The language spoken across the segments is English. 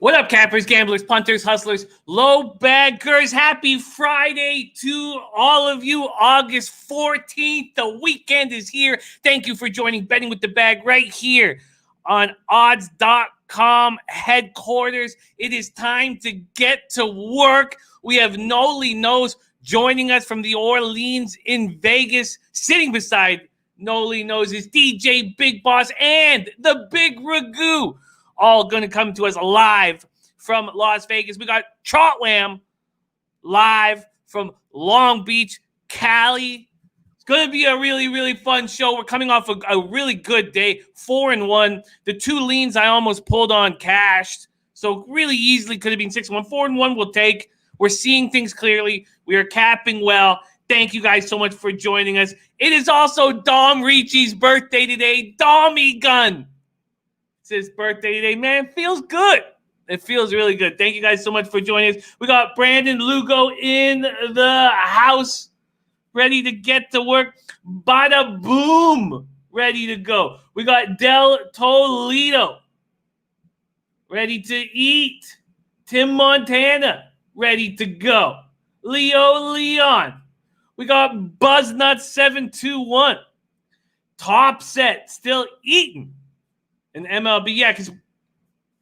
What up, cappers, gamblers, punters, hustlers, low baggers? Happy Friday to all of you. August 14th. The weekend is here. Thank you for joining Betting with the Bag right here on odds.com headquarters. It is time to get to work. We have Nolly Knows joining us from the Orleans in Vegas. Sitting beside Nolly Knows is DJ Big Boss and the Big Ragu. All going to come to us live from Las Vegas. We got Trot Wam live from Long Beach, Cali. It's going to be a really, really fun show. We're coming off a really good day, 4-1. The two leans I almost pulled on cashed, so really easily could have been 6-1. 4-1 we'll take. We're seeing things clearly. We are capping well. Thank you guys so much for joining us. It is also Dom Ricci's birthday today. Dommy Gun. It's his birthday today. Man, feels good. It feels really good. Thank you guys so much for joining us. We got Brandon Lugo in the house, ready to get to work. Bada boom, ready to go. We got Del Toledo, ready to eat. Tim Montana, ready to go. Leo Leon. We got Buzznuts721. Top set, still eating. In MLB, yeah, because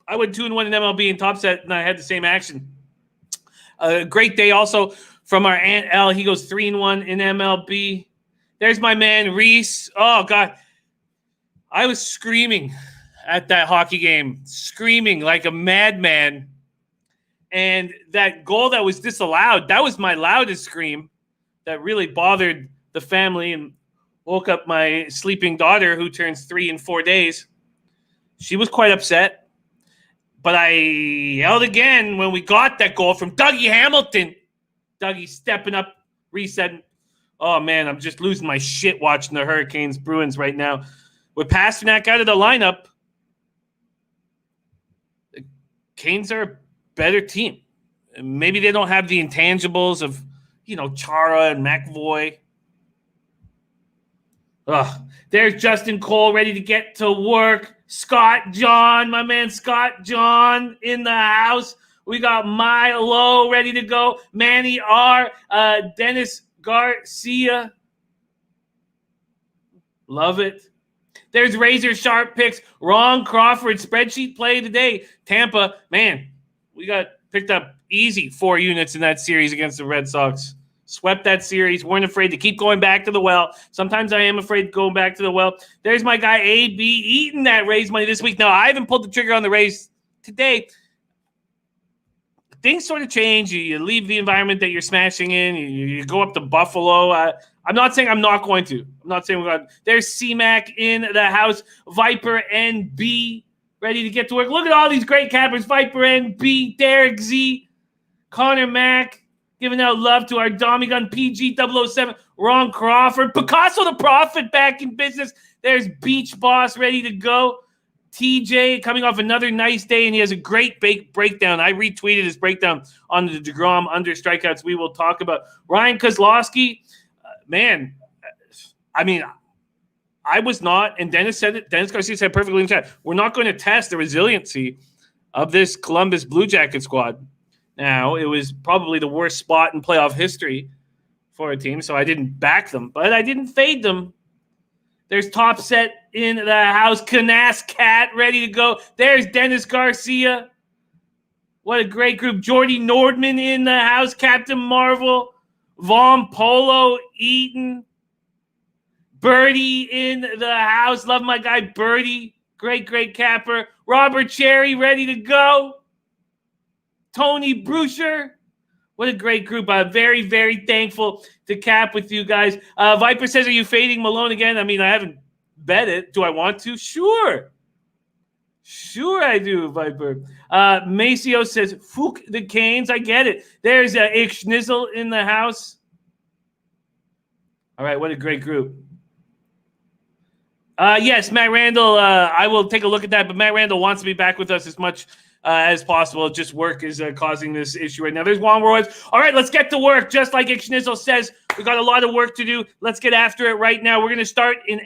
I went 2-1 in MLB and top set, and I had the same action. A great day also from our Aunt L. He goes 3-1 in MLB. There's my man Reese. Oh God, I was screaming at that hockey game, screaming like a madman. And that goal that was disallowed, that was my loudest scream. That really bothered the family and woke up my sleeping daughter, who turns 3 in 4 days. She was quite upset, but I yelled again when we got that goal from Dougie Hamilton. Dougie stepping up, resetting. Oh, man, I'm just losing my shit watching the Hurricanes Bruins right now. With Pasternak out of the lineup, the Canes are a better team. Maybe they don't have the intangibles of, Chara and McAvoy. There's Justin Cole ready to get to work. Scott John, my man Scott John in the house. We got Milo ready to go. Manny R. Dennis Garcia. Love it. There's Razor Sharp picks. Ron Crawford spreadsheet play today. Tampa, man, we got picked up easy 4 units in that series against the Red Sox. Swept that series. Weren't afraid to keep going back to the well. Sometimes I am afraid to go back to the well. There's my guy AB eating that Rays money this week. Now, I haven't pulled the trigger on the Rays today. Things sort of change. You leave the environment that you're smashing in. You go up to Buffalo. I'm not saying I'm not going to. I'm not saying we're going to. There's C-Mac in the house. Viper NB ready to get to work. Look at all these great cappers. Viper NB, Derek Z, Connor Mack. Giving out love to our Dommy Gun PG007, Ron Crawford, Picasso the Prophet back in business. There's Beach Boss ready to go. TJ coming off another nice day, and he has a great breakdown. I retweeted his breakdown on the DeGrom under strikeouts we will talk about. Ryan Kozlowski, man, I mean, I was not, and Dennis said it, Dennis Garcia said perfectly in the chat, we're not going to test the resiliency of this Columbus Blue Jacket squad. Now, it was probably the worst spot in playoff history for a team, so I didn't back them, but I didn't fade them. There's Top Set in the house. Canas Cat ready to go. There's Dennis Garcia. What a great group. Jordy Nordman in the house. Captain Marvel. Vaughn Polo Eaton. Birdie in the house. Love my guy Birdie. Great capper. Robert Cherry ready to go. Tony Bruscher. What a great group. I'm very, very thankful to cap with you guys. Viper says, are you fading Malone again? I mean, I haven't bet it. Do I want to? Sure I do, Viper. Maceo says, Fook the Canes. I get it. There's Ich Schnizzle in the house. All right, what a great group. Yes, Matt Randall, I will take a look at that, but Matt Randall wants to be back with us as much as possible. Just work is causing this issue right now. There's Juan Royce. All right, let's get to work. Just like Ixnizzle says, we got a lot of work to do. Let's get after it right now. We're going to start in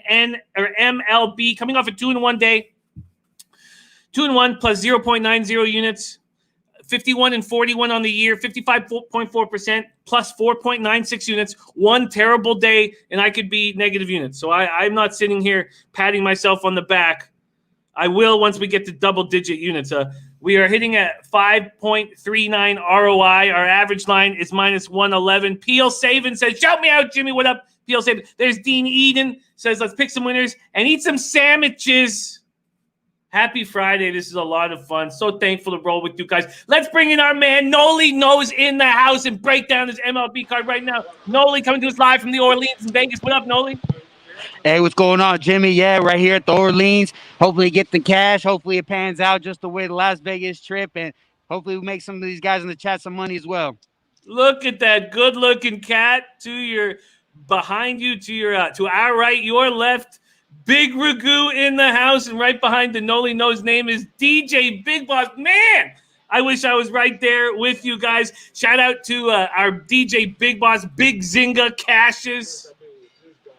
MLB, coming off a 2-1 day. 2-1 plus 0.90 units. 51 and 41 on the year, 55.4%, plus 4.96 units. One terrible day, and I could be negative units. So I'm not sitting here patting myself on the back. I will once we get to double-digit units. We are hitting at 5.39 ROI. Our average line is minus 111. Peel Saban says, shout me out, Jimmy. What up, Peel Saban? There's Dean Eden says, let's pick some winners and eat some sandwiches. Happy Friday. This is a lot of fun. So thankful to roll with you guys. Let's bring in our man, Nolly Knows, in the house and break down his MLB card right now. Nolly coming to us live from the Orleans in Vegas. What up, Nolly? Hey, what's going on, Jimmy? Yeah, right here at the Orleans. Hopefully get the cash. Hopefully it pans out just the way the Las Vegas trip. And hopefully we make some of these guys in the chat some money as well. Look at that good-looking cat to your behind you, to our right, your left. Big Ragu in the house, and right behind the Nolly Knows name is DJ Big Boss. Man, I wish I was right there with you guys. Shout out to our DJ Big Boss, Big Zinga Cashes.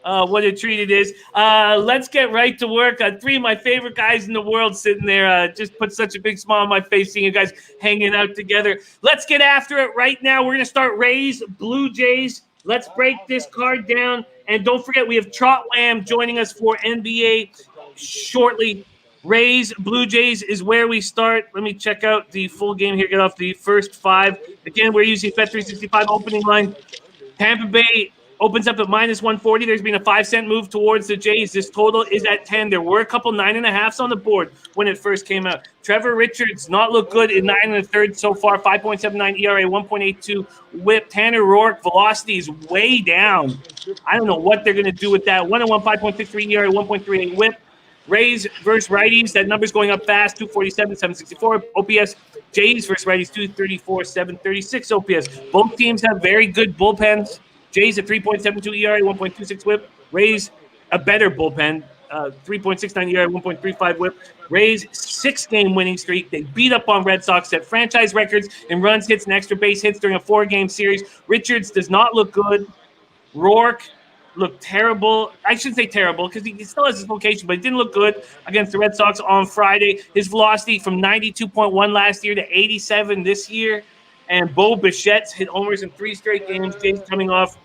What a treat it is. Let's get right to work. Three of my favorite guys in the world sitting there. Just put such a big smile on my face seeing you guys hanging out together. Let's get after it right now. We're going to start Rays, Blue Jays. Let's break this card down. And don't forget, we have Trot Wam joining us for NBA shortly. Rays, Blue Jays is where we start. Let me check out the full game here. Get off the first five. Again, we're using Bet365 opening line. Tampa Bay opens up at minus 140. There's been a 5-cent move towards the Jays. This total is at 10. There were a couple 9.5s on the board when it first came out. Trevor Richards not look good in 9 1/3 so far. 5.79 ERA, 1.82 WHIP. Tanner Roark velocity is way down. I don't know what they're going to do with that. 1-1, 5.63 ERA, 1.38 WHIP. Rays versus righties. That number's going up fast. 247, 764 OPS. Jays versus righties. 234, 736 OPS. Both teams have very good bullpens. Jays at 3.72 ERA, 1.26 WHIP. Rays a better bullpen, 3.69 ERA, 1.35 WHIP. Rays 6-game winning streak. They beat up on Red Sox, set franchise records in runs, hits, and extra base hits during a 4-game series. Richards does not look good. Roark looked terrible. I shouldn't say terrible because he still has his location, but he didn't look good against the Red Sox on Friday. His velocity from 92.1 last year to 87 this year. And Bo Bichette's hit homers in 3 straight games. Jays coming off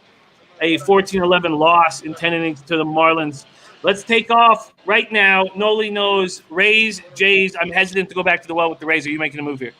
a 14-11 loss in 10 innings to the Marlins. Let's take off right now. Nolly Knows, Rays, Jays. I'm hesitant to go back to the well with the Rays. Are you making a move here?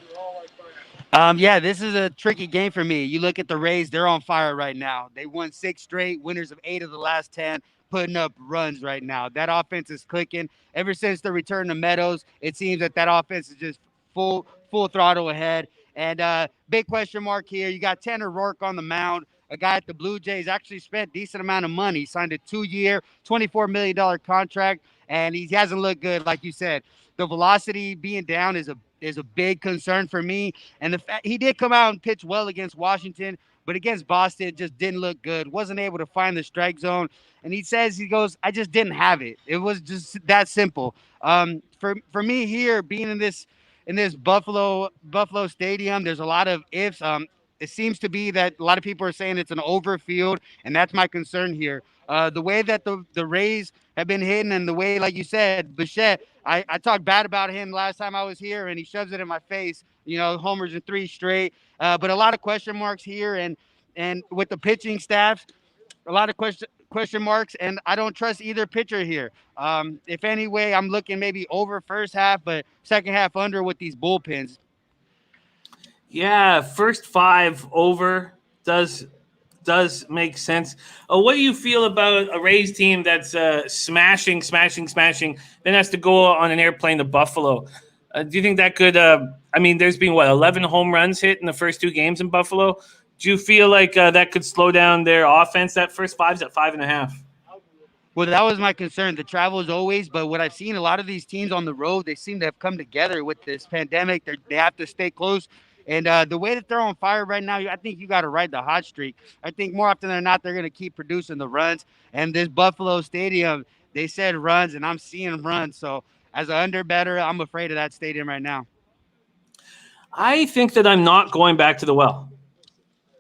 Yeah, this is a tricky game for me. You look at the Rays, they're on fire right now. They won 6 straight, winners of 8 of the last 10, putting up runs right now. That offense is clicking. Ever since the return to Meadows, it seems that offense is just full throttle ahead. And big question mark here. You got Tanner Roark on the mound. A guy at the Blue Jays actually spent a decent amount of money. Signed a 2-year, $24 million contract, and he hasn't looked good, like you said. The velocity being down is a big concern for me. And the fact he did come out and pitch well against Washington, but against Boston, it just didn't look good. Wasn't able to find the strike zone. And he goes, I just didn't have it. It was just that simple. For me here, being in this Buffalo Stadium, there's a lot of ifs. It seems to be that a lot of people are saying it's an overfield, and that's my concern here. The way that the Rays have been hitting, and the way, like you said, Bichette, I talked bad about him last time I was here, and he shoves it in my face. Homers in 3 straight. But a lot of question marks here, and with the pitching staff, a lot of question marks, and I don't trust either pitcher here. If any way, I'm looking maybe over first half, but second half under with these bullpens. Yeah, first 5 over does make sense. What do you feel about a Rays team that's smashing, then has to go on an airplane to Buffalo? Do you think that could there's been 11 home runs hit in the first 2 games in Buffalo? Do you feel like that could slow down their offense? That first 5's at 5.5. Well, that was my concern. The travel is always, but what I've seen, a lot of these teams on the road, they seem to have come together with this pandemic. They have to stay close. And the way that they're on fire right now, I think you got to ride the hot streak. I think more often than not, they're going to keep producing the runs. And this Buffalo Stadium, they said runs, and I'm seeing runs. So as an under better, I'm afraid of that stadium right now. I think that I'm not going back to the well.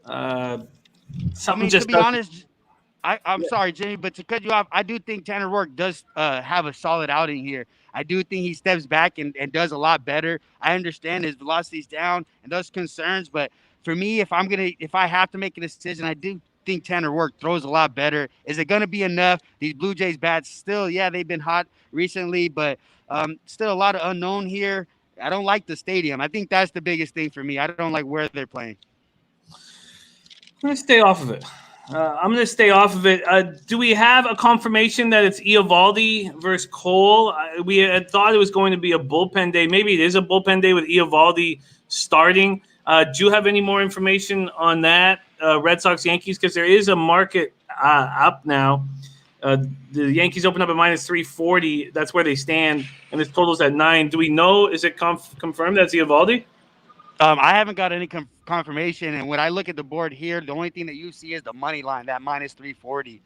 To be honest, I'm sorry, Jimmy, but to cut you off, I do think Tanner Rourke does have a solid outing here. I do think he steps back and does a lot better. I understand his velocity's down and those concerns, but for me, if I have to make a decision, I do think Tanner Rourke throws a lot better. Is it gonna be enough? These Blue Jays bats still, yeah, they've been hot recently, but still a lot of unknown here. I don't like the stadium. I think that's the biggest thing for me. I don't like where they're playing. I'm going to stay off of it. Do we have a confirmation that it's Eovaldi versus Cole? We had thought it was going to be a bullpen day. Maybe it is a bullpen day with Eovaldi starting. Do you have any more information on that, Red Sox Yankees? Because there is a market up now. The Yankees open up at minus 340. That's where they stand, and this total's at 9. Do we know? Is it confirmed that's Eovaldi? I haven't got any confirmation, and when I look at the board here, the only thing that you see is the money line, that minus 340.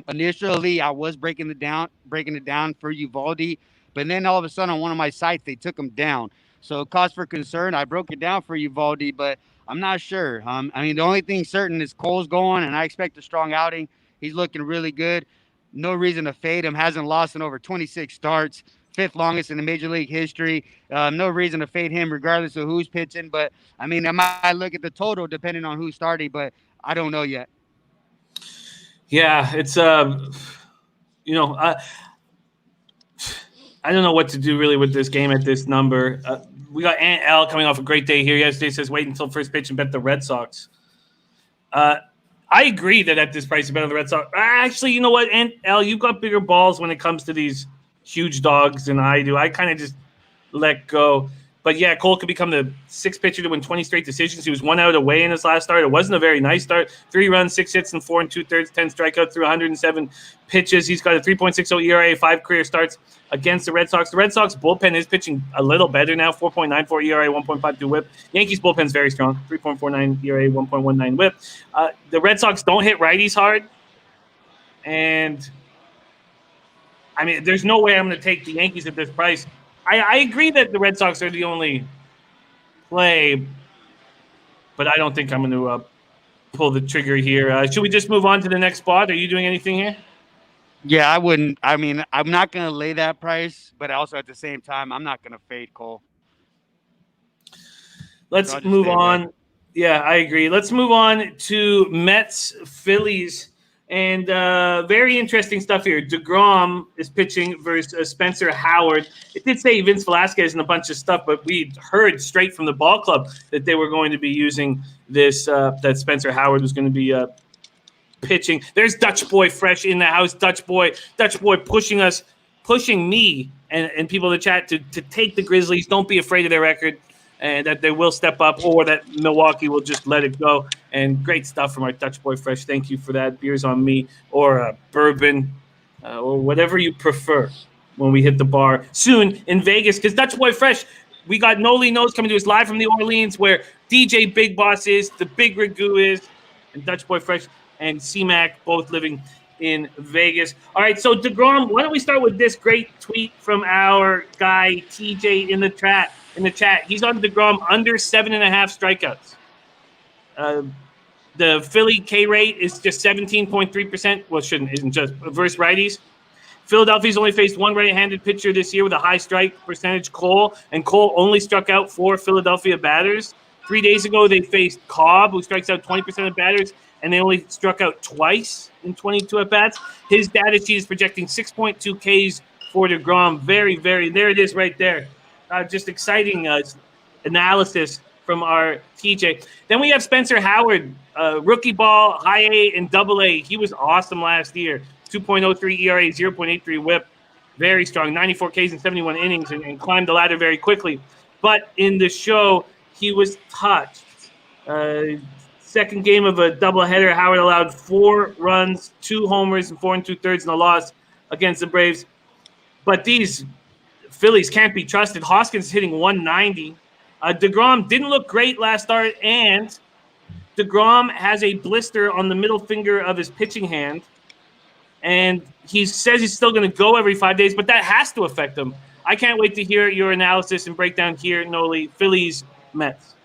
Initially, I was breaking it down for Uvalde, but then all of a sudden on one of my sites, they took them down. So cause for concern, I broke it down for Uvalde, but I'm not sure. I mean, the only thing certain is Cole's going, and I expect a strong outing. He's looking really good. No reason to fade him. Hasn't lost in over 26 starts. Fifth longest in the Major League history. No reason to fade him regardless of who's pitching. But, I mean, I might look at the total depending on who's starting, but I don't know yet. Yeah, it's, you know, I don't know what to do really with this game at this number. We got Ant L coming off a great day here yesterday. Says wait until first pitch and bet the Red Sox. I agree that at this price you bet on the Red Sox. Actually, you know what, Ant L, you've got bigger balls when it comes to these huge dogs than I do. I kind of just let go. But yeah, Cole could become the sixth pitcher to win 20 straight decisions. He was 1 out away in his last start. It wasn't a very nice start. 3 runs, 6 hits, and 4 2/3, 10 strikeouts through 107 pitches. He's got a 3.60 ERA, 5 career starts against the Red Sox. The Red Sox bullpen is pitching a little better now. 4.94 ERA, 1.52 WHIP. Yankees bullpen's very strong. 3.49 ERA, 1.19 WHIP. The Red Sox don't hit righties hard, and I mean, there's no way I'm going to take the Yankees at this price. I agree that the Red Sox are the only play, but I don't think I'm going to pull the trigger here. Should we just move on to the next spot? Are you doing anything here? Yeah, I wouldn't. I mean, I'm not going to lay that price, but also at the same time, I'm not going to fade Cole. Let's move on. Away. Yeah, I agree. Let's move on to Mets, Phillies. And very interesting stuff here. DeGrom is pitching versus Spencer Howard. It did say Vince Velasquez and a bunch of stuff, but we heard straight from the ball club that they were going to be using this, that Spencer Howard was going to be pitching. There's Dutch Boy fresh in the house. Dutch Boy pushing me and people in the chat to take the Grizzlies. Don't be afraid of their record. And that they will step up, or that Milwaukee will just let it go. And great stuff from our Dutch Boy Fresh. Thank you for that. Beers on me, or bourbon, or whatever you prefer when we hit the bar soon in Vegas. Because Dutch Boy Fresh, we got Nolly Knows coming to us live from New Orleans, where DJ Big Boss is, the Big Ragu is, and Dutch Boy Fresh and C-Mac both living in Vegas. All right, so DeGrom, why don't we start with this great tweet from our guy TJ in the chat. He's on DeGrom under 7.5 strikeouts. The Philly K rate is just 17.3%. Well, isn't just versus righties. Philadelphia's only faced one right-handed pitcher this year with a high strike percentage, Cole, and Cole only struck out 4 Philadelphia batters. 3 days ago, they faced Cobb, who strikes out 20% of batters, and they only struck out twice in 22 at-bats. His data sheet is projecting 6.2 Ks for DeGrom. Very, very, there it is right there. Just exciting analysis from our TJ. Then we have Spencer Howard, rookie ball, high A and double A. He was awesome last year. 2.03 ERA, 0.83 WHIP. Very strong, 94 Ks in 71 innings and climbed the ladder very quickly. But in the show, he was touched. Second game of a doubleheader, Howard allowed 4 runs, 2 homers, and 4 2/3 in a loss against the Braves. But these Phillies can't be trusted. Hoskins is hitting 190. DeGrom didn't look great last start, and DeGrom has a blister on the middle finger of his pitching hand. And he says he's still going to go every 5 days, but that has to affect him. I can't wait to hear your analysis and breakdown here, Noli. Phillies, Mets.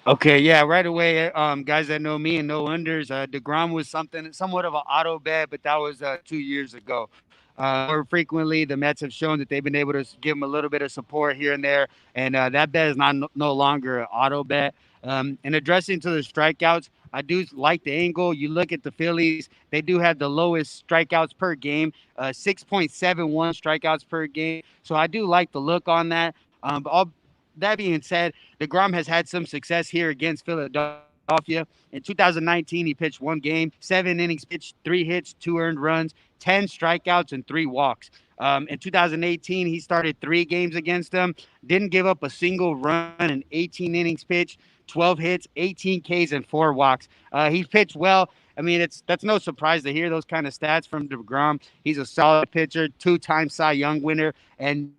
Okay, yeah, right away. Guys that know me and know unders, Degrom was somewhat of an auto bet, but that was 2 years ago. More frequently, the Mets have shown that they've been able to give him a little bit of support here and there, and that bet is not no longer an auto bet. And addressing to the strikeouts, I do like the angle. You look at the Phillies; they do have the lowest strikeouts per game, 6.71 strikeouts per game. So I do like the look on that. But all that being said, DeGrom has had some success here against Philadelphia. In 2019, he pitched one game, 7 innings pitched, 3 hits, 2 earned runs, 10 strikeouts, and 3 walks. In 2018, he started 3 games against them, didn't give up a single run in 18 innings pitched, 12 hits, 18 Ks, and 4 walks. He's pitched well. I mean, that's no surprise to hear those kind of stats from DeGrom. He's a solid pitcher, 2-time Cy Young winner, and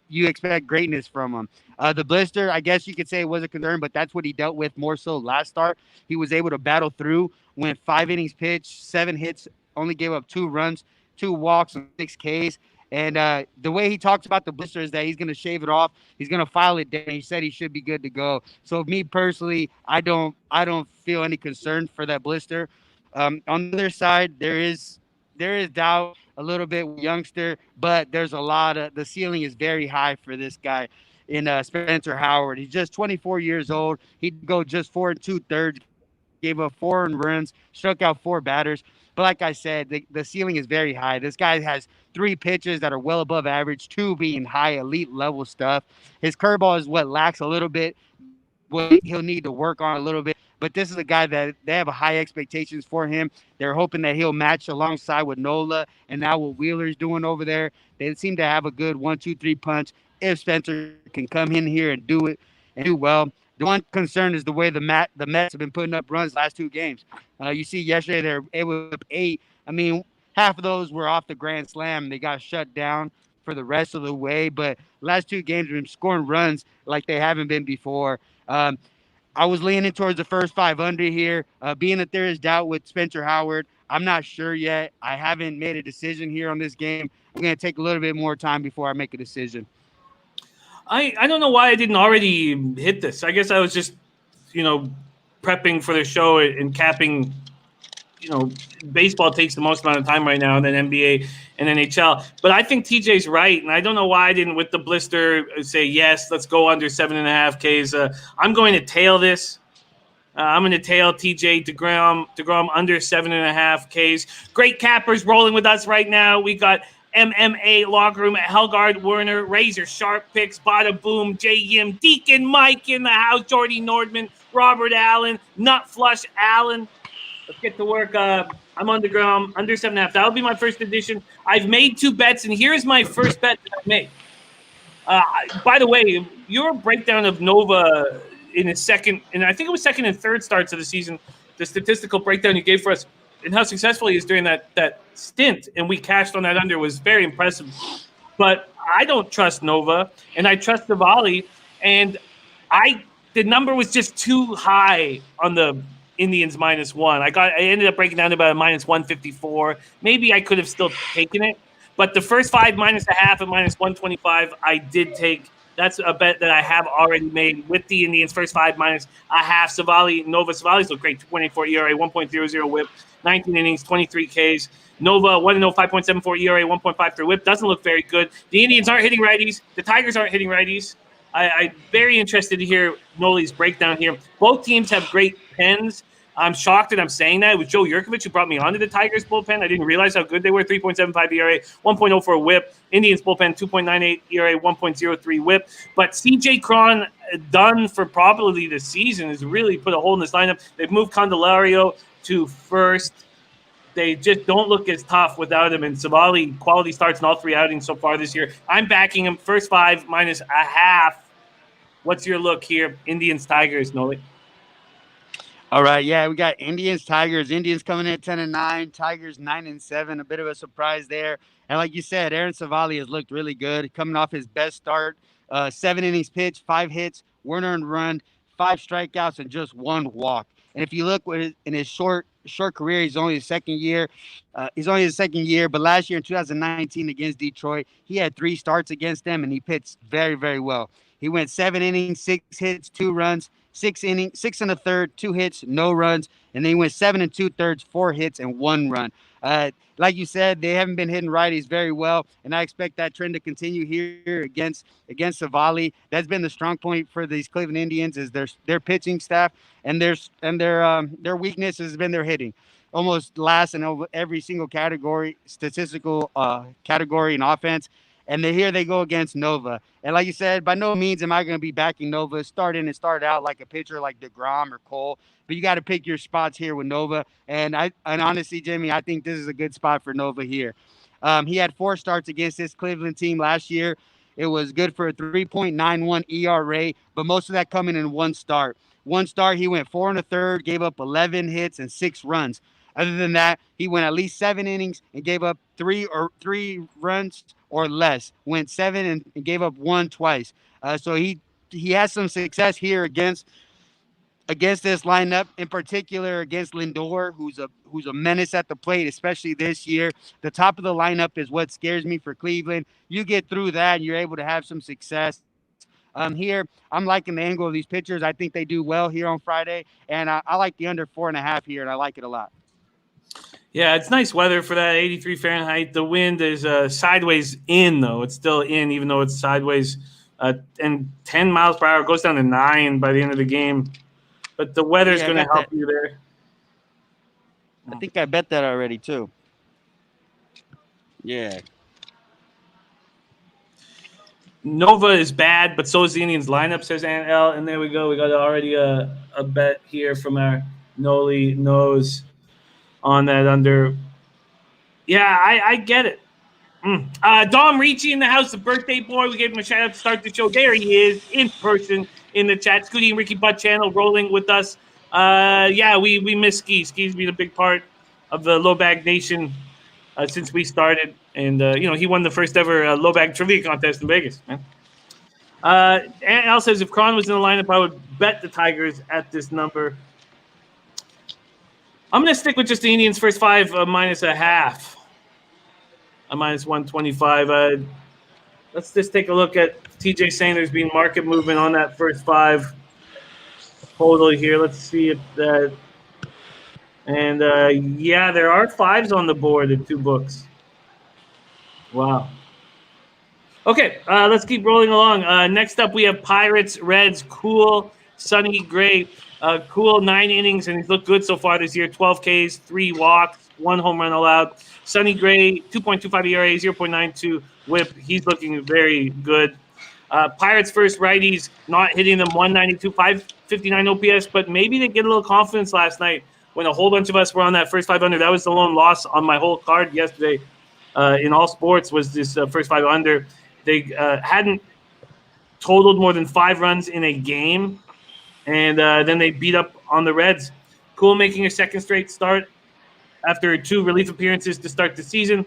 you expect greatness from him. The blister, I guess you could say it was a concern, but that's what he dealt with more so last start. He was able to battle through, went 5 innings pitched, 7 hits, only gave up 2 runs, 2 walks, and 6 Ks. And the way he talks about the blister is that he's going to shave it off. He's going to file it down. He said he should be good to go. So me personally, I don't feel any concern for that blister. On the other side, there is doubt a little bit with youngster, but there's a lot of the ceiling is very high for this guy in Spencer Howard. He's just 24 years old. He'd go just 4 2/3, gave up 4 runs, struck out 4 batters. But like I said, the ceiling is very high. This guy has 3 pitches that are well above average, 2 being high elite level stuff. His curveball is what lacks a little bit, what he'll need to work on a little bit. But this is a guy that they have a high expectations for him. They're hoping that he'll match alongside with Nola and now what Wheeler's doing over there. They seem to have a good 1, 2, 3 punch. If Spencer can come in here and do it and do well, the one concern is the way the Mets have been putting up runs last 2 games. You see, yesterday they're able to put up 8. I mean, half of those were off the grand slam. They got shut down for the rest of the way, but last 2 games have been scoring runs like they haven't been before. I was leaning towards the first 5 under here. Being that there is doubt with Spencer Howard, I'm not sure yet. I haven't made a decision here on this game. I'm going to take a little bit more time before I make a decision. I don't know why I didn't already hit this. I guess I was just, prepping for the show and capping. Baseball takes the most amount of time right now, and then NBA and NHL. But I think TJ's right, and I don't know why I didn't, with the blister, say, yes, let's go under 7.5 Ks. I'm going to tail this. I'm going to tail TJ DeGrom under 7.5 Ks. Great cappers rolling with us right now. We got MMA Locker Room at Helgard Werner, Razor Sharp Picks, Bada Boom, J Yim, Deacon Mike in the house, Jordy Nordman, Robert Allen, Nut Flush Allen. Let's get to work. I'm on DeGrom under 7.5. That'll be my first edition. I've made 2 bets, and here's my first bet that I've made. By the way, your breakdown of Nova in his second, and I think it was second and third starts of the season, the statistical breakdown you gave for us and how successful he is during that stint, and we cashed on that under, was very impressive. But I don't trust Nova, and I trust the volley, and the number was just too high on the Indians -1. I ended up breaking down to about a -154. Maybe I could have still taken it, but the first 5 -0.5 and -125 I did take. That's a bet that I have already made with the Indians. First 5 -0.5. Savali's look great. 2.84 ERA, 1.00 WHIP, 19 innings, 23 Ks. Nova 1-0, 5.74 ERA, 1.53 WHIP. Doesn't look very good. The Indians aren't hitting righties. The Tigers aren't hitting righties. I'm very interested to hear Nolly's breakdown here. Both teams have great pens. I'm shocked that I'm saying that. It was Joe Yurkovich who brought me onto the Tigers bullpen. I didn't realize how good they were. 3.75 ERA, 1.04 WHIP. Indians bullpen, 2.98 ERA, 1.03 WHIP. But CJ Cron, done for probably the season, has really put a hole in this lineup. They've moved Candelario to first. They just don't look as tough without him. And Savali, quality starts in all 3 outings so far this year. I'm backing him. First 5 -0.5. What's your look here? Indians, Tigers, Nolly. All right, yeah, we got Indians, Tigers. Indians coming in at 10-9, Tigers 9-7. A bit of a surprise there. And like you said, Aaron Savali has looked really good, coming off his best start. 7 innings pitched, 5 hits, 1 earned run, 5 strikeouts, and just 1 walk. And if you look in his short career, he's only his second year. But last year in 2019 against Detroit, he had 3 starts against them, and he pitched very, very well. He went 7 innings, 6 hits, 2 runs, 6 and a third, 2 hits, no runs, and then he went 7 and 2/3, 4 hits and 1 run. Like you said, they haven't been hitting righties very well, and I expect that trend to continue here against Savali. That's been the strong point for these Cleveland Indians is their pitching staff, and their weakness has been their hitting. Almost last in every single category, statistical category in offense. And here they go against Nova. And like you said, by no means am I going to be backing Nova start out like a pitcher like DeGrom or Cole. But you got to pick your spots here with Nova. And honestly, Jimmy, I think this is a good spot for Nova here. He had 4 starts against this Cleveland team last year. It was good for a 3.91 ERA, but most of that coming in one start. One start, he went 4 and a third, gave up 11 hits and 6 runs. Other than that, he went at least 7 innings and gave up 3 runs or less. Went 7 and gave up 1 twice. So he has some success here against this lineup, in particular against Lindor, who's a menace at the plate, especially this year. The top of the lineup is what scares me for Cleveland. You get through that, and you're able to have some success. Here, I'm liking the angle of these pitchers. I think they do well here on Friday, and I like the under 4.5 here, and I like it a lot. Yeah, it's nice weather for that 83 Fahrenheit. The wind is sideways in, though. It's still in, even though it's sideways. And 10 miles per hour goes down to 9 by the end of the game. But the weather's going to help you there. I think I bet that already, too. Yeah. Nova is bad, but so is the Indians lineup, says Aunt L. And there we go. We got already a bet here from our Nolly Knows on that under. Yeah, I get it. Dom Ricci in the house, the birthday boy. We gave him a shout out to start the show. There he is in person in the chat. Scooty and Ricky Butt channel rolling with us. Yeah, we miss Ski. Ski's been a big part of the Low Bag Nation since we started. And, he won the first ever low bag trivia contest in Vegas, man. And Al says, if Cron was in the lineup, I would bet the Tigers at this number. I'm going to stick with just the Indians first 5 minus a half. A minus 125. Let's just take a look at TJ saying there's been market movement on that first 5 total here. Let's see if that. And, yeah, there are 5s on the board in 2 books. Wow. Okay, let's keep rolling along. Next up, we have Pirates, Reds, cool, Sonny Gray. Cool, 9 innings, and he's looked good so far this year. 12 Ks, 3 walks, 1 home run allowed. Sonny Gray, 2.25 ERA, 0.92 whip. He's looking very good. Pirates first righties, not hitting them 192, 559 OPS, but maybe they get a little confidence last night when a whole bunch of us were on that first 5 under. That was the lone loss on my whole card yesterday. In all sports was this first 5 under. They hadn't totaled more than 5 runs in a game, and then they beat up on the Reds. Cool making a second straight start after 2 relief appearances to start the season.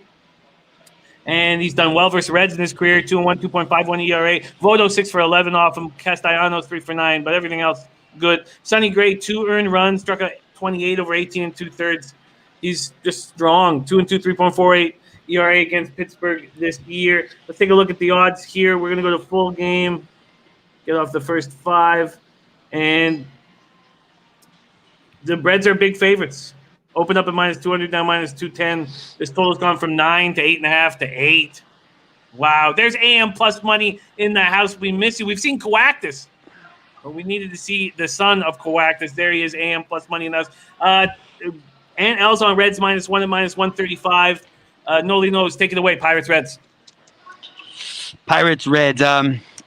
And he's done well versus Reds in his career, 2-1, 2.51 ERA. Voto 6 for 11 off him. Castellanos 3 for 9, but everything else good. Sonny Gray, 2 earned runs, struck out 28 over 18 and 2/3. He's just strong, 2-2, 3.48. ERA against Pittsburgh this year. Let's take a look at the odds here. We're going to go to full game, get off the first 5, and the Reds are big favorites. Open up at minus 200, now minus 210. This total's gone from 9 to 8.5 to 8. Wow, there's AM plus money in the house. We miss you. We've seen Coactus, but we needed to see the son of Coactus. There he is, AM plus money in the house. And L's on Reds minus 1 and minus 135. Nolly Knows, take it away. Pirates, Reds. Pirates, Reds.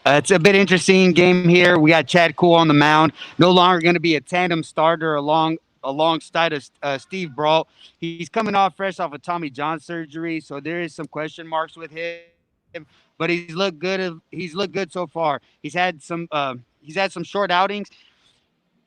It's a bit interesting game here. We got Chad Cool on the mound. No longer going to be a tandem starter alongside of Steve Brault. He's coming fresh off of Tommy John surgery, so there is some question marks with him. But he's looked good. He's looked good so far. He's had some short outings,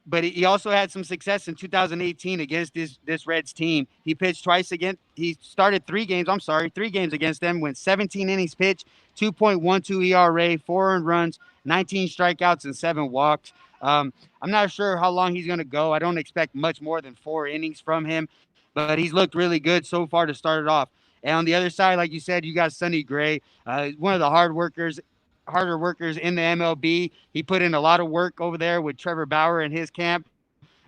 but he also had some success in 2018 against this Reds team. He pitched twice against. He started 3 games against them. Went 17 innings pitched, 2.12 ERA, 4 earned runs, 19 strikeouts, and 7 walks. I'm not sure how long he's going to go. I don't expect much more than 4 innings from him, but he's looked really good so far to start it off. And on the other side, like you said, you got Sonny Gray, one of the hard workers harder workers in the MLB. He put in a lot of work over there with Trevor Bauer and his camp.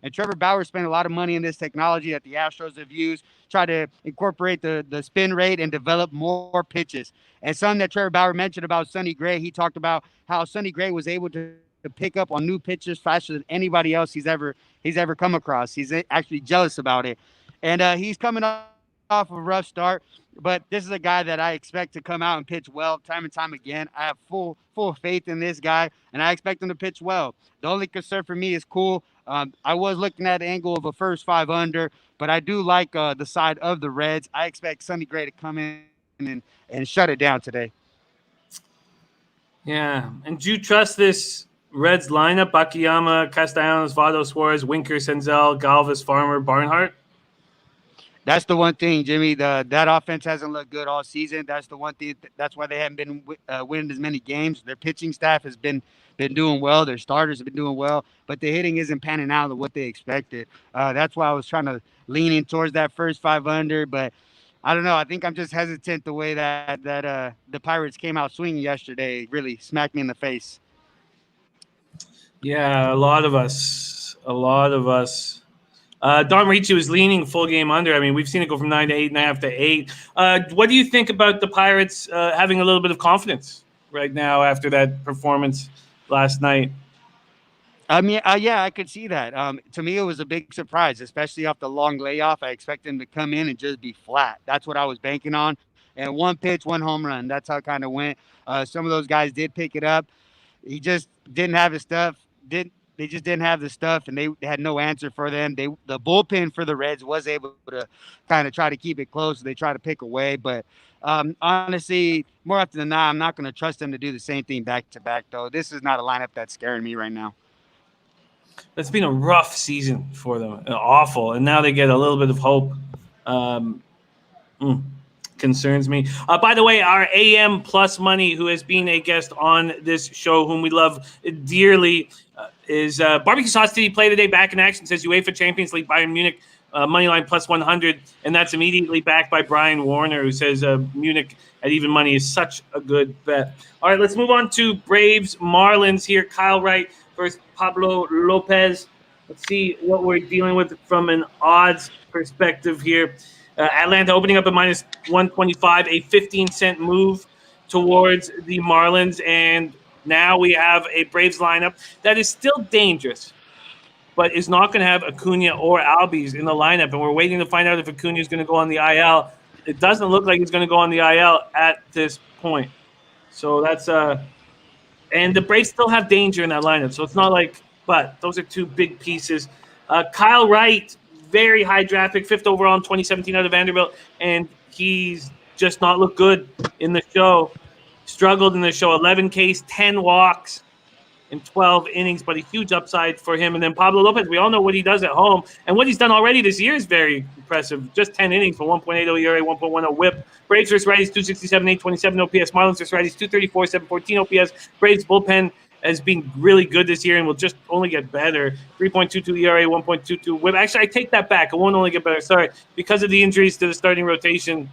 And Trevor Bauer spent a lot of money in this technology that the Astros have used, try to incorporate the spin rate and develop more pitches. And something that Trevor Bauer mentioned about Sonny Gray, he talked about how Sonny Gray was able to pick up on new pitches faster than anybody else he's ever come across. He's actually jealous about it. And he's coming off a rough start, but this is a guy that I expect to come out and pitch well time and time again. I have full faith in this guy, and I expect him to pitch well. The only concern for me is cool. I was looking at the angle of a first 5-under, but I do like the side of the Reds. I expect Sonny Gray to come in and shut it down today. Yeah. And do you trust this Reds lineup? Bakayama, Castellanos, Vado, Suarez, Winker, Senzel, Galvis, Farmer, Barnhart? That's the one thing, Jimmy. That offense hasn't looked good all season. That's the one thing. That's why they haven't been winning as many games. Their pitching staff has been doing well. Their starters have been doing well, but the hitting isn't panning out of what they expected. That's why I was trying to lean in towards that first 5-under, but I don't know. I think I'm just hesitant the way that the Pirates came out swinging yesterday. Really smacked me in the face. Yeah, a lot of us. A lot of us. Don Ricci was leaning full game under. I mean, we've seen it go from 9 to 8.5 to 8. What do you think about the Pirates having a little bit of confidence right now after that performance last night? I mean, yeah, I could see that. To me, it was a big surprise, especially off the long layoff. I expect him to come in and just be flat. That's what I was banking on. And one pitch, one home run. That's how it kind of went. Some of those guys did pick it up. He just didn't have his stuff. They just didn't have the stuff, and they had no answer for them. The bullpen for the Reds was able to kind of try to keep it close. So they try to pick away, but honestly, more often than not, I'm not going to trust them to do the same thing back to back. Though this is not a lineup that's scaring me right now. It's been a rough season for them, awful, and now they get a little bit of hope. Um, Concerns me. By the way, our AM Plus Money, who has been a guest on this show, whom we love dearly, is Barbecue Sauce. Did he play today? Back in action. Says UEFA Champions League Bayern Munich moneyline plus 100, and that's immediately backed by Brian Warner, who says Munich at even money is such a good bet. All right, let's move on to Braves Marlins here. Kyle Wright versus Pablo Lopez. Let's see what we're dealing with from an odds perspective here. Atlanta opening up at minus 125, a 15-cent move towards the Marlins. And now we have a Braves lineup that is still dangerous, but is not going to have Acuna or Albies in the lineup. And we're waiting to find out if Acuna is going to go on the IL. It doesn't look like he's going to go on the IL at this point. So that's and the Braves still have danger in that lineup. So it's not like, but those are two big pieces. Kyle Wright, very high draft pick, 5th overall in 2017 out of Vanderbilt, and he's just not looked good in the show. Struggled in the show, 11 Ks, 10 walks in 12 innings, but a huge upside for him. And then Pablo Lopez, we all know what he does at home, and what he's done already this year is very impressive. Just 10 innings for 1.80 ERA, 1.10 WHIP. Braves versus righties, 267, 827 OPS. Marlins versus righties, 234, 714 OPS. Braves bullpen has been really good this year and will just only get better. 3.22 ERA, 1.22 WHIP. Actually, I take that back. It won't only get better. Sorry. Because of the injuries to the starting rotation,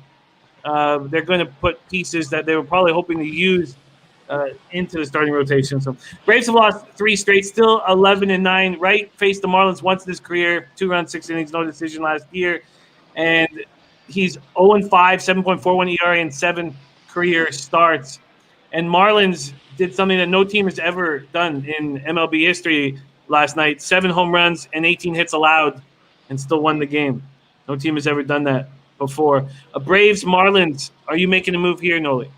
they're going to put pieces that they were probably hoping to use into the starting rotation. So Braves have lost 3 straight, still 11-9. Wright faced the Marlins once in his career, 2 runs, 6 innings, no decision last year. And he's 0-5, 7.41 ERA, and 7 career starts. And Marlins did something that no team has ever done in MLB history last night. 7 home runs and 18 hits allowed and still won the game. No team has ever done that before. Braves, Marlins, are you making a move here, Nolly?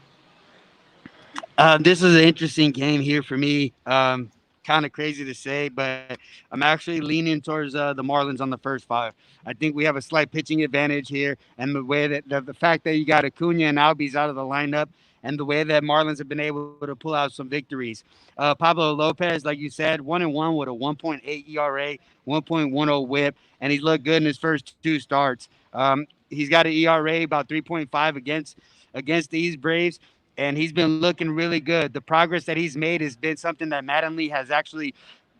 This is an interesting game here for me. Kind of crazy to say, but I'm actually leaning towards the Marlins on the first 5. I think we have a slight pitching advantage here, and the way that the fact that you got Acuna and Albies out of the lineup, and the way that Marlins have been able to pull out some victories. Pablo Lopez, like you said, 1-1 with a 1.8 ERA, 1.10 WHIP, and he's looked good in his first 2 starts. He's got an ERA about 3.5 against these Braves, and he's been looking really good. The progress that he's made has been something that Mattingly has actually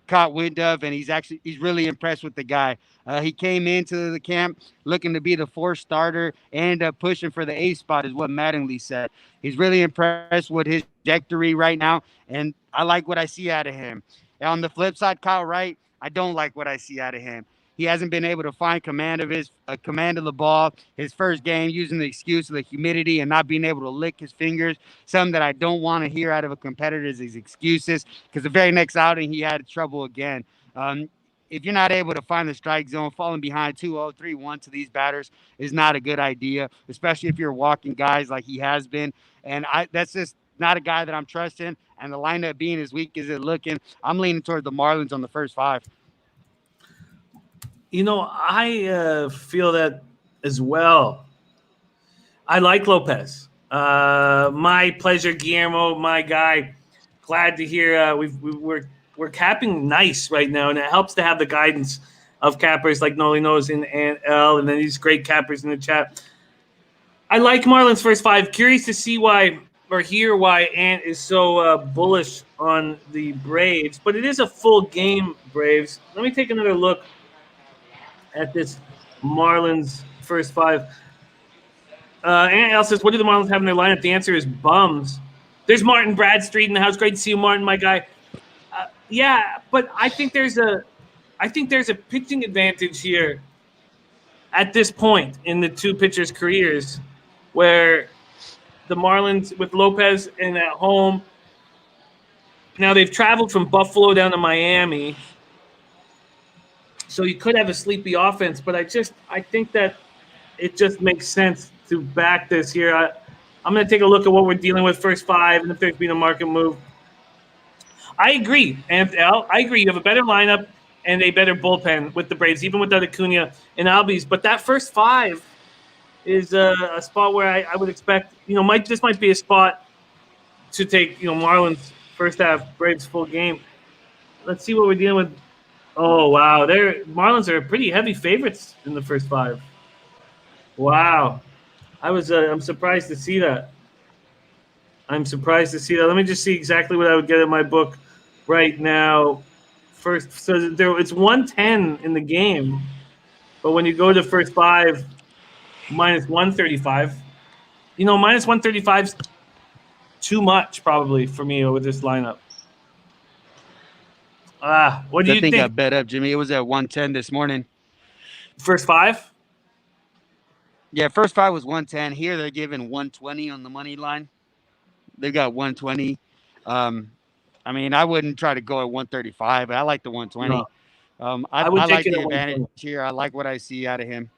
caught wind of, and he's really impressed with the guy. He came into the camp looking to be the fourth starter and pushing for the eighth spot, is what Mattingly said. He's really impressed with his trajectory right now, and I like what I see out of him. And on the flip side, Kyle Wright, I don't like what I see out of him. He hasn't been able to find command of the ball. His first game, using the excuse of the humidity and not being able to lick his fingers. Something that I don't want to hear out of a competitor is his excuses, because the very next outing he had trouble again. If you're not able to find the strike zone, falling behind 2-0, 3-1 to these batters is not a good idea, especially if you're walking guys like he has been. And that's just not a guy that I'm trusting. And the lineup being as weak as it's looking, I'm leaning toward the Marlins on the first 5. I feel that as well. I like Lopez. My pleasure, Guillermo, my guy. Glad to hear we're capping nice right now, and it helps to have the guidance of cappers like Nolly Knows and L, and then these great cappers in the chat. I like Marlins first 5. Curious to see why or hear why Ant is so bullish on the Braves, but it is a full game, Braves. Let me take another look at this Marlins first 5. Ant L says, what do the Marlins have in their lineup? The answer is bums. There's Martin Bradstreet in the house. Great to see you, Martin, my guy. Yeah, but I think there's a pitching advantage here at this point in the two pitchers' careers, where the Marlins with Lopez and at home. Now they've traveled from Buffalo down to Miami, so you could have a sleepy offense. But I think that it just makes sense to back this here. I'm going to take a look at what we're dealing with first 5, and if there's been a market move. I agree, Al. I agree. You have a better lineup and a better bullpen with the Braves, even without Acuna and Albies. But that first 5 is a spot where I would expect, this might be a spot to take, Marlins first half, Braves full game. Let's see what we're dealing with. Oh, wow. Marlins are pretty heavy favorites in the first 5. Wow. I'm surprised to see that. Let me just see exactly what I would get in my book right now. First, so it's 110 in the game, but when you go to first 5, minus 135. Minus 135 is too much probably for me with this lineup. What do you think? I bet up, Jimmy. It was at 110 this morning. First 5? Yeah, first 5 was 110. Here they're giving 120 on the money line. They got 120. I wouldn't try to go at 135, but I like the 120. No. I like the advantage here. I like what I see out of him.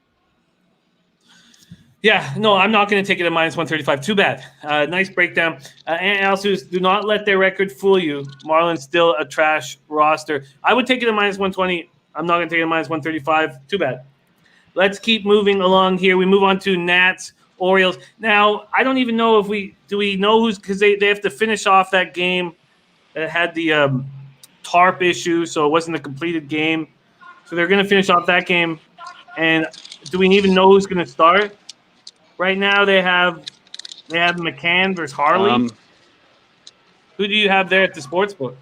Yeah, no, I'm not going to take it at minus 135. Too bad. Nice breakdown. And also, do not let their record fool you. Marlins still a trash roster. I would take it at minus 120. I'm not going to take it at minus 135. Too bad. Let's keep moving along here. We move on to Nats, Orioles. Now, I don't even know if we know who's, because they have to finish off that game that had the tarp issue, so it wasn't a completed game. So they're going to finish off that game. And do we even know who's going to start? Right now they have McCann versus Harley. Who do you have there at the sportsbook?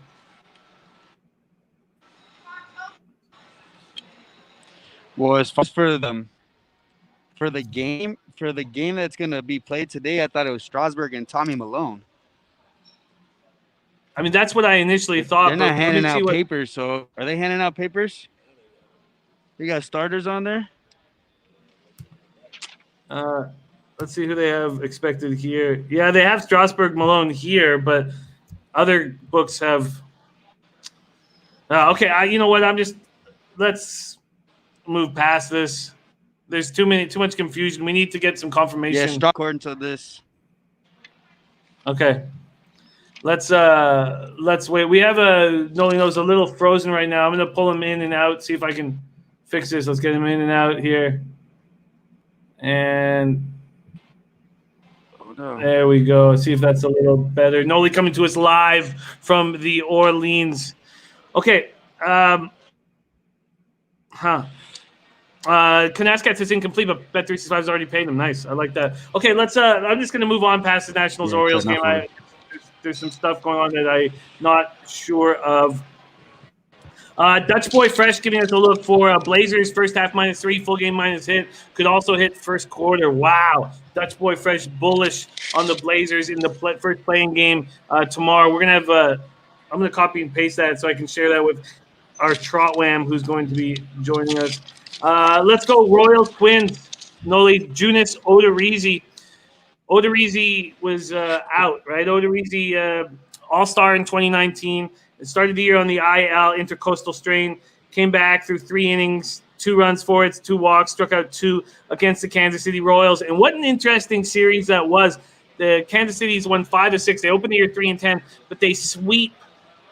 Well, as far as for the game that's going to be played today, I thought it was Strasburg and Tommy Malone. I mean, that's what I initially thought. They're not handing out papers, so are they handing out papers? They got starters on there? Let's see who they have expected here. Yeah, they have Strasburg Malone here, but other books have. Okay, you know what? Let's move past this. There's too much confusion. We need to get some confirmation. Yeah, according to this. Okay, let's wait. We have Nolly Knows a little frozen right now. I'm gonna pull him in and out. See if I can fix this. Let's get him in and out here. And there we go. See if that's a little better. Nolly coming to us live from the Orleans. Okay. Kanaskat says incomplete, but Bet365 has already paid him. Nice. I like that. Okay, let's. I'm just going to move on past the Nationals-Orioles game. There's some stuff going on that I'm not sure of. Dutch Boy Fresh giving us a look for Blazers first half -3, full game -hit. Could also hit first quarter. Wow. Dutch Boy Fresh bullish on the Blazers in the first playing game tomorrow. We're going to have I'm going to copy and paste that so I can share that with our Trot Wam, who's going to be joining us. Let's go Royals Twins. Nolly Junis Odorizzi. Odorizzi was out, right? Odorizzi, All-Star in 2019. Started the year on the IL, intercostal strain. Came back through 3 innings, 2 runs, 4 hits, 2 walks, struck out 2 against the Kansas City Royals. And what an interesting series that was. The Kansas City's won 5 of 6. They opened the year 3-10, but they sweep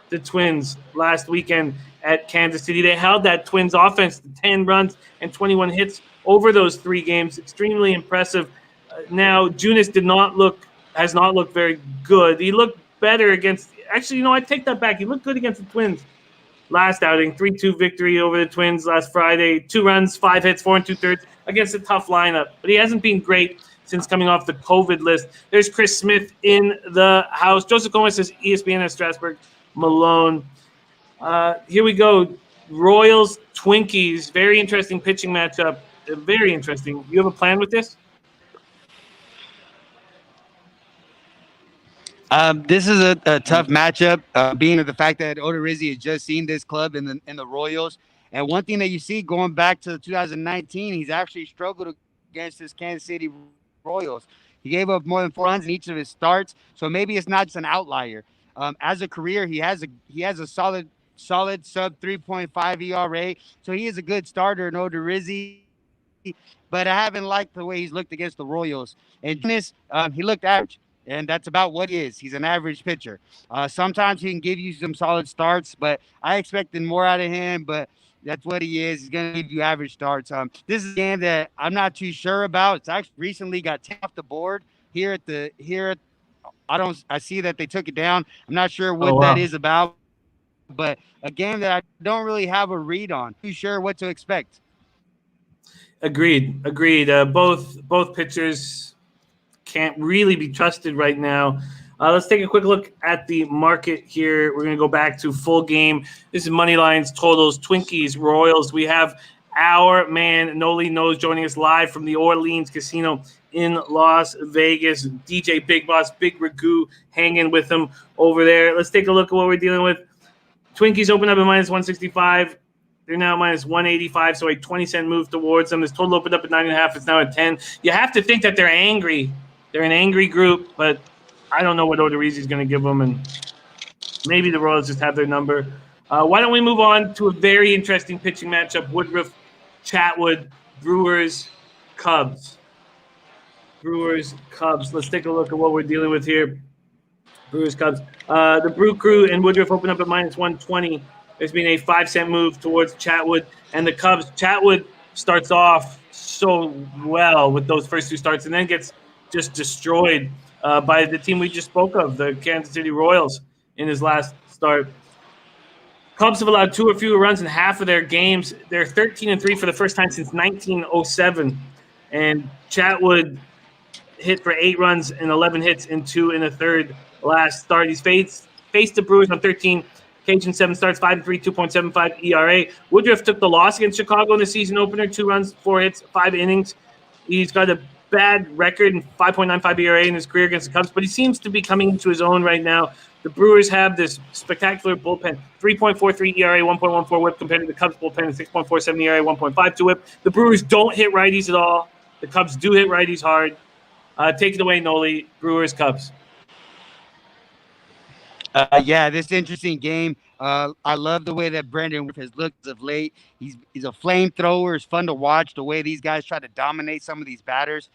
the Twins last weekend at Kansas City. They held that Twins offense to 10 runs and 21 hits over those 3 games. Extremely impressive. Now, Junis has not looked very good. He looked better against – actually, I take that back. He looked good against the Twins last outing. 3-2 victory over the Twins last Friday. 2 runs, 5 hits, 4 2/3 against a tough lineup. But he hasn't been great since coming off the COVID list. There's Chris Smith in the house. Joseph Gomez says ESPN at Strasburg. Malone. Here we go. Royals, Twinkies. Very interesting pitching matchup. Very interesting. You have a plan with this? This is a tough matchup, being of the fact that Odorizzi has just seen this club in the Royals. And one thing that you see going back to 2019, he's actually struggled against this Kansas City Royals. He gave up more than 4 runs in each of his starts, so maybe it's not just an outlier. As a career, he has a solid sub 3.5 ERA, so he is a good starter in Odorizzi. But I haven't liked the way he's looked against the Royals. And Jonas, he looked average. And that's about what he is. He's an average pitcher. Sometimes he can give you some solid starts, but I expected more out of him. But that's what he is. He's going to give you average starts. This is a game that I'm not too sure about. It's actually recently got taken off the board I see that they took it down. I'm not sure what that is about, but a game that I don't really have a read on. Too sure what to expect. Agreed. Both pitchers can't really be trusted right now. Let's take a quick look at the market here. We're going to go back to full game. This is money lines, totals, Twinkies, Royals. We have our man Nolly Knows joining us live from the Orleans Casino in Las Vegas. DJ Big Boss, Big Ragu hanging with him over there. Let's take a look at what we're dealing with. Twinkies open up at -165. They're now -185, so a 20-cent move towards them. This total opened up at 9.5. It's now at 10. You have to think that they're angry. They're an angry group, but I don't know what Odorizzi is going to give them, and maybe the Royals just have their number. Why don't we move on to a very interesting pitching matchup, Woodruff, Chatwood, Brewers, Cubs. Let's take a look at what we're dealing with here. Brewers, Cubs. The Brew Crew and Woodruff open up at -120. There's been a 5-cent move towards Chatwood and the Cubs. Chatwood starts off so well with those first 2 starts and then gets just destroyed by the team we just spoke of, the Kansas City Royals, in his last start. Cubs have allowed 2 or fewer runs in half of their games. They're 13-3 for the first time since 1907. And Chatwood hit for 8 runs and 11 hits in 2 1/3 last start. He's faced the Brewers on 13 occasions, 7 starts, 5-3, 2.75 ERA. Woodruff took the loss against Chicago in the season opener, 2 runs, 4 hits, 5 innings. He's got a bad record and 5.95 ERA in his career against the Cubs, but he seems to be coming into his own right now. The Brewers have this spectacular bullpen, 3.43 ERA, 1.14 whip compared to the Cubs bullpen, 6.47 ERA, 1.52 whip. The Brewers don't hit righties at all. The Cubs do hit righties hard. Take it away, Nolly. Brewers, Cubs. Yeah, this interesting game. I love the way that Brandon Woodruff has looked as of late. He's a flamethrower. It's fun to watch the way these guys try to dominate some of these batters.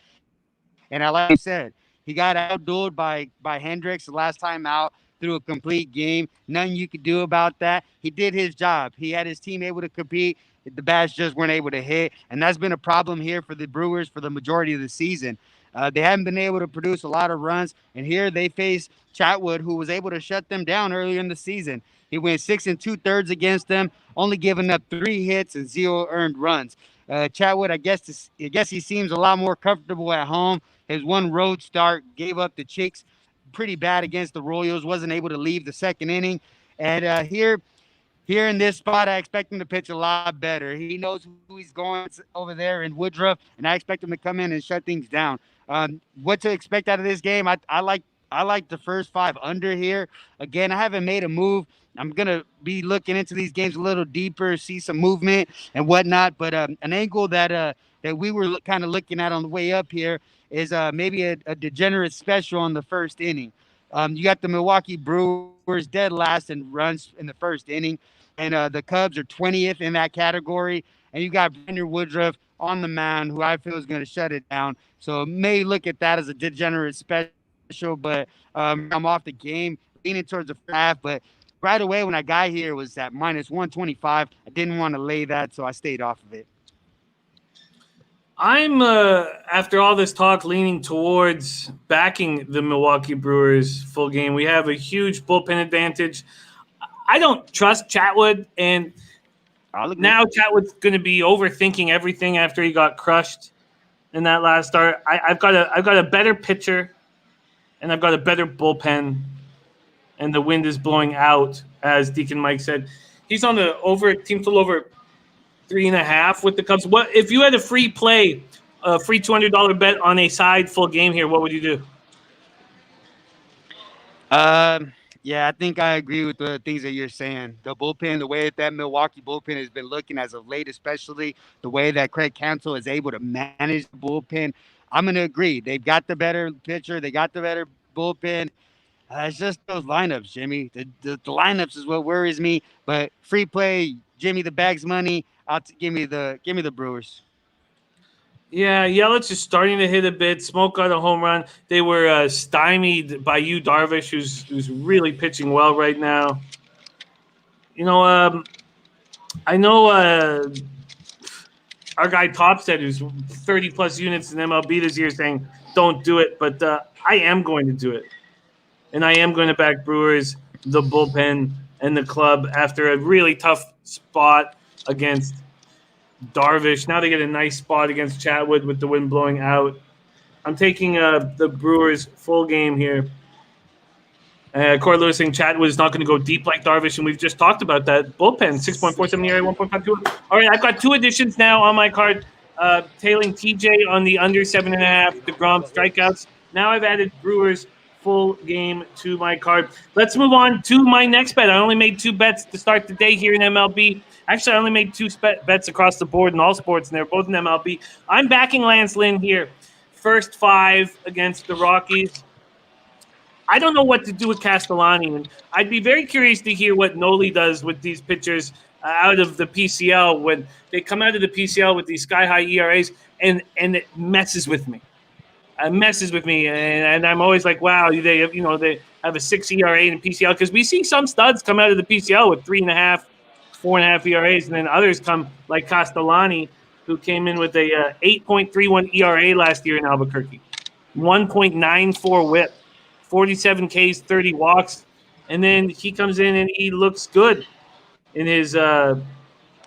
And like I said, he got outdueled by Hendricks the last time out through a complete game. Nothing you could do about that. He did his job. He had his team able to compete. The bats just weren't able to hit. And that's been a problem here for the Brewers for the majority of the season. They haven't been able to produce a lot of runs. And here they face Chatwood, who was able to shut them down earlier in the season. He went 6 2/3 against them, only giving up 3 hits and 0 earned runs. Chatwood, I guess he seems a lot more comfortable at home. His 1 road start gave up the Chicks pretty bad against the Royals, wasn't able to leave the second inning. And here Here in this spot, I expect him to pitch a lot better. He knows who he's going over there in Woodruff, and I expect him to come in and shut things down. What to expect out of this game? I like the first 5 under here. Again, I haven't made a move. I'm gonna be looking into these games a little deeper, see some movement and whatnot. But an angle that we were kind of looking at on the way up here is maybe a degenerate special on the first inning. You got the Milwaukee Brewers dead last in runs in the first inning, and the Cubs are 20th in that category. And you got Brandon Woodruff on the mound, who I feel is going to shut it down. So may look at that as a degenerate special, but I'm off the game, leaning towards the first half. But right away when I got here, it was at minus 125. I didn't want to lay that, so I stayed off of it. I'm, after all this talk, leaning towards backing the Milwaukee Brewers full game. We have a huge bullpen advantage. I don't trust Chatwood, and now Chatwood's going to be overthinking everything after he got crushed in that last start. I've got a better pitcher, and I've got a better bullpen, and the wind is blowing out, as Deacon Mike said. He's on the team total over 3.5 with the Cubs. What if you had a free play, a free $200 bet on a side full game here? What would you do? Yeah, I think I agree with the things that you're saying. The bullpen, the way that Milwaukee bullpen has been looking as of late, especially the way that Craig Counsell is able to manage the bullpen, I'm going to agree. They've got the better pitcher. They got the better bullpen. It's just those lineups, Jimmy. The lineups is what worries me. But free play, Jimmy the Bags money. Give me the Brewers. Yeah, Yelich is starting to hit a bit. Smoke got a home run. They were stymied by Yu Darvish, who's really pitching well right now. You know, I know our guy Topstead, who's 30-plus units in MLB this year, saying don't do it. But I am going to do it. And I am going to back Brewers, the bullpen, and the club after a really tough spot against Darvish. Now they get a nice spot against Chatwood with the wind blowing out. I'm taking the Brewers full game here. Corey Lewis saying Chatwood is not going to go deep like Darvish, and we've just talked about that. Bullpen, 6.47 ERA, 1.52. All right, I've got 2 additions now on my card. Tailing TJ on the under 7.5 DeGrom strikeouts. Now I've added Brewers full game to my card. Let's move on to my next bet. I only made 2 bets to start the day here in MLB. Actually, I only made 2 bets across the board in all sports, and they're both in MLB. I'm backing Lance Lynn here. First 5 against the Rockies. I don't know what to do with Castellani, and I'd be very curious to hear what Nolly does with these pitchers out of the PCL when they come out of the PCL with these sky-high ERAs, and it messes with me. And I'm always like, wow, they have a 6 ERA in PCL, because we see some studs come out of the PCL with 3.5, 4.5 ERAs, and then others come like Castellani, who came in with a 8.31 ERA last year in Albuquerque, 1.94 WHIP, 47 Ks, 30 walks, and then he comes in and he looks good in his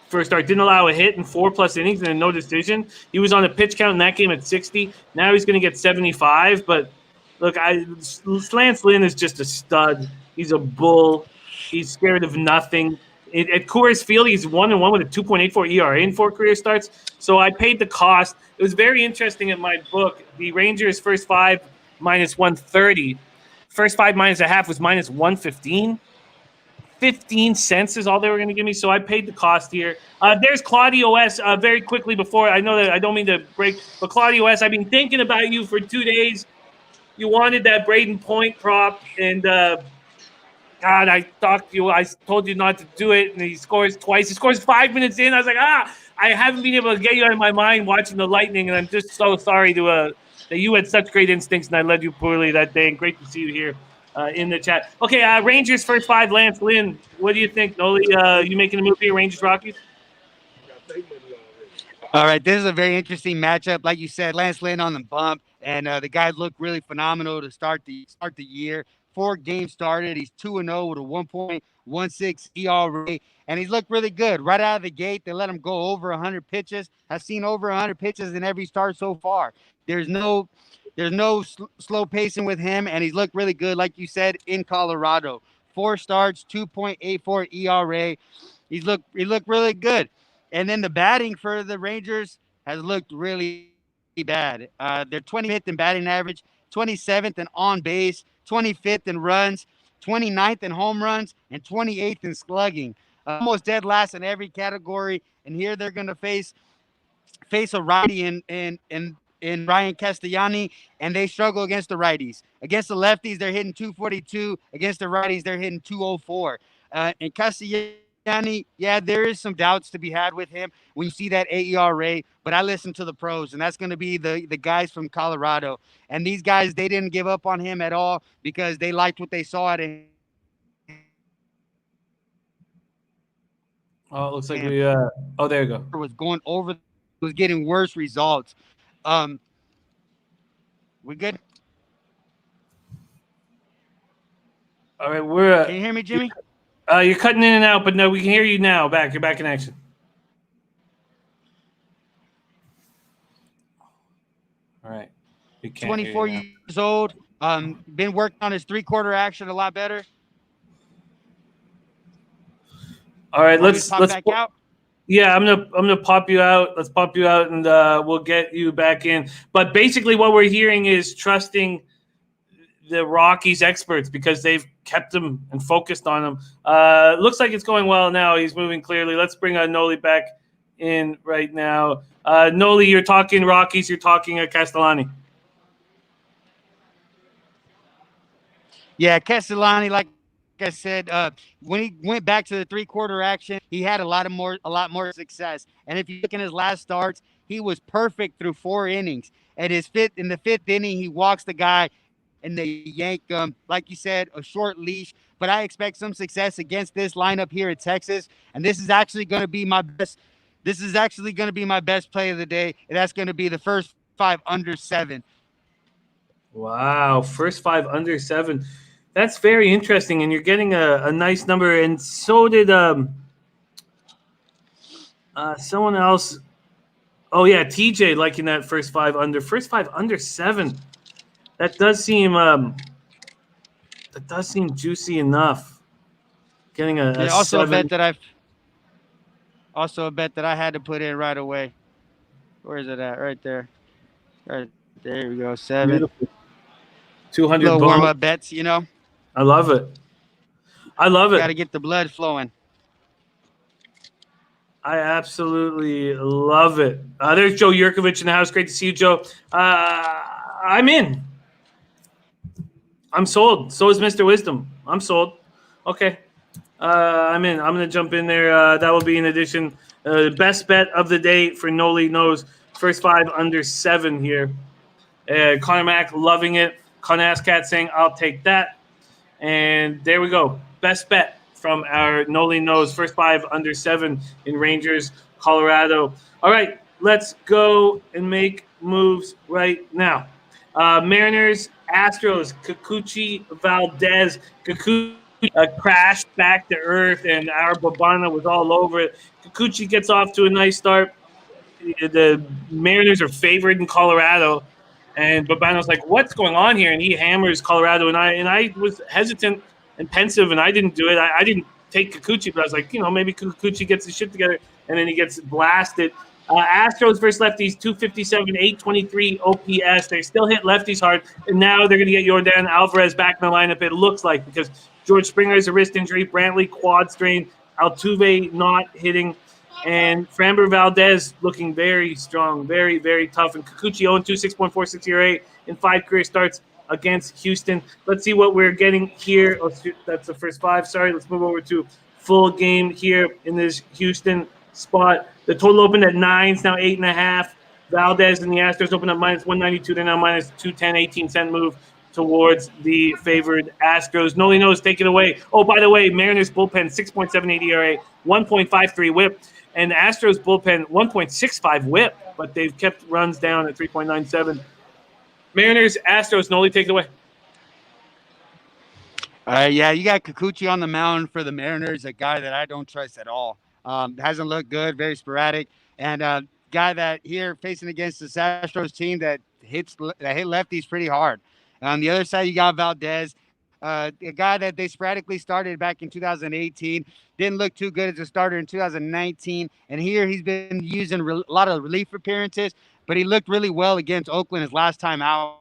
first start. Didn't allow a hit in 4+ innings and a no decision. He was on a pitch count in that game at 60. Now he's going to get 75. But look, Lance Lynn is just a stud. He's a bull. He's scared of nothing. At Coors Field, he's 1-1 with a 2.84 ERA in 4 career starts. So I paid the cost. It was very interesting at my book. The Rangers' first 5 minus 130. First 5 minus a half was minus 115. 15 cents is all they were going to give me, so I paid the cost here. There's Claudio S. Very quickly before, I know that I don't mean to break, but Claudio S., I've been thinking about you for 2 days. You wanted that Braden Point prop, and God, I talked to you. I told you not to do it, and he scores twice. He scores 5 minutes in. I was like, I haven't been able to get you out of my mind watching the Lightning, and I'm just so sorry that you had such great instincts, and I led you poorly that day, and great to see you here in the chat. Okay, Rangers first 5, Lance Lynn. What do you think, Nolly? You making a move here, Rangers Rockies? All right, this is a very interesting matchup. Like you said, Lance Lynn on the bump, and the guy looked really phenomenal to start the year. 4 games started. He's 2-0 with a 1.16 ERA, and he's looked really good right out of the gate. They let him go over 100 pitches. I've seen over 100 pitches in every start so far. There's no slow pacing with him, and he's looked really good, like you said, in Colorado. 4 starts, 2.84 ERA. He looked really good. And then the batting for the Rangers has looked really bad. They're 25th in batting average, 27th in on base, 25th in runs, 29th in home runs, and 28th in slugging. Almost dead last in every category. And here they're going to face a righty in Ryan Castellani, and they struggle against the righties. Against the lefties, they're hitting 242. Against the righties, they're hitting 204. And Castellani, yeah, there is some doubts to be had with him when you see that AERA, but I listen to the pros, and that's going to be the guys from Colorado. And these guys, they didn't give up on him at all because they liked what they saw out of him. Oh, it looks like we. Oh, there you go. Was going over, was getting worse results. We good? All right, we're. Can you hear me, Jimmy? You're cutting in and out, but no, we can hear you now. You're back in action. All right. 24 years old. Been working on his 3/4 action a lot better. All right, let's back out. Yeah, I'm gonna pop you out. Let's pop you out, and we'll get you back in. But basically, what we're hearing is trusting the Rockies experts because they've kept him and focused on him. Looks like it's going well now. He's moving clearly. Let's bring Nolly back in right now. Nolly, you're talking Rockies. You're talking Castellani. Yeah, Castellani, like I said, when he went back to the 3/4 action, he had a lot more success. And if you look in his last starts, he was perfect through 4 innings. In the fifth inning, he walks the guy and they yank him, like you said, a short leash. But I expect some success against this lineup here in Texas. And this is actually going to be my best. This is actually going to be my best play of the day. And that's going to be the first 5 under 7. Wow, first 5 under 7. That's very interesting, and you're getting a nice number. And so did someone else. Oh yeah, TJ liking that first 5 under. First 5 under 7. That does seem juicy enough. Getting a also 7. a bet that I had to put in right away. Where is it at? Right there. Right there we go. 7. Beautiful. 200 little warm up bets, you know. I love it. Got to get the blood flowing. I absolutely love it. There's Joe Yurkovich in the house. Great to see you, Joe. I'm in. I'm sold. So is Mr. Wisdom. I'm sold. Okay. I'm in. I'm going to jump in there. That will be in addition. Best bet of the day for Nolly Knows. First 5 under 7 here. Connor Mack loving it. Conascat saying, I'll take that. And there we go. Best bet from our Nolly Knows. First 5 under 7 in Rangers, Colorado. All right, let's go and make moves right now. Mariners, Astros, Kikuchi, Valdez. Kikuchi crashed back to earth, and our Babana was all over it. Kikuchi gets off to a nice start. The Mariners are favored in Colorado. And Babano's like, what's going on here? And he hammers Colorado. And I was hesitant and pensive, and I didn't do it. I didn't take Kikuchi, but I was like, maybe Kikuchi gets his shit together. And then he gets blasted. Astros versus lefties, 257, 823 OPS. They still hit lefties hard. And now they're going to get Yordan Alvarez back in the lineup, it looks like, because George Springer has a wrist injury, Brantley quad strain, Altuve not hitting. And Framber Valdez looking very strong, very, very tough. And Kikuchi 0-2, 6.46 ERA in 5 career starts against Houston. Let's see what we're getting here. Oh, that's the first 5. Sorry, let's move over to full game here in this Houston spot. The total opened at 9. It's now 8.5. Valdez and the Astros opened up minus 192. They're now minus 210, 18-cent move towards the favored Astros. Nolly Knows, take it away. Oh, by the way, Mariners bullpen, 6.78 ERA, 1.53 whip. And the Astros bullpen, 1.65 whip, but they've kept runs down at 3.97. Mariners, Astros, Nolly, take it away. Yeah, you got Kikuchi on the mound for the Mariners, a guy that I don't trust at all. Hasn't looked good, very sporadic. And guy that here facing against this Astros team that hit lefties pretty hard. On the other side, you got Valdez. A guy that they sporadically started back in 2018. Didn't look too good as a starter in 2019. And here he's been using a lot of relief appearances, but he looked really well against Oakland his last time out.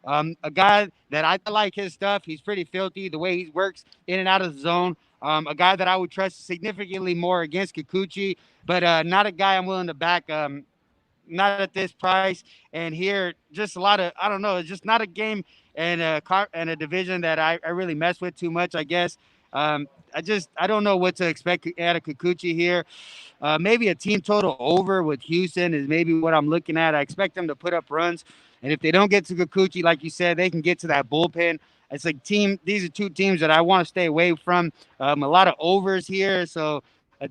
A guy that I like his stuff. He's pretty filthy the way he works in and out of the zone. A guy that I would trust significantly more against Kikuchi, but not a guy I'm willing to back. Not at this price. And here, just a lot of, I don't know, it's just not a game and a division that I really mess with too much, I guess. I don't know what to expect out of Kikuchi here. Maybe a team total over with Houston is maybe what I'm looking at. I expect them to put up runs. And if they don't get to Kikuchi, like you said, they can get to that bullpen. It's like these are two teams that I want to stay away from. A lot of overs here. So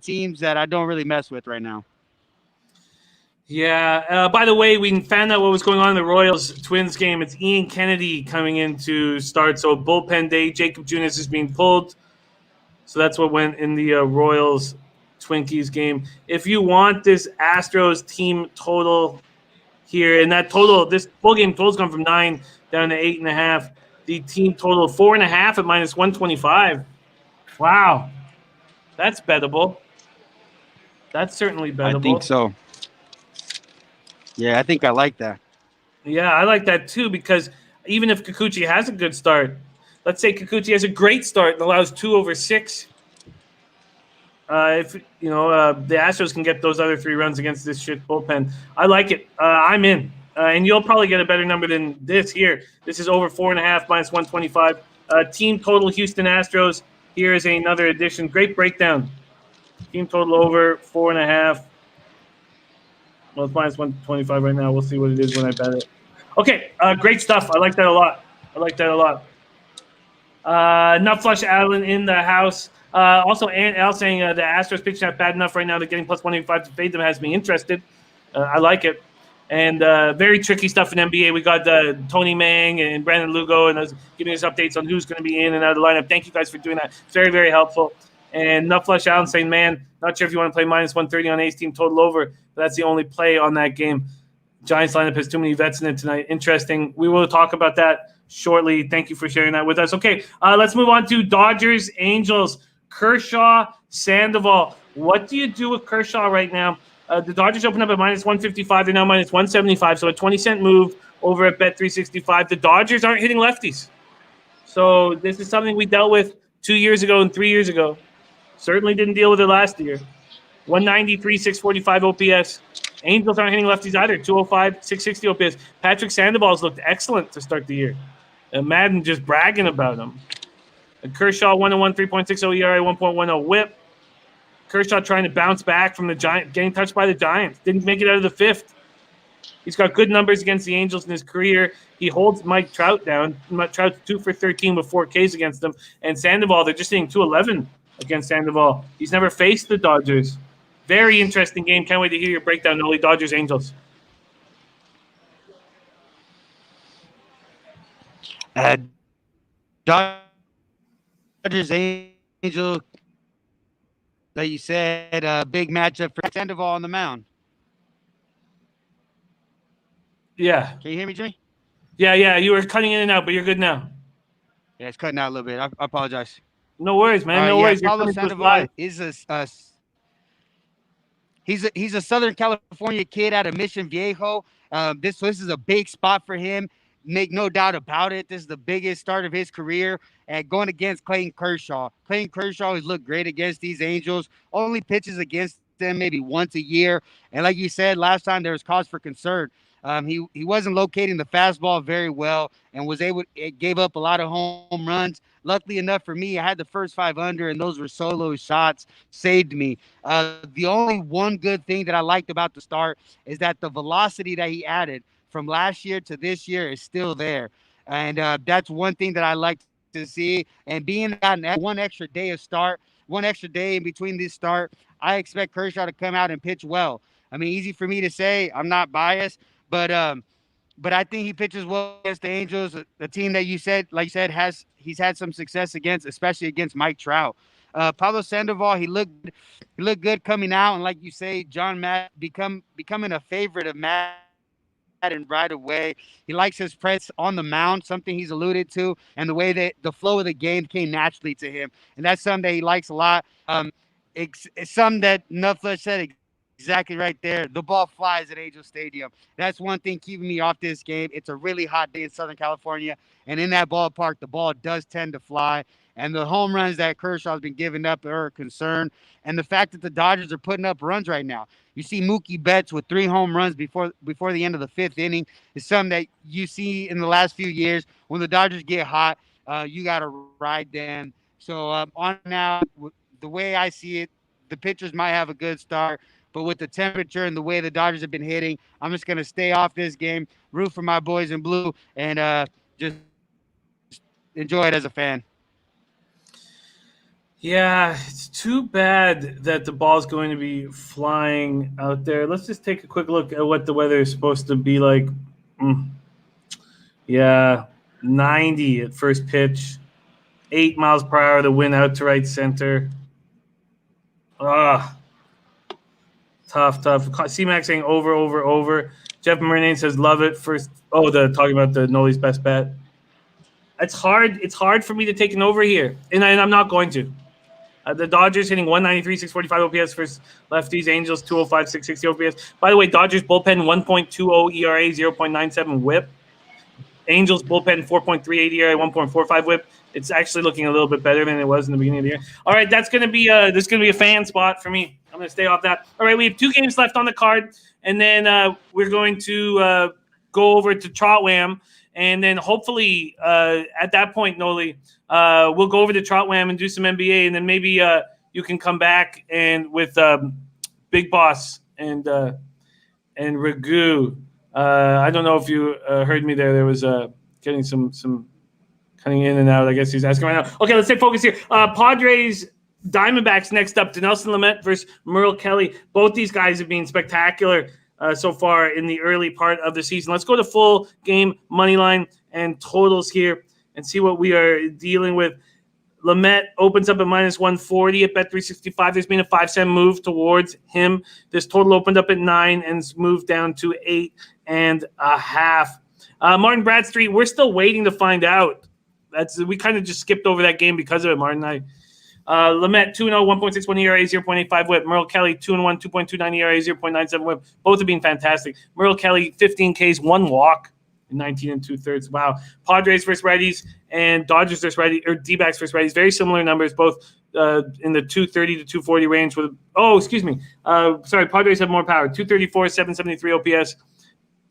teams that I don't really mess with right now. Yeah. By the way, we found out what was going on in the Royals Twins game. It's Ian Kennedy coming in to start. So bullpen day. Jacob Junis is being pulled. So that's what went in the Royals Twinkies game. If you want this Astros team total here, and that total, this full game total's gone from 9 down to 8.5. The team total 4.5 at -125. Wow, that's bettable. That's certainly bettable. I think so. Yeah, I think I like that. Yeah, I like that too, because even if Kikuchi has a good start, let's say Kikuchi has a great start and allows 2 over 6. If the Astros can get those other 3 runs against this shit bullpen, I like it. I'm in, and you'll probably get a better number than this here. This is over 4.5 -125. Team total Houston Astros. Here is another addition. Great breakdown. Team total over 4.5. Well, it's -125 right now. We'll see what it is when I bet it. Okay, great stuff. I like that a lot. Nut Flush Allen in the house. Also, Al saying the Astros pitching not bad enough right now. They're getting +185 to fade them. Has me interested. I like it. And very tricky stuff in NBA. We got Tony Mang and Brandon Lugo and us giving us updates on who's going to be in and out of the lineup. Thank you guys for doing that. It's very, very helpful. And Nut Flush Allen saying, man, not sure if you want to play -130 on Ace team total over. But that's the only play on that game. Giants lineup has too many vets in it tonight. Interesting. We will talk about that shortly. Thank you for sharing that with us. Okay, let's move on to Dodgers, Angels, Kershaw, Sandoval. What do you do with Kershaw right now? The Dodgers opened up at -155. They're now -175, so a 20-cent move over at Bet365. The Dodgers aren't hitting lefties. So this is something we dealt with 2 years ago and 3 years ago. Certainly didn't deal with it last year. 193, 645 OPS. Angels aren't hitting lefties either. 205, 660 OPS. Patrick Sandoval's looked excellent to start the year. And Madden just bragging about him. And Kershaw 101, 3.60 ERA, 1.10 WHIP. Kershaw trying to bounce back from the Giants, getting touched by the Giants. Didn't make it out of the 5th. He's got good numbers against the Angels in his career. He holds Mike Trout down. Trout's 2 for 13 with 4 Ks against him. And Sandoval, they're just hitting 211 against Sandoval. He's never faced the Dodgers. Very interesting game. Can't wait to hear your breakdown, Nolly. Dodgers, Angels. Dodgers, Angels, like you said, big matchup for Sandoval on the mound. Yeah. Can you hear me, Jimmy? Yeah. You were cutting in and out, but you're good now. Yeah, it's cutting out a little bit. I apologize. No worries, man. No worries. Pablo Sandoval is he's a Southern California kid out of Mission Viejo. This is a big spot for him. Make no doubt about it. This is the biggest start of his career. And going against Clayton Kershaw. Clayton Kershaw has looked great against these Angels. Only pitches against them maybe once a year. And like you said, last time there was cause for concern. He wasn't locating the fastball very well and it gave up a lot of home runs. Luckily enough for me, I had the first 5 under, and those were solo shots, saved me. The only one good thing that I liked about the start is that the velocity that he added from last year to this year is still there. And that's one thing that I like to see. And being that one extra day in between this start, I expect Kershaw to come out and pitch well. I mean, easy for me to say. I'm not biased, but I think he pitches well against the Angels, the team that he's had some success against, especially against Mike Trout. Pablo Sandoval, he looked good coming out, and like you say, John Matt becoming a favorite of Matt and right away. He likes his presence on the mound, something he's alluded to, and the way that the flow of the game came naturally to him. And that's something that he likes a lot. It's something that Nutflesh said exactly right there. The ball flies at Angel Stadium. That's one thing keeping me off this game. It's a really hot day in Southern California, and in that ballpark, the ball does tend to fly. And the home runs that Kershaw's been giving up are a concern. And the fact that the Dodgers are putting up runs right now. You see Mookie Betts with 3 home runs before the end of the 5th inning is something that you see in the last few years. When the Dodgers get hot, you got to ride them. So on now, the way I see it, the pitchers might have a good start, but with the temperature and the way the Dodgers have been hitting, I'm just going to stay off this game, root for my boys in blue, and just enjoy it as a fan. Yeah, it's too bad that the ball's going to be flying out there. Let's just take a quick look at what the weather is supposed to be like. Yeah, 90 at first pitch, 8 miles per hour, the wind out to right center. Tough. C-Max saying over. Jeff Murnane says love it. First, talking about the Nolly's best bet. It's hard for me to take an over here, and I'm not going to. The Dodgers hitting 193, 645 OPS versus lefties. Angels 205, 660 OPS. By the way, Dodgers bullpen 1.20 ERA, 0.97 WHIP. Angels bullpen 4.38 ERA, 1.45 WHIP. It's actually looking a little bit better than it was in the beginning of the year. All right, that's going to be a fan spot for me. I'm going to stay off that. All right, we have 2 games left on the card, and then we're going to go over to Trot Wam, and then hopefully at that point, Nolly, we'll go over to Trot Wam and do some NBA, and then maybe you can come back and with Big Boss and Ragu. I don't know if you heard me there. There was getting some cutting in and out. I guess he's asking right now. Okay, let's stay focused here. Padres Diamondbacks next up. Dinelson Lamet versus Merle Kelly. Both these guys have been spectacular so far in the early part of the season. Let's go to full game money line and totals here and see what we are dealing with. Lamet opens up at minus 140 at Bet365. There's been a 5-cent move towards him. This total opened up at 9 and moved down to 8.5. Martin Bradstreet, we're still waiting to find out. We kind of just skipped over that game because of it, Martin. Lamet 2-0, 1.61 ERA, 0.85 WHIP. Merle Kelly 2-1, 2.29 ERA, 0.97 WHIP. Both have been fantastic. Merle Kelly 15 Ks, 1 walk in 19 2/3. Wow. Padres versus righties and Dodgers versus righties, or D-backs versus righties. Very similar numbers, both in the 230 to 240 range. Padres have more power. 234, 773 OPS.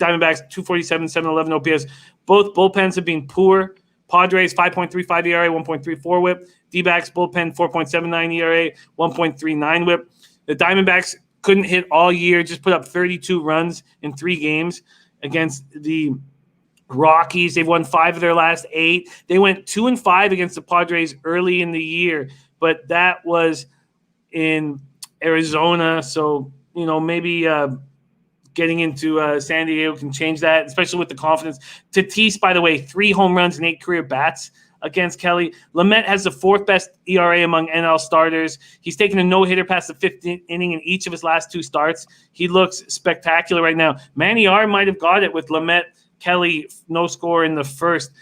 Diamondbacks 247, 711 OPS. Both bullpens have been poor. Padres 5.35 ERA, 1.34 WHIP. D-backs bullpen 4.79 ERA, 1.39 WHIP. The Diamondbacks couldn't hit all year, just put up 32 runs in 3 games against the Rockies. They've won 5 of their last 8. They went 2-5 against the Padres early in the year, but that was in Arizona. So, maybe getting into San Diego can change that, especially with the confidence. Tatis, by the way, 3 home runs and 8 career bats against Kelly. Lamet has the 4th best ERA among NL starters. He's taken a no-hitter past the 5th inning in each of his last 2 starts. He looks spectacular right now. Manny R might have got it with Lamet, Kelly, no score in the first.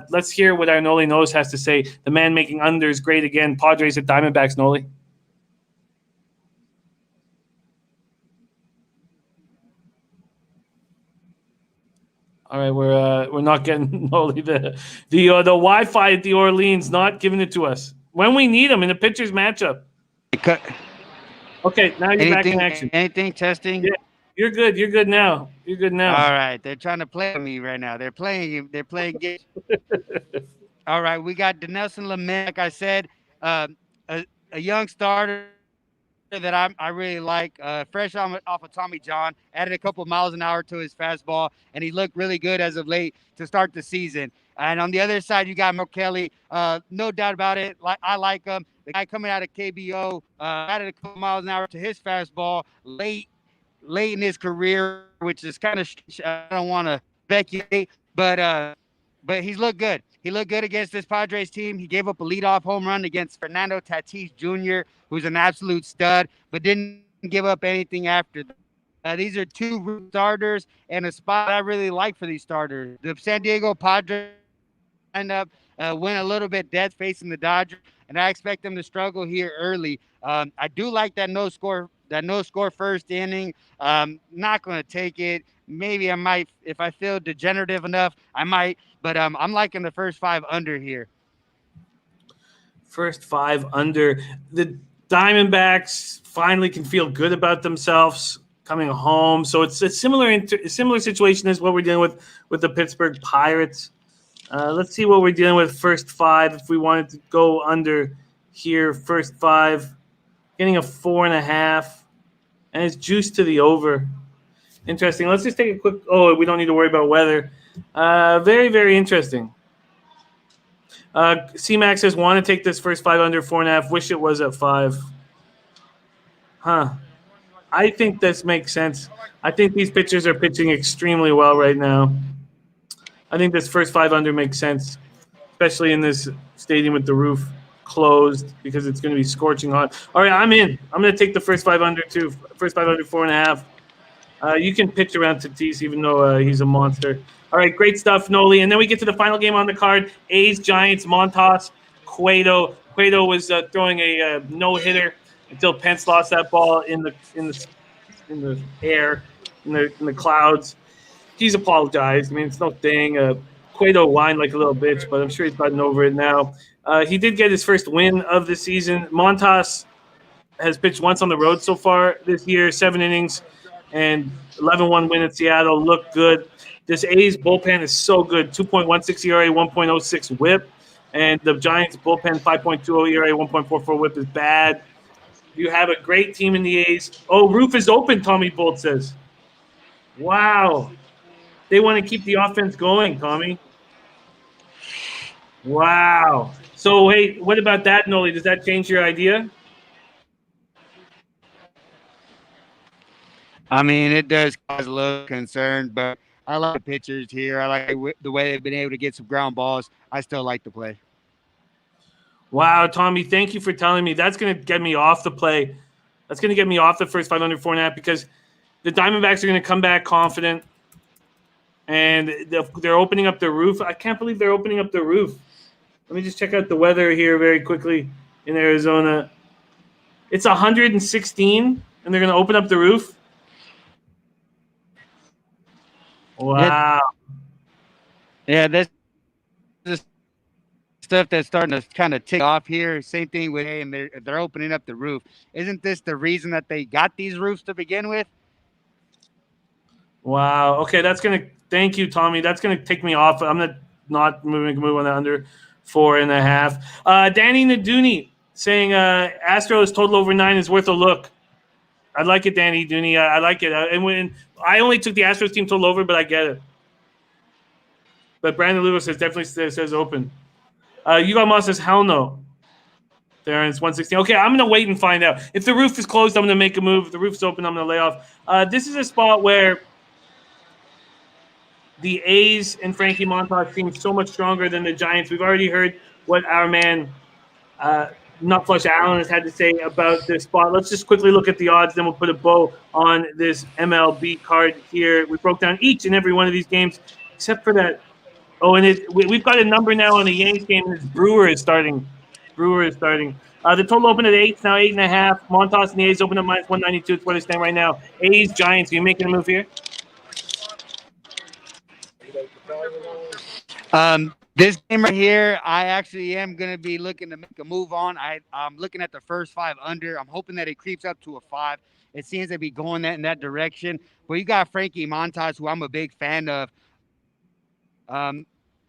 Let's hear what our Nolly Knows has to say. The man making unders great again. Padres at Diamondbacks, Nolly. All right, we're not getting Nolly. The Wi-Fi at the Orleans not giving it to us when we need them in a pitcher's matchup. Okay, now you're back in action. Anything testing? Yeah, you're good. You're good now. All right, they're trying to play me right now. They're playing games. All right, we got Dinelson Lamet. Like I said, a young starter that I really like, fresh off of Tommy John, added a couple of miles an hour to his fastball, and he looked really good as of late to start the season. And on the other side, you got Merle Kelly. No doubt about it. I like him. The guy coming out of KBO added a couple of miles an hour to his fastball late in his career, which is kind of, I don't want to speculate, but he's looked good. He looked good against this Padres team. He gave up a leadoff home run against Fernando Tatis Jr., who's an absolute stud, but didn't give up anything after These are two starters and a spot I really like for these starters. The San Diego Padres lineup went a little bit dead facing the Dodgers, and I expect them to struggle here early. I do like that no score first inning. Not going to take it. Maybe I might, if I feel degenerative enough, I might. But I'm liking the first 5 under here. First 5 under. The Diamondbacks finally can feel good about themselves coming home. So it's a similar situation as what we're dealing with the Pittsburgh Pirates. Let's see what we're dealing with first 5. If we wanted to go under here, first 5, getting a 4.5, and it's juiced to the over. Interesting. Let's just take a quick. Oh, we don't need to worry about weather. Very, very interesting. C-Max says, want to take this first 5 under 4.5. Wish it was at 5. Huh. I think this makes sense. I think these pitchers are pitching extremely well right now. I think this first 5 under makes sense, especially in this stadium with the roof closed because it's going to be scorching hot. All right, I'm in. I'm going to take the first 5 under too. First 5 under 4.5. You can pitch around Tatis even though he's a monster. All right, great stuff, Nolly. And then we get to the final game on the card: A's, Giants, Montas, Cueto. Cueto was throwing a no-hitter until Pence lost that ball in the air, in the clouds. He's apologized. I mean, it's no thing. Cueto whined like a little bitch, but I'm sure he's gotten over it now. He did get his first win of the season. Montas has pitched once on the road so far this year, 7 innings, and 11-1 win at Seattle. Looked good. This A's bullpen is so good. 2.16 ERA, 1.06 whip. And the Giants bullpen, 5.20 ERA, 1.44 whip is bad. You have a great team in the A's. Oh, roof is open, Tommy Bolt says. Wow. They want to keep the offense going, Tommy. Wow. So, wait, what about that, Nolly? Does that change your idea? I mean, it does cause a little concern, but I like the pitchers here. I like the way they've been able to get some ground balls. I still like the play. Wow, Tommy, thank you for telling me. That's going to get me off the play. That's going to get me off the first 5 under 4.5 because the Diamondbacks are going to come back confident, and they're opening up the roof. I can't believe they're opening up the roof. Let me just check out the weather here very quickly in Arizona. It's 116, and they're going to open up the roof. Wow. Yeah, that's the stuff that's starting to kind of tick off here. Same thing with A, and they're opening up the roof. Isn't this the reason that they got these roofs to begin with? Wow. Okay, thank you, Tommy. That's gonna take me off. I'm gonna not move on the under 4.5. Danny Naduni saying Astros total over 9 is worth a look. I like it, Danny Dooney. I like it. And when I only took the Astros team total over, but I get it. But Brandon Lewis definitely says open. You got Moss says hell no. There, and it's 116. Okay, I'm gonna wait and find out. If the roof is closed, I'm gonna make a move. If the roof's open, I'm gonna lay off. This is a spot where the A's and Frankie Montas seem so much stronger than the Giants. We've already heard what our man Nutflush Allen has had to say about this spot. Let's just quickly look at the odds, then we'll put a bow on this MLB card here. We broke down each and every one of these games, except for that. Oh, and we've got a number now on the Yankees game, and it's Brewer is starting. The total opened at 8, now 8.5. Montas and the A's open up minus 192. It's where they stand right now. A's, Giants, are you making a move here? This game right here, I actually am going to be looking to make a move on. I'm looking at the first 5 under. I'm hoping that it creeps up to a 5. It seems to be going in that direction. But you got Frankie Montas, who I'm a big fan of.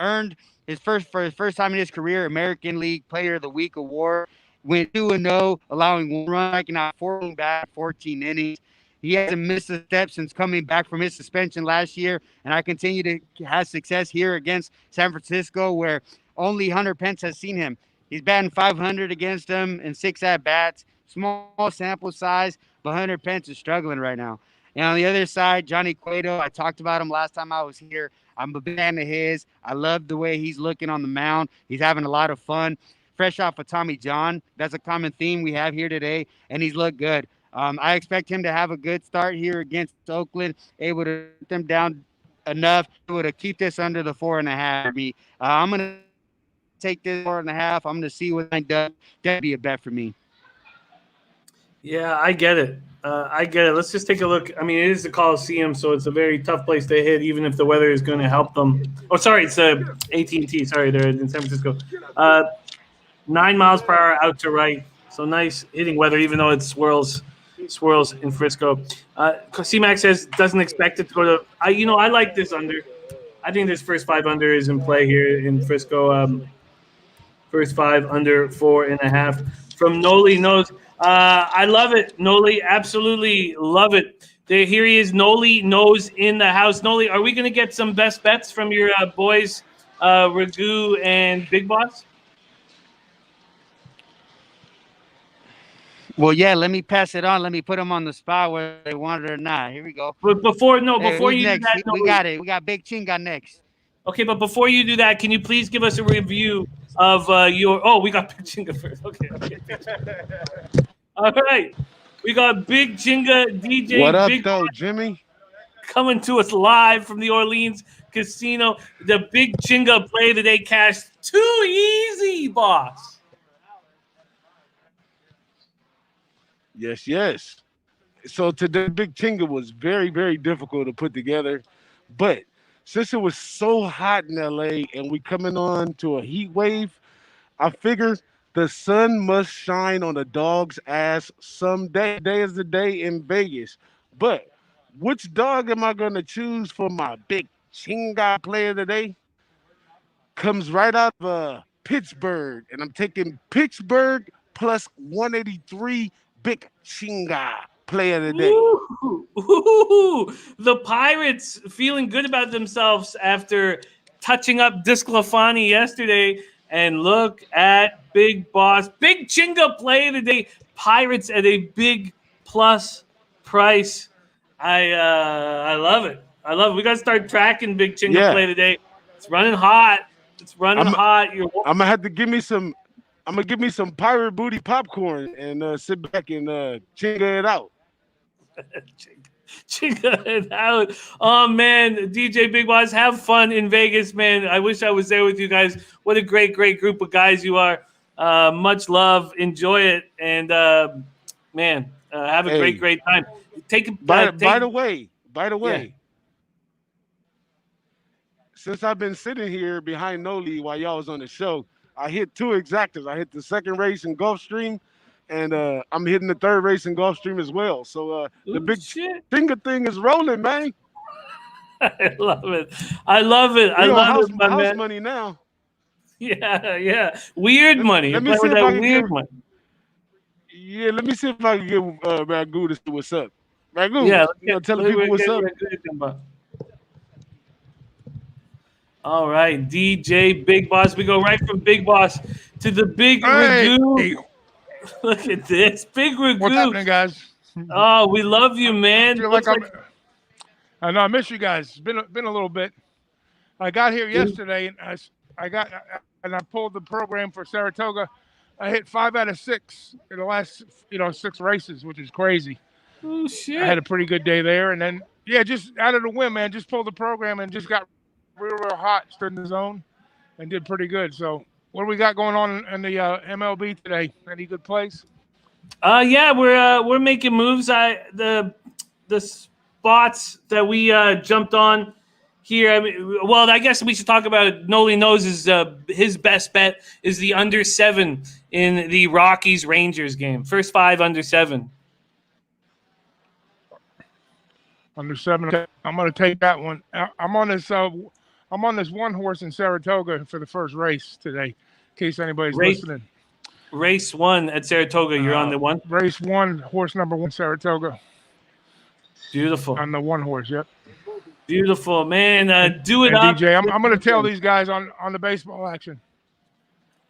Earned for his first time in his career, American League Player of the Week award. Went 2-0, allowing 1 run, striking out 14 innings. He hasn't missed a step since coming back from his suspension last year, and I continue to have success here against San Francisco, where only Hunter Pence has seen him. He's batting .500 against him in 6 at-bats. Small sample size, but Hunter Pence is struggling right now. And on the other side, Johnny Cueto, I talked about him last time I was here. I'm a big fan of his. I love the way he's looking on the mound. He's having a lot of fun. Fresh off of Tommy John. That's a common theme we have here today, and he's looked good. I expect him to have a good start here against Oakland, able to put them down enough, able to keep this under the 4.5 for me. I'm gonna take this 4.5. I'm gonna see what I does. That'd be a bet for me. Yeah, I get it. I get it. Let's just take a look. I mean, it is the Coliseum, so it's a very tough place to hit, even if the weather is going to help them. Oh, sorry, it's AT&T. Sorry, they're in San Francisco. 9 miles per hour out to right, so nice hitting weather, even though it swirls in Frisco. C-Max says doesn't expect it to go to. I like this under. I think this first 5 under is in play here in Frisco. First 5 under 4.5 from Nolly Knows. I love it, Nolly. Absolutely love it. Here he is. Nolly Knows in the house. Nolly, are we going to get some best bets from your boys, Ragu and Big Boss? Well, yeah, let me pass it on. Let me put them on the spot whether they want it or not. Here we go. But before Hey, you do next? that, We Nolly, got it. We got Big Chinga next. okay, but before you do that, can you please give us a review of your? Oh, we got Big Chinga first. Okay. All right, we got Big Chinga DJ. What up, Big though, Jimmy? coming to us live from the Orleans Casino. The Big Chinga play today cashed too easy, boss. Yes. So today, Big Tinga was very, very difficult to put together. But since it was so hot in LA and we coming on to a heat wave, I figure the sun must shine on a dog's ass someday. Today is the day in Vegas. But which dog am I going to choose for my Big Chinga player today? Comes right out of Pittsburgh, and I'm taking Pittsburgh plus 183 Big Chinga player today. Ooh, the Pirates feeling good about themselves after touching up Disclafani yesterday. And look at Big Boss. Big Chinga play today. Pirates at a big plus price. I love it. I love it. We got to start tracking Big Chinga Yeah, play today. It's running hot. It's running I'm hot. You're I'm gonna have to give me some. I'm gonna give me some pirate booty popcorn and sit back and chinga it out. Chinga it out. Oh man, DJ Big Boss, have fun in Vegas, man. I wish I was there with you guys. What a great group of guys you are. Much love. Enjoy it, and man, have a Hey, great time. by the way, Yeah. since I've been sitting here behind Noli while y'all was on the show, I hit 2 exactas. I hit the second race in Gulfstream, and I'm hitting the third race in Gulfstream as well. So the Oh big shit! finger thing is rolling, man. I love it. I love it. I We on love it, my house man. money now. Yeah. Weird money. You're Let me playing see with if I that can weird give. money. Yeah, let me see if I can get Ragu to see what's up. Ragu, Yeah. Let's get. tell the people what's up. All right, DJ Big Boss. We go right from Big Boss to the Big Hey, Ragu. Look at this, Big what's Ragu. happening, guys? Oh, we love you, I man. feel Looks like like I know I miss you guys. It's been a little bit. I got here yesterday, and I pulled the program for Saratoga. I hit 5 out of 6 in the last 6 races, which is crazy. oh I had shit. a pretty good day there, and then just out of the whim, man, just pulled the program and just got real hot, stood in the zone, and did pretty good. So, what do we got going on in the MLB today? Any good plays? Yeah, we're making moves. The spots that we jumped on here. I mean, well, I guess we should talk about Nolly Knows his best bet is the under 7 in the Rockies Rangers game. First 5 under 7. Under 7. Okay, I'm going to take that one. I'm on this. I'm on this one horse in Saratoga for the first race today, in case anybody's Race listening. race 1 at Saratoga. You're on the one. Race 1, horse number 1, Saratoga. Beautiful. On the one horse, yep. Beautiful, man. Do it and up. DJ, I'm going to tell these guys on the baseball action.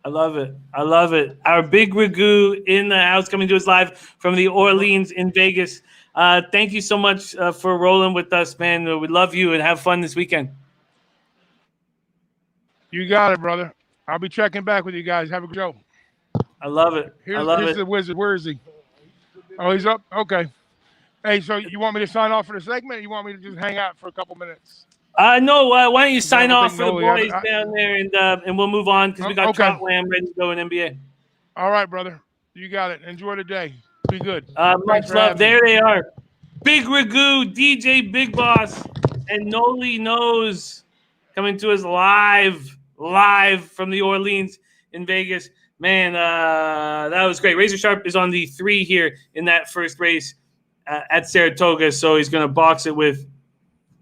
I love it. I love it. Our Big Ragu in the house coming to us live from the Orleans in Vegas. Thank you so much for rolling with us, man. We love you and have fun this weekend. You got it, brother. I'll be checking back with you guys. Have a good show. I love it. I love Here's it. the wizard. Where is he? Oh, he's up. Okay. Hey, so you want me to sign off for the segment? Or you want me to just hang out for a couple minutes? No. Why don't you sign don't off think for the Nolly- boys down there, and we'll move on because we got Okay. Trot Wam ready to go in NBA. All right, brother. You got it. Enjoy the day. Be good. Much Thanks for love. having me. There they are. Big Ragoo, DJ Big Boss, and Nolly Knows coming to us live from the Orleans in Vegas. Man, that was great. Razor Sharp is on the 3 here in that first race at Saratoga, so he's going to box it with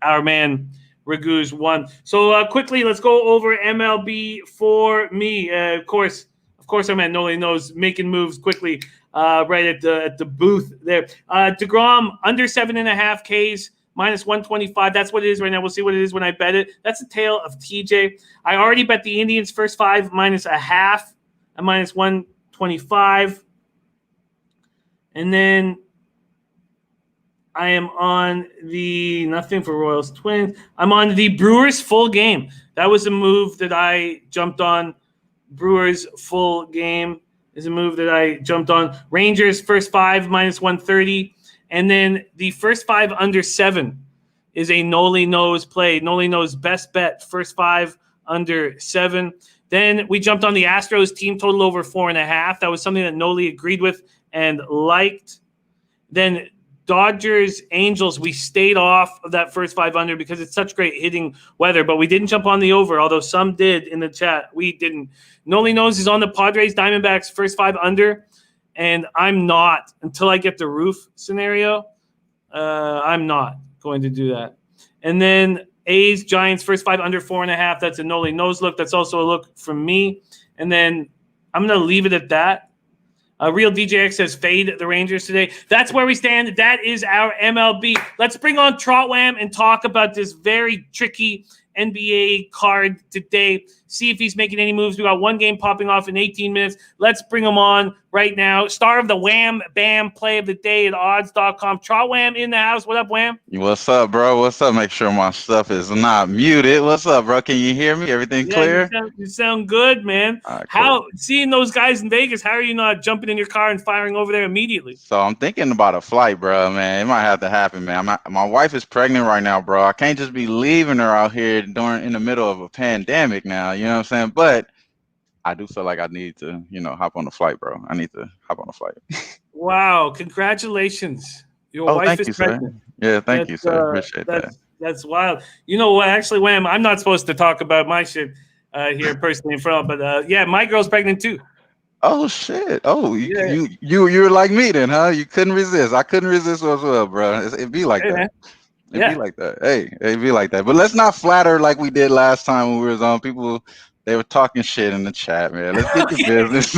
our man Ragoo's 1. So quickly, let's go over MLB for me. Of course, our man Nolly Knows making moves quickly. Right at the booth there. DeGrom under 7.5 Ks, minus 125. That's what it is right now. We'll see what it is when I bet it. That's the tail of TJ. I already bet the Indians first 5 minus a half, a minus 125. And then I am on the nothing for Royals Twins. I'm on the Brewers full game. That was a move that I jumped on. Brewers full game is a move that I jumped on. Rangers first 5 minus 130. And then the first 5 under 7 is a Nolly Knows play. Nolly Knows best bet, first 5 under 7. Then we jumped on the Astros team total over 4.5. That was something that Nolly agreed with and liked. Then Dodgers, Angels, we stayed off of that first 5 under because it's such great hitting weather, but we didn't jump on the over, although some did in the chat. We didn't. Nolly Knows is on the Padres, Diamondbacks, first 5 under, and I'm not until I get the roof scenario. I'm not going to do that. And then A's, Giants, first 5 under 4.5. That's a Nolly Knows look. That's also a look from me. And then I'm going to leave it at that. Real DJX says fade the Rangers today. That's where we stand. That is our MLB. Let's bring on Trot Wam and talk about this very tricky NBA card today. See if he's making any moves. We got one game popping off in 18 minutes. Let's bring him on right now. Star of the Wham Bam play of the day at odds.com. Trot Wam in the house. What up, Wham? What's up, bro? What's up? Make sure my stuff is not muted. What's up, bro? Can you hear me? Everything clear? You sound good, man. All right, cool. Seeing those guys in Vegas, how are you not jumping in your car and firing over there immediately? So I'm thinking about a flight, bro, man. It might have to happen, man. My wife is pregnant right now, bro. I can't just be leaving her out here in the middle of a pandemic now, you know what I'm saying? But I do feel like I need to, hop on the flight, bro. I need to hop on the flight. Wow. Congratulations. Your wife is pregnant. Sir. Yeah, thank you, sir. Appreciate that. That's wild. You know what? Actually, Wham, I'm not supposed to talk about my shit here personally in front, but yeah, my girl's pregnant too. Oh shit! Oh, you were like me then, huh? You couldn't resist. I couldn't resist as well, bro. It'd be like that. It'd be like that. Hey, it'd be like that. But let's not flatter like we did last time when we was on. People, they were talking shit in the chat, man. Let's get to business.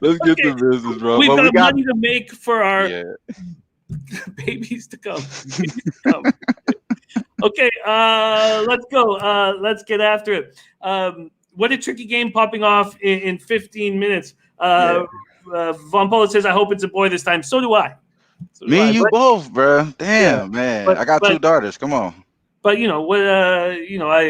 Let's get to business, bro. We got money to make for our babies to come. Okay, let's go. Let's get after it. What a tricky game popping off in 15 minutes. Von Polo says, I hope it's a boy this time. So do I. Me and you both, bro. Damn, man. I got 2 daughters. Come on. But, I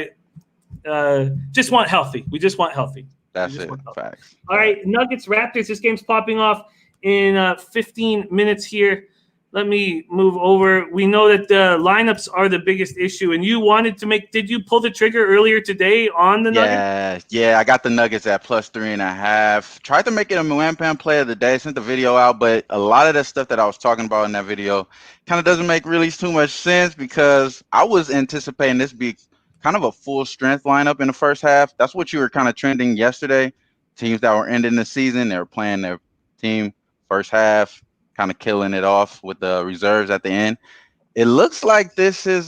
just want healthy. We just want healthy. That's it. Facts. All right, Nuggets, Raptors. This game's popping off in 15 minutes here. Let me move over. We know that the lineups are the biggest issue, and you wanted to did you pull the trigger earlier today on the Nuggets? Yeah, I got the Nuggets at plus 3.5. Tried to make it a Wham play of the day, sent the video out, but a lot of the stuff that I was talking about in that video kind of doesn't make really too much sense because I was anticipating this be kind of a full strength lineup in the first half. That's what you were kind of trending yesterday. Teams that were ending the season, they were playing their team first half, kind of killing it off with the reserves at the end. It looks like this is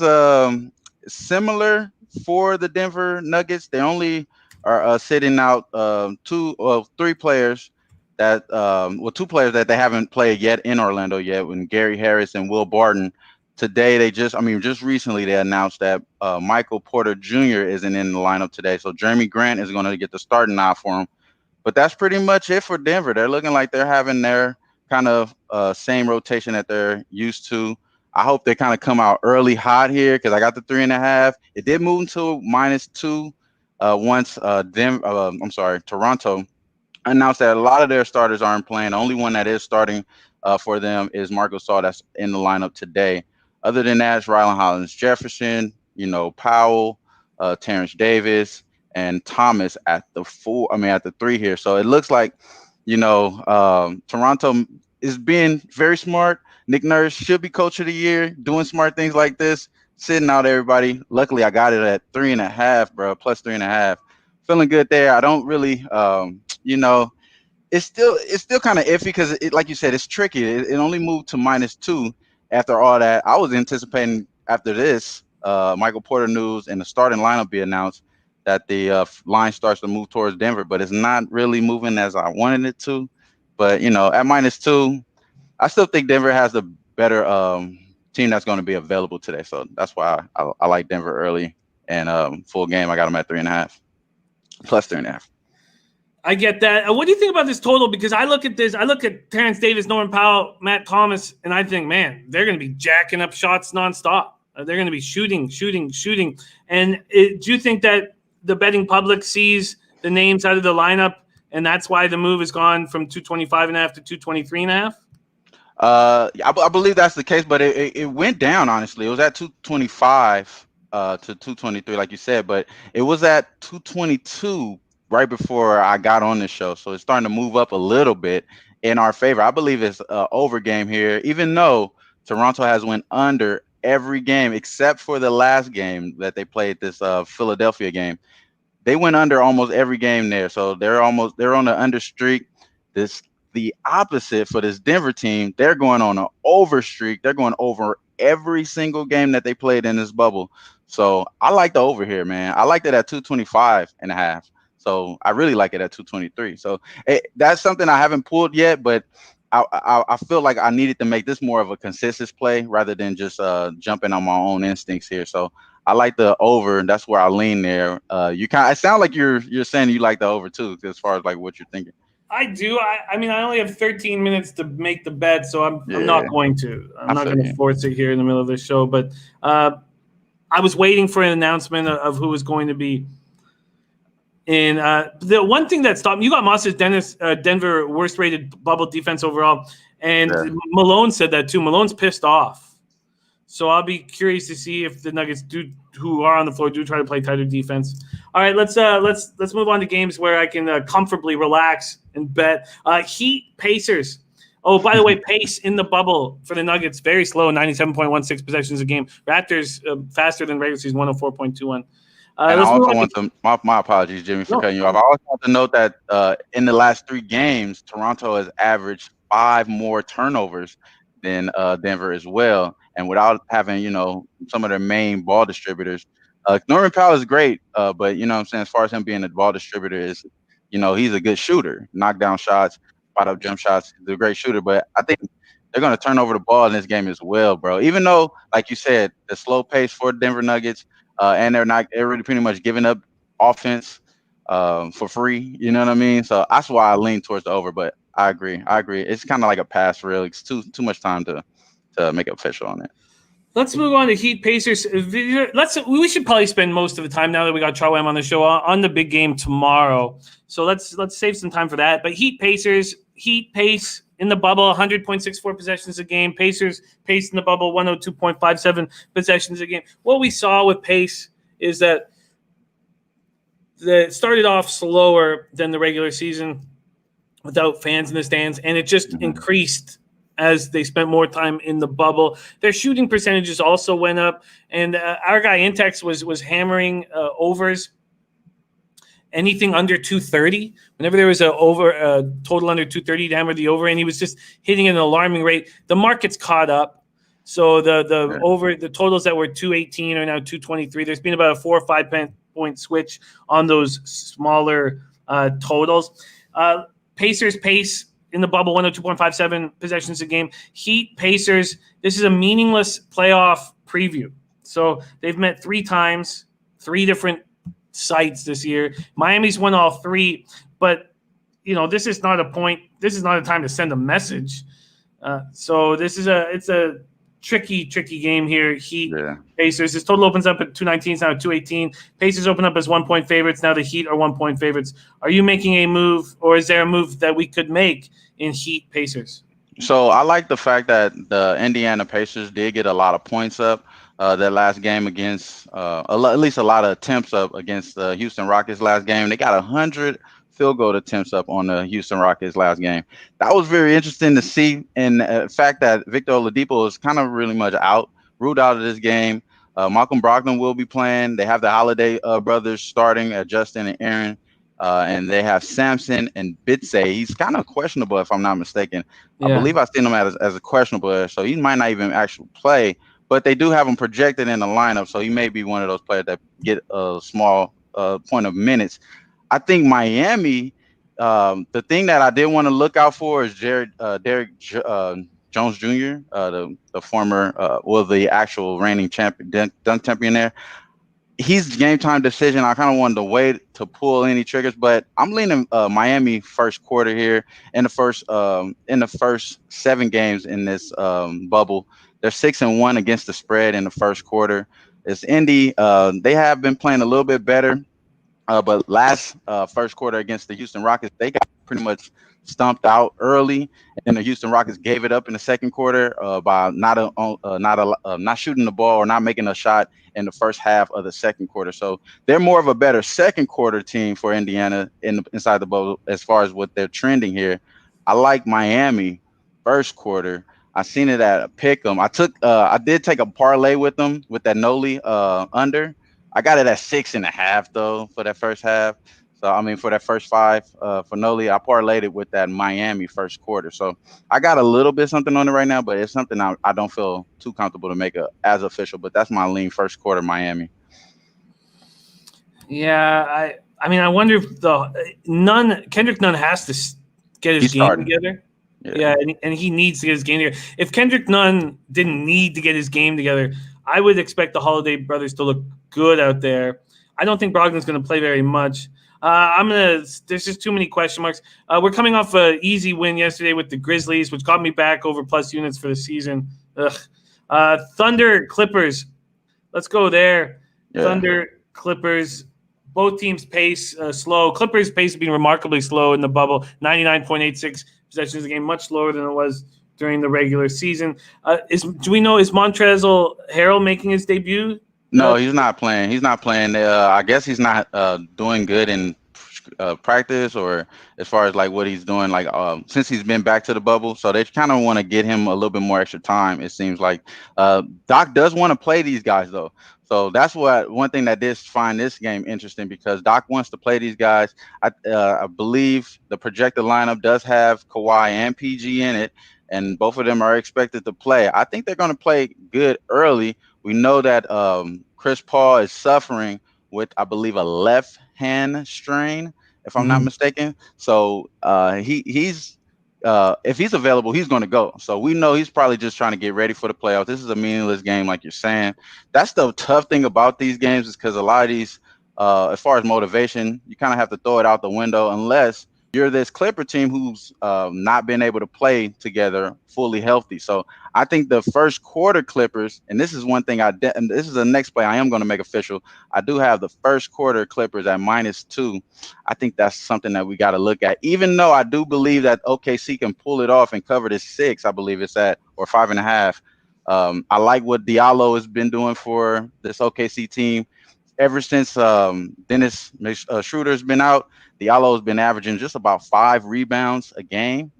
similar for the Denver Nuggets. They only are sitting out 3 players that 2 players that they haven't played yet in Orlando yet, when Gary Harris and Will Barton. Today just recently they announced that Michael Porter Jr. isn't in the lineup today. So Jeremy Grant is going to get the starting nod for him. But that's pretty much it for Denver. They're looking like they're having their kind of same rotation that they're used to. I hope they kind of come out early hot here because I got the 3.5. It did move to -2 once Toronto announced that a lot of their starters aren't playing. The only one that is starting for them is Marco Saul, that's in the lineup today. Other than that, it's Rylan Hollins Jefferson, Powell, Terrence Davis, and Thomas at the at the 3 here. So it looks like, Toronto is being very smart. Nick Nurse should be coach of the year, doing smart things like this, sitting out everybody. Luckily, I got it at 3.5, bro, plus 3.5. Feeling good there. I don't really, it's still kind of iffy because, like you said, it's tricky. It only moved to -2 after all that. I was anticipating after this Michael Porter news and the starting lineup be announced that the line starts to move towards Denver, but it's not really moving as I wanted it to. But, at -2, I still think Denver has the better team that's going to be available today. So that's why I like Denver early and full game. I got them at 3.5, plus 3.5. I get that. What do you think about this total? Because I look at this, I look at Terrence Davis, Norman Powell, Matt Thomas, and I think, man, they're going to be jacking up shots nonstop. They're going to be shooting. And do you think that the betting public sees the names out of the lineup, and that's why the move has gone from 225.5 to 223.5? I believe that's the case, but it went down, honestly. It was at 225 to 223, like you said, but it was at 222 right before I got on this show. So it's starting to move up a little bit in our favor. I believe it's an over game here, even though Toronto has went under every game except for the last game that they played, this Philadelphia game. They went under almost every game there. So they're on the under streak. The opposite for this Denver team, they're going on an over streak. They're going over every single game that they played in this bubble. So I like the over here, man. I liked it at 225.5. So I really like it at 223. So that's something I haven't pulled yet, but I feel like I needed to make this more of a consistent play rather than just jumping on my own instincts here. So I like the over, and that's where I lean there. It sounds like you're saying you like the over too, as far as like what you're thinking. I do. I mean, I only have 13 minutes to make the bet, so I'm not going to. I'm not going to force it here in the middle of the show. But I was waiting for an announcement of who was going to be. And the one thing that stopped me, you got Moss's Denver worst rated bubble defense overall, and Malone said that too. Malone's pissed off, so I'll be curious to see if the Nuggets who are on the floor do try to play tighter defense. All right, let's move on to games where I can comfortably relax and bet. Heat Pacers. Oh, by the way, pace in the bubble for the Nuggets very slow, 97.16 possessions a game. Raptors faster than regular season, 104.21. And I also want to, my apologies, Jimmy, for cutting you off. I also want to note that in the last 3 games, Toronto has averaged 5 more turnovers than Denver as well. And without having, some of their main ball distributors, Norman Powell is great. But, what I'm saying, as far as him being a ball distributor is, he's a good shooter, knock down shots, spot up jump shots. He's a great shooter. But I think they're going to turn over the ball in this game as well, bro. Even though, like you said, the slow pace for Denver Nuggets, and they're really pretty much giving up offense for free. You know what I mean? So that's why I lean towards the over. But I agree. It's kind of like a pass, really. It's too much time to make it official on it. Let's move on to Heat Pacers. We should probably spend most of the time now that we got Trot Wam on the show on the big game tomorrow. So let's save some time for that. But Heat Pacers, Heat pace in the bubble, 100.64 possessions a game. Pacers pace in the bubble, 102.57 possessions a game. What we saw with pace is that it started off slower than the regular season without fans in the stands, and it just increased as they spent more time in the bubble. Their shooting percentages also went up, and our guy Intex was hammering overs. Anything under 230, whenever there was a total under 230, to hammer the over, and he was just hitting at an alarming rate. The market's caught up, so the totals that were 218 are now 223. There's been about a 4 or 5 point switch on those smaller totals. Pacers pace in the bubble, 102.57 possessions a game. Heat Pacers. This is a meaningless playoff preview. So they've met 3 times, 3 different sites this year. Miami's won all 3, but this is not a point. This is not a time to send a message. So it's a tricky game here. Heat, Yeah. Pacers. This total opens up at 219. It's now at 218. Pacers open up as 1-point favorites. Now the Heat are 1-point favorites. Are you making a move, or is there a move that we could make in Heat Pacers? So I like the fact that the Indiana Pacers did get a lot of points up that last game against, at least a lot of attempts up against the Houston Rockets last game. They got 100 field goal attempts up on the Houston Rockets last game. That was very interesting to see. And the fact that Victor Oladipo is kind of really much ruled out of this game. Malcolm Brogdon will be playing. They have the Holiday brothers starting, Justin and Aaron. And they have Samson and Bitse. He's kind of questionable, if I'm not mistaken. Yeah. I believe I've seen him as a questionable, so he might not even actually play. But they do have him projected in the lineup, so he may be one of those players that get a small point of minutes. I think Miami, the thing that I did want to look out for is Derek Jones Jr., the former, the actual reigning champion, dunk champion there. He's game time decision. I kind of wanted to wait to pull any triggers, but I'm leaning Miami first quarter here in the first 7 games in this bubble. They're 6-1 against the spread in the first quarter. It's Indy. They have been playing a little bit better, but last first quarter against the Houston Rockets, they got pretty much stomped out early, and the Houston Rockets gave it up in the second quarter by not shooting the ball or not making a shot in the first half of the second quarter. So they're more of a better second quarter team for Indiana inside the bubble as far as what they're trending here. I like Miami first quarter. I seen it at a pick 'em. I did take a parlay with them with that Nolly under. I got it at 6.5 though for that first half. So I mean for that first 5 for Nolly, I parlayed it with that Miami first quarter. So I got a little bit something on it right now, but it's something I don't feel too comfortable to make as official. But that's my lean first quarter Miami. Yeah, I mean I wonder if Kendrick Nunn has to get his game together. Yeah, and he needs to get his game together. If Kendrick Nunn didn't need to get his game together, I would expect the Holiday brothers to look good out there. I don't think Brogdon's going to play very much. There's just too many question marks. We're coming off an easy win yesterday with the Grizzlies, which got me back over plus units for the season. Thunder, Clippers. Let's go there. Yeah. Thunder, Clippers. Both teams' pace slow. Clippers' pace has been remarkably slow in the bubble. 99.86 possessions a game, much slower than it was during the regular season. Do we know, is Montrezl Harrell making his debut? No, he's not playing. He's not playing. I guess he's not doing good in practice or as far as like what he's doing, like since he's been back to the bubble. So they kind of want to get him a little bit more extra time. It seems like Doc does want to play these guys though. So that's one thing that did find this game interesting because Doc wants to play these guys. I believe the projected lineup does have Kawhi and PG in it, and both of them are expected to play. I think they're going to play good early. We know that Chris Paul is suffering with, I believe, a left hand strain, if I'm not mistaken. So he's if he's available, he's going to go. So we know he's probably just trying to get ready for the playoffs. This is a meaningless game, like you're saying. That's the tough thing about these games is because a lot of these, as far as motivation, you kind of have to throw it out the window unless you're this Clipper team who's not been able to play together fully healthy. So I think the first quarter Clippers, and this is one thing and this is the next play I am going to make official. I do have the first quarter Clippers at -2. I think that's something that we got to look at, even though I do believe that OKC can pull it off and cover this 6. I believe it's at, or 5.5. I like what Diallo has been doing for this OKC team. Ever since Dennis Schroeder's been out, Diallo has been averaging just about 5 rebounds a game.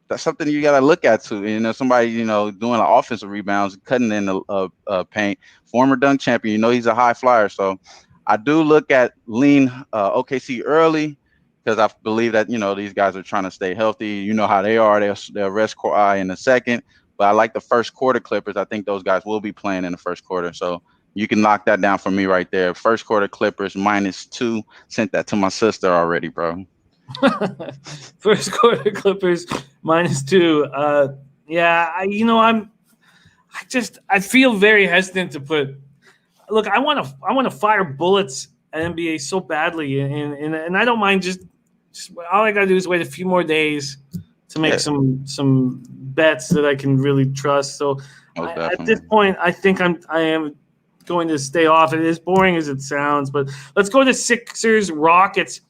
That's something you got to look at too. You know, somebody, doing an offensive rebounds, cutting in the paint. Former dunk champion, he's a high flyer. So I do look at lean OKC early because I believe that, these guys are trying to stay healthy. You know how they are. They'll rest Kawhi in the second. But I like the first quarter Clippers. I think those guys will be playing in the first quarter. So you can lock that down for me right there. First quarter Clippers -2. Sent that to my sister already, bro. First quarter Clippers -2. Yeah, I feel very hesitant to put. Look, I want to fire bullets at NBA so badly, and I don't mind just all I gotta do is wait a few more days to make some bets that I can really trust. So at this point, I think I am going to stay off it. As boring as it sounds, but let's go to Sixers Rockets.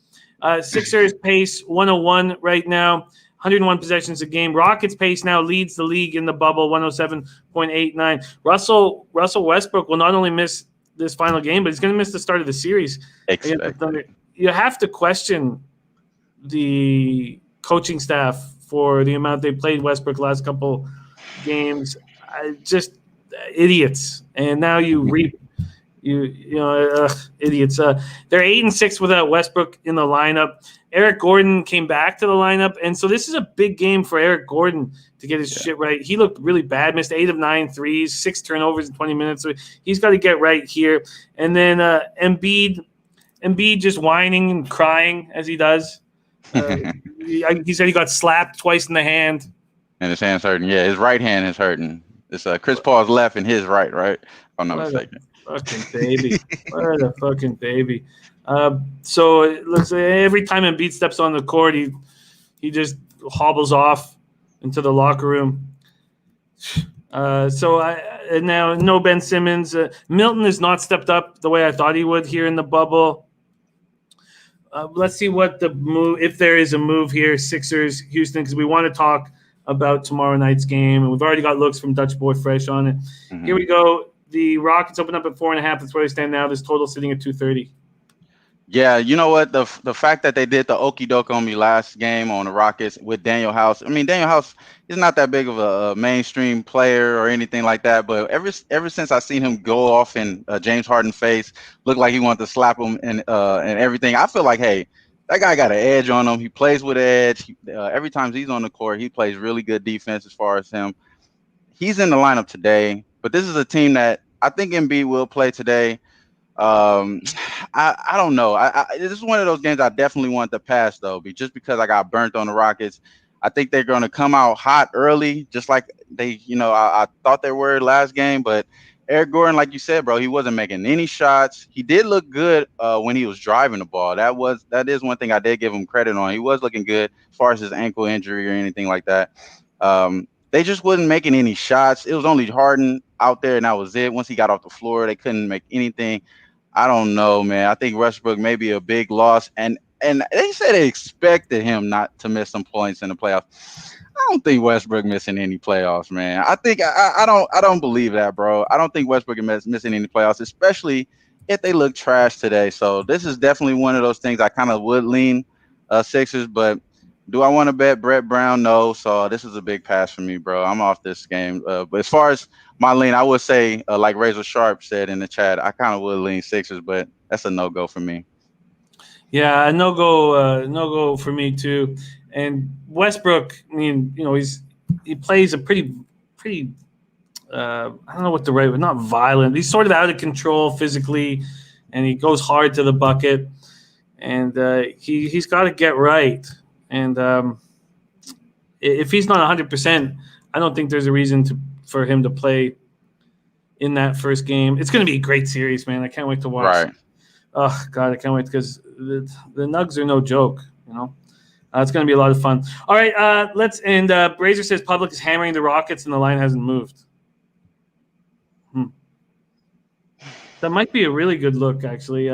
Sixers pace 101 right now, 101 possessions a game. Rockets pace now leads the league in the bubble, 107.89. Russell Westbrook will not only miss this final game, but he's going to miss the start of the series. You have to question the coaching staff for the amount they played Westbrook last couple games. Just idiots. And now you reap idiots. They're 8-6 without Westbrook in the lineup. Eric Gordon came back to the lineup, and so this is a big game for Eric Gordon to get his shit right. He looked really bad, missed 8 of 9 threes, 6 turnovers in 20 minutes. So he's got to get right here. And then Embiid just whining and crying as he does. He said he got slapped twice in the hand. And his hand's hurting. Yeah, his right hand is hurting. It's Chris Paul's left and his right? If I'm not mistaken. Fucking baby. What a fucking baby. So it looks like every time Embiid steps on the court, he just hobbles off into the locker room. And now no Ben Simmons. Milton has not stepped up the way I thought he would here in the bubble. Let's see what the move, if there is a move here, Sixers, Houston, because we want to talk about tomorrow night's game, and we've already got looks from Dutch Boy Fresh on it. Mm-hmm. Here we go. The Rockets open up at 4.5. That's where they stand now. This total sitting at 230. Yeah, you know what? The fact that they did the okie doke on me last game on the Rockets with Daniel House. I mean, Daniel House is not that big of a mainstream player or anything like that. But ever since I seen him go off in James Harden's face, looked like he wanted to slap him and everything. I feel like, hey, that guy got an edge on him. He plays with edge. Every time he's on the court, he plays really good defense as far as him. He's in the lineup today, but this is a team that I think Embiid will play today. I don't know. This is one of those games I definitely want to pass though, just because I got burnt on the Rockets. I think they're going to come out hot early, just like they, I thought they were last game. But Eric Gordon, like you said, bro, he wasn't making any shots. He did look good when he was driving the ball. That is one thing I did give him credit on. He was looking good as far as his ankle injury or anything like that. They just wasn't making any shots. It was only Harden out there, and that was it. Once he got off the floor, they couldn't make anything. I don't know, man. I think Westbrook may be a big loss, and they said they expected him not to miss some points in the playoffs. I don't think Westbrook missing any playoffs, man. I think I don't believe that, bro. I don't think Westbrook is missing any playoffs, especially if they look trash today. So this is definitely one of those things I kind of would lean Sixers, but do I want to bet Brett Brown? No. So this is a big pass for me, bro. I'm off this game. But as far as my lean, I would say, like Razor Sharp said in the chat, I kind of would lean Sixers, but that's a no-go for me. Yeah, a no-go for me too. And Westbrook, I mean, he plays a pretty I don't know what the right, not violent. He's sort of out of control physically, and he goes hard to the bucket. And he's got to get right. And if he's not 100%, I don't think there's a reason for him to play in that first game. It's going to be a great series, man. I can't wait to watch. Right. Oh, God, I can't wait because the Nugs are no joke, It's going to be a lot of fun. All right, Brazier says Public is hammering the Rockets and the line hasn't moved. That might be a really good look, actually,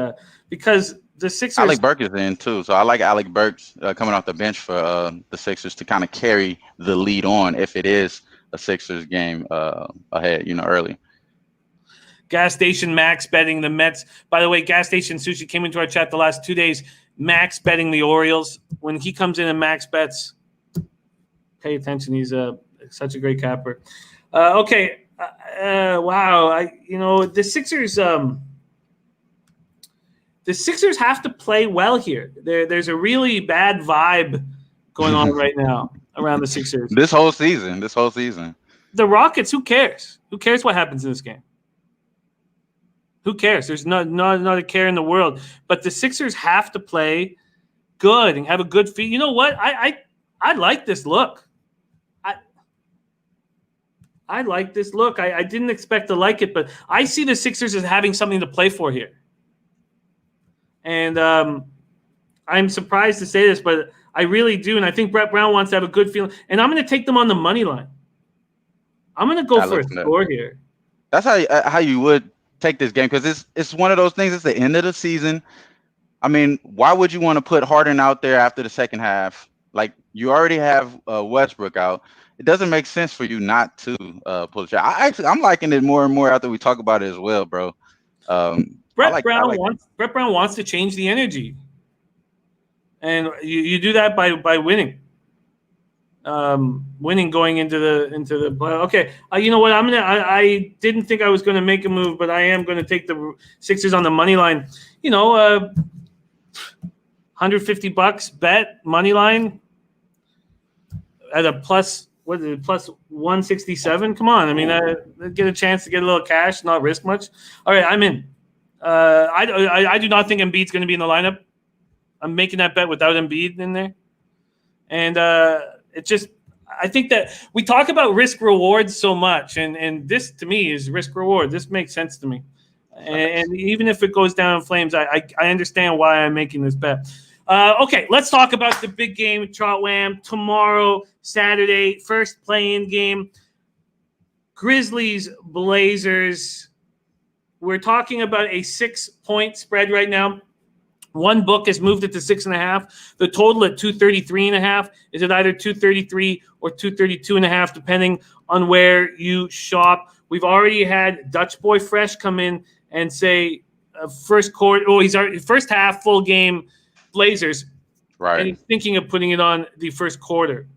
because the Sixers. Alec Burks is in too, so I like Alec Burks coming off the bench for the Sixers to kind of carry the lead on if it is a Sixers game ahead, early. Gas Station Max betting the Mets. By the way, Gas Station Sushi came into our chat the last 2 days. Max betting the Orioles. When he comes in and Max bets, pay attention. He's such a great capper. Okay. Wow. The Sixers. The Sixers have to play well here. There's a really bad vibe going on right now around the Sixers. This whole season. The Rockets, who cares? Who cares what happens in this game? Who cares? There's not a care in the world. But the Sixers have to play good and have a good feel. You know what? I like this look. I like this look. I didn't expect to like it, but I see the Sixers as having something to play for here. And I'm surprised to say this, but I really do. And I think Brett Brown wants to have a good feeling. And I'm going to take them on the money line. I'm gonna go for a score here. That's how you would take this game, because it's one of those things. It's the end of the season. I mean, why would you want to put Harden out there after the second half? Like, you already have Westbrook out. It doesn't make sense for you not to pull the shot. I'm liking it more and more after we talk about it as well, bro. Brett Brown wants to change the energy, and you do that by winning. Winning going into the okay. You know what? I didn't think I was gonna make a move, but I am gonna take the Sixers on the money line. You know, $150 bet money line at a plus. What is it? Plus 167. Come on. I mean, get a chance to get a little cash, not risk much. All right, I'm in. I do not think Embiid's going to be in the lineup. I'm making that bet without Embiid in there, and I think that we talk about risk reward so much, and this to me is risk reward. This makes sense to me, and even if it goes down in flames, I understand why I'm making this bet. Okay, let's talk about the big game, Trot Wam, tomorrow, Saturday, first play-in game. Grizzlies, Blazers. We're talking about a 6-point spread right now. One book has moved it to 6.5. The total at 233.5. Is it either 233 or 232.5, depending on where you shop? We've already had Dutch Boy Fresh come in and say first quarter. Oh, he's already first half full game Blazers, right? And he's thinking of putting it on the first quarter.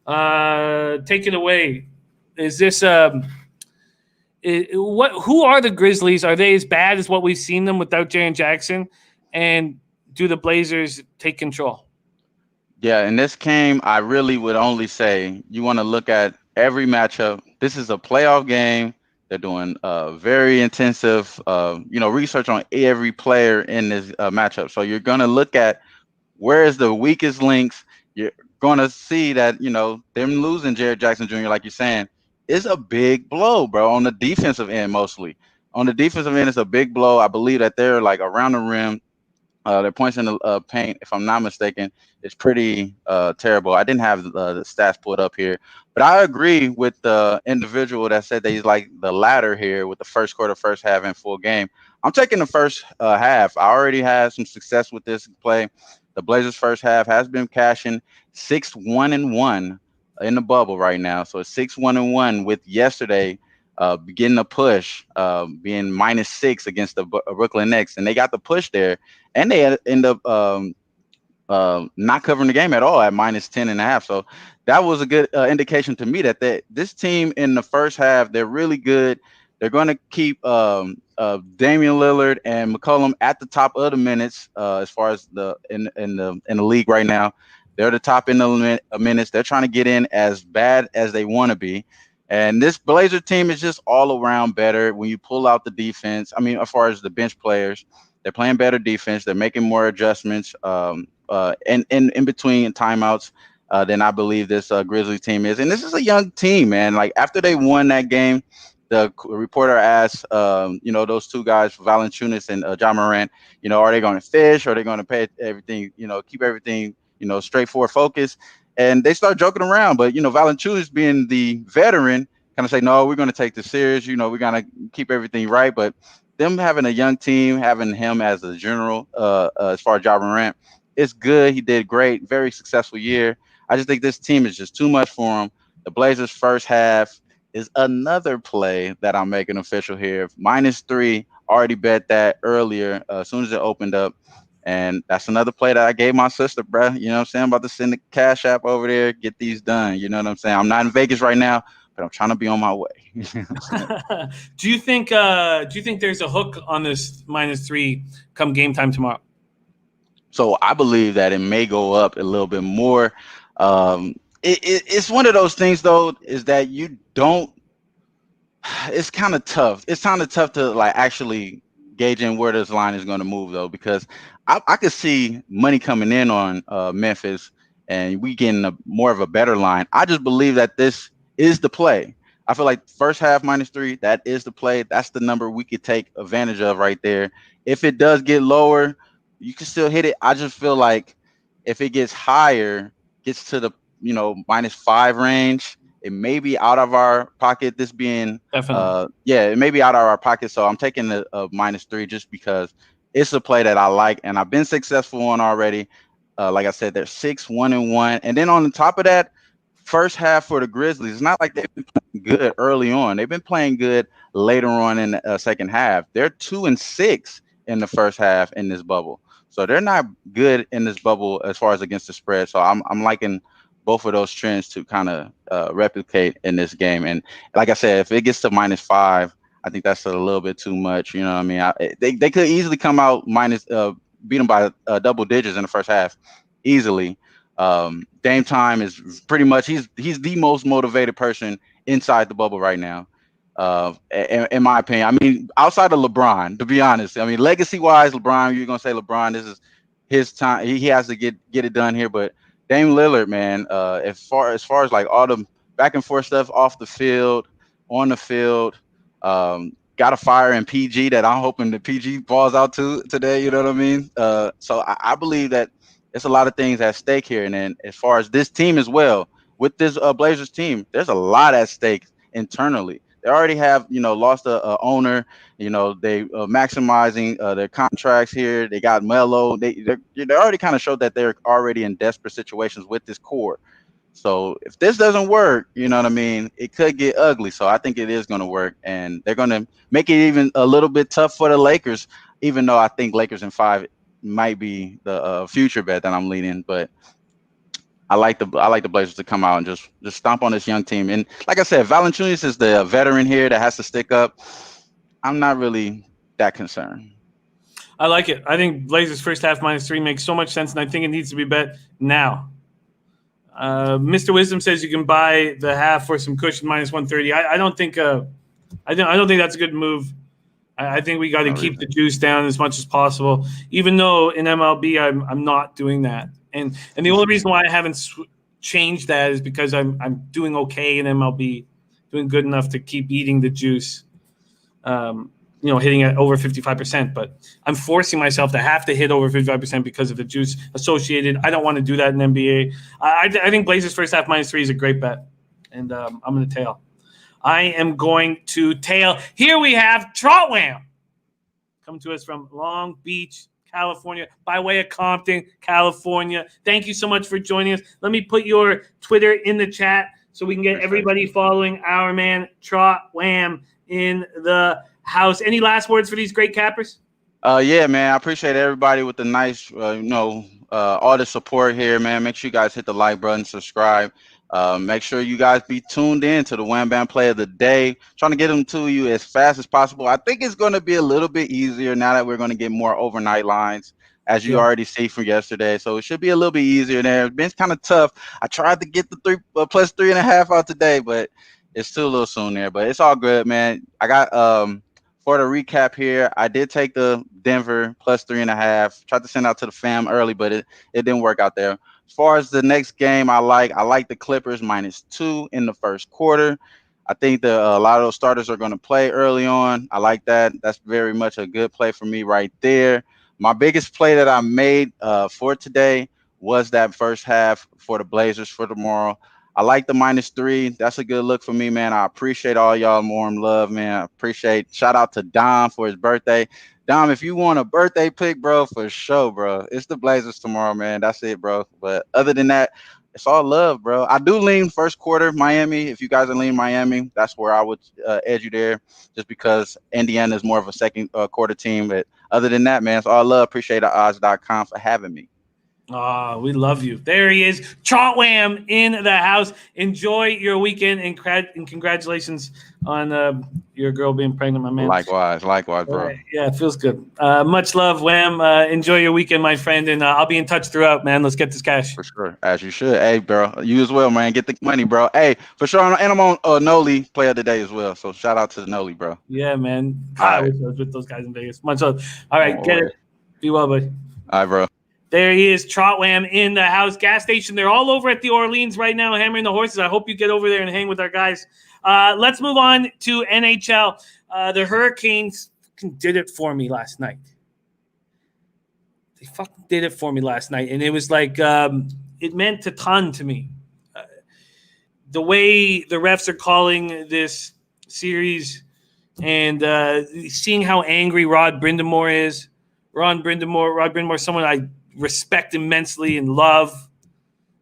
Take it away. Is this who are the Grizzlies? Are they as bad as what we've seen them without Jaren Jackson? And do the Blazers take control? Yeah, in this game, I really would only say you want to look at every matchup. This is a playoff game. They're doing very intensive, research on every player in this matchup. So you're going to look at where is the weakest links. You're going to see that, them losing Jared Jackson Jr., like you're saying, is a big blow, bro, on the defensive end mostly. On the defensive end, it's a big blow. I believe that they're like around the rim. Their points in the paint, if I'm not mistaken, is pretty terrible. I didn't have the stats pulled up here, but I agree with the individual that said that he's like the latter here with the first quarter, first half, and full game. I'm taking the first half. I already had some success with this play. The Blazers' first half has been cashing 6-1-1 in the bubble right now. So it's 6-1-1 with yesterday beginning a push, being -6 against the Brooklyn Nets, and they got the push there, and they end up not covering the game at all at -10.5. So that was a good indication to me that this team in the first half, they're really good. They're going to keep Damian Lillard and McCollum at the top of the minutes as far as in the league right now. They're the top in the minutes. They're trying to get in as bad as they want to be. And this Blazer team is just all around better when you pull out the defense. I mean, as far as the bench players, they're playing better defense. They're making more adjustments and in between timeouts than I believe this Grizzlies team is. And this is a young team, man. Like, after they won that game, the reporter asked, those two guys, Valanciunas and Ja Morant, are they going to fish? Are they going to pay everything, keep everything, straightforward focus? And they start joking around, but Valanciunas, being the veteran, kind of say, no, we're going to take this serious. We're going to keep everything right. But them having a young team, having him as a general, as far as Ja Morant, it's good. He did great, very successful year. I just think this team is just too much for him. The Blazers' first half is another play that I'm making official here. -3, already bet that earlier as soon as it opened up. And that's another play that I gave my sister, bro. You know what I'm saying? I'm about to send the Cash App over there, get these done. You know what I'm saying? I'm not in Vegas right now, but I'm trying to be on my way. Do you think there's a hook on this -3 come game time tomorrow? So I believe that it may go up a little bit more. It's one of those things, though, is that you don't. It's kind of tough. It's kind of tough to like actually gauge in where this line is going to move, though, because I could see money coming in on Memphis and we getting more of a better line. I just believe that this is the play. I feel like first half -3, that is the play. That's the number we could take advantage of right there. If it does get lower, you can still hit it. I just feel like if it gets higher, gets to the -5 range, It may be out of our pocket. This being, Definitely. it may be out of our pocket. So I'm taking the -3 just because it's a play that I like and I've been successful on already. Like I said, they're 6-1-1, and then on the top of that, first half for the Grizzlies. It's not like they've been playing good early on. They've been playing good later on in the second half. They're 2-6 in the first half in this bubble. So they're not good in this bubble as far as against the spread. So I'm liking both of those trends to kind of replicate in this game. And like I said, if it gets to -5, I think that's a little bit too much. You know what I mean? They could easily come out beat them by double digits in the first half, easily. Dame Time is pretty much he's the most motivated person inside the bubble right now. In my opinion, I mean, outside of LeBron, to be honest, I mean, legacy wise, LeBron, you're gonna say LeBron, this is his time. He has to get it done here. But Dame Lillard, man, as far as like all the back and forth stuff off the field, on the field, got a fire in PG that I'm hoping the PG falls out to today. You know what I mean? So I believe that there's a lot of things at stake here. And then as far as this team as well, with this Blazers team, there's a lot at stake internally. They already have, lost a owner. They maximizing their contracts here. They got Melo. They already kind of showed that they're already in desperate situations with this core. So if this doesn't work, you know what I mean, it could get ugly. So I think it is going to work, and they're going to make it even a little bit tough for the Lakers. Even though I think Lakers in 5 might be the future bet that I'm leaning, but I like the Blazers to come out and just stomp on this young team. And like I said, Valanciunas is the veteran here that has to stick up. I'm not really that concerned. I like it. I think Blazers first half -3 makes so much sense, and I think it needs to be bet now. Mr. Wisdom says you can buy the half for some cushion -130. I don't think I don't think that's a good move. I think we got to keep the juice down as much as possible, even though in MLB I'm not doing that. And the only reason why I haven't changed that is because I'm doing okay in MLB, doing good enough to keep eating the juice. Hitting at over 55%, but I'm forcing myself to have to hit over 55% because of the juice associated. I don't want to do that in NBA. I think Blazers first half -3 is a great bet, and I'm going to tail. I am going to tail. Here we have Trot Wam coming to us from Long Beach, California, by way of Compton, California. Thank you so much for joining us. Let me put your Twitter in the chat so we can get everybody following our man Trot Wam in the house. Any last words for these great cappers? Yeah, man. I appreciate everybody with the nice, all the support here, man. Make sure you guys hit the like button, subscribe. Make sure you guys be tuned in to the Wham Bam Play of the Day. Trying to get them to you as fast as possible. I think it's going to be a little bit easier now that we're going to get more overnight lines, as you already see from yesterday. So it should be a little bit easier there. It's been kind of tough. I tried to get the +3.5 out today, but it's still a little soon there. But it's all good, man. I got for the recap here, I did take the Denver +3.5. Tried to send out to the fam early, but it didn't work out there. As far as the next game, I like the Clippers -2 in the first quarter. I think a lot of those starters are going to play early on. I like that. That's very much a good play for me right there. My biggest play that I made for today was that first half for the Blazers for tomorrow. I like the -3. That's a good look for me, man. I appreciate all y'all warm love, man. I shout out to Dom for his birthday. Dom, if you want a birthday pick, bro, for sure, bro. It's the Blazers tomorrow, man. That's it, bro. But other than that, it's all love, bro. I do lean first quarter Miami. If you guys are leaning Miami, that's where I would edge you there, just because Indiana is more of a second quarter team. But other than that, man, it's all love. Appreciate odds.com for having me. We love you. There he is, Trot Wam in the house. Enjoy your weekend, and congratulations on your girl being pregnant, my man. Likewise, bro. Yeah, it feels good. Much love, Wam. Enjoy your weekend, my friend, and I'll be in touch throughout, man. Let's get this cash. For sure, as you should. Hey, bro, you as well, man. Get the money, bro. Hey, for sure, and I'm on Nolly Play of the Day as well. So shout out to Nolly, bro. Yeah, man. I wish I was with those guys in Vegas. Much love. All right, get it. Be well, buddy. All right, bro. There he is, Trot Wam in the house. Gas station. They're all over at the Orleans right now, hammering the horses. I hope you get over there and hang with our guys. Let's move on to NHL. The Hurricanes did it for me last night. They fucking did it for me last night, and it was like it meant a ton to me. the way the refs are calling this series and seeing how angry Rod Brindamore is. Rod Brindamore, someone I respect immensely and love.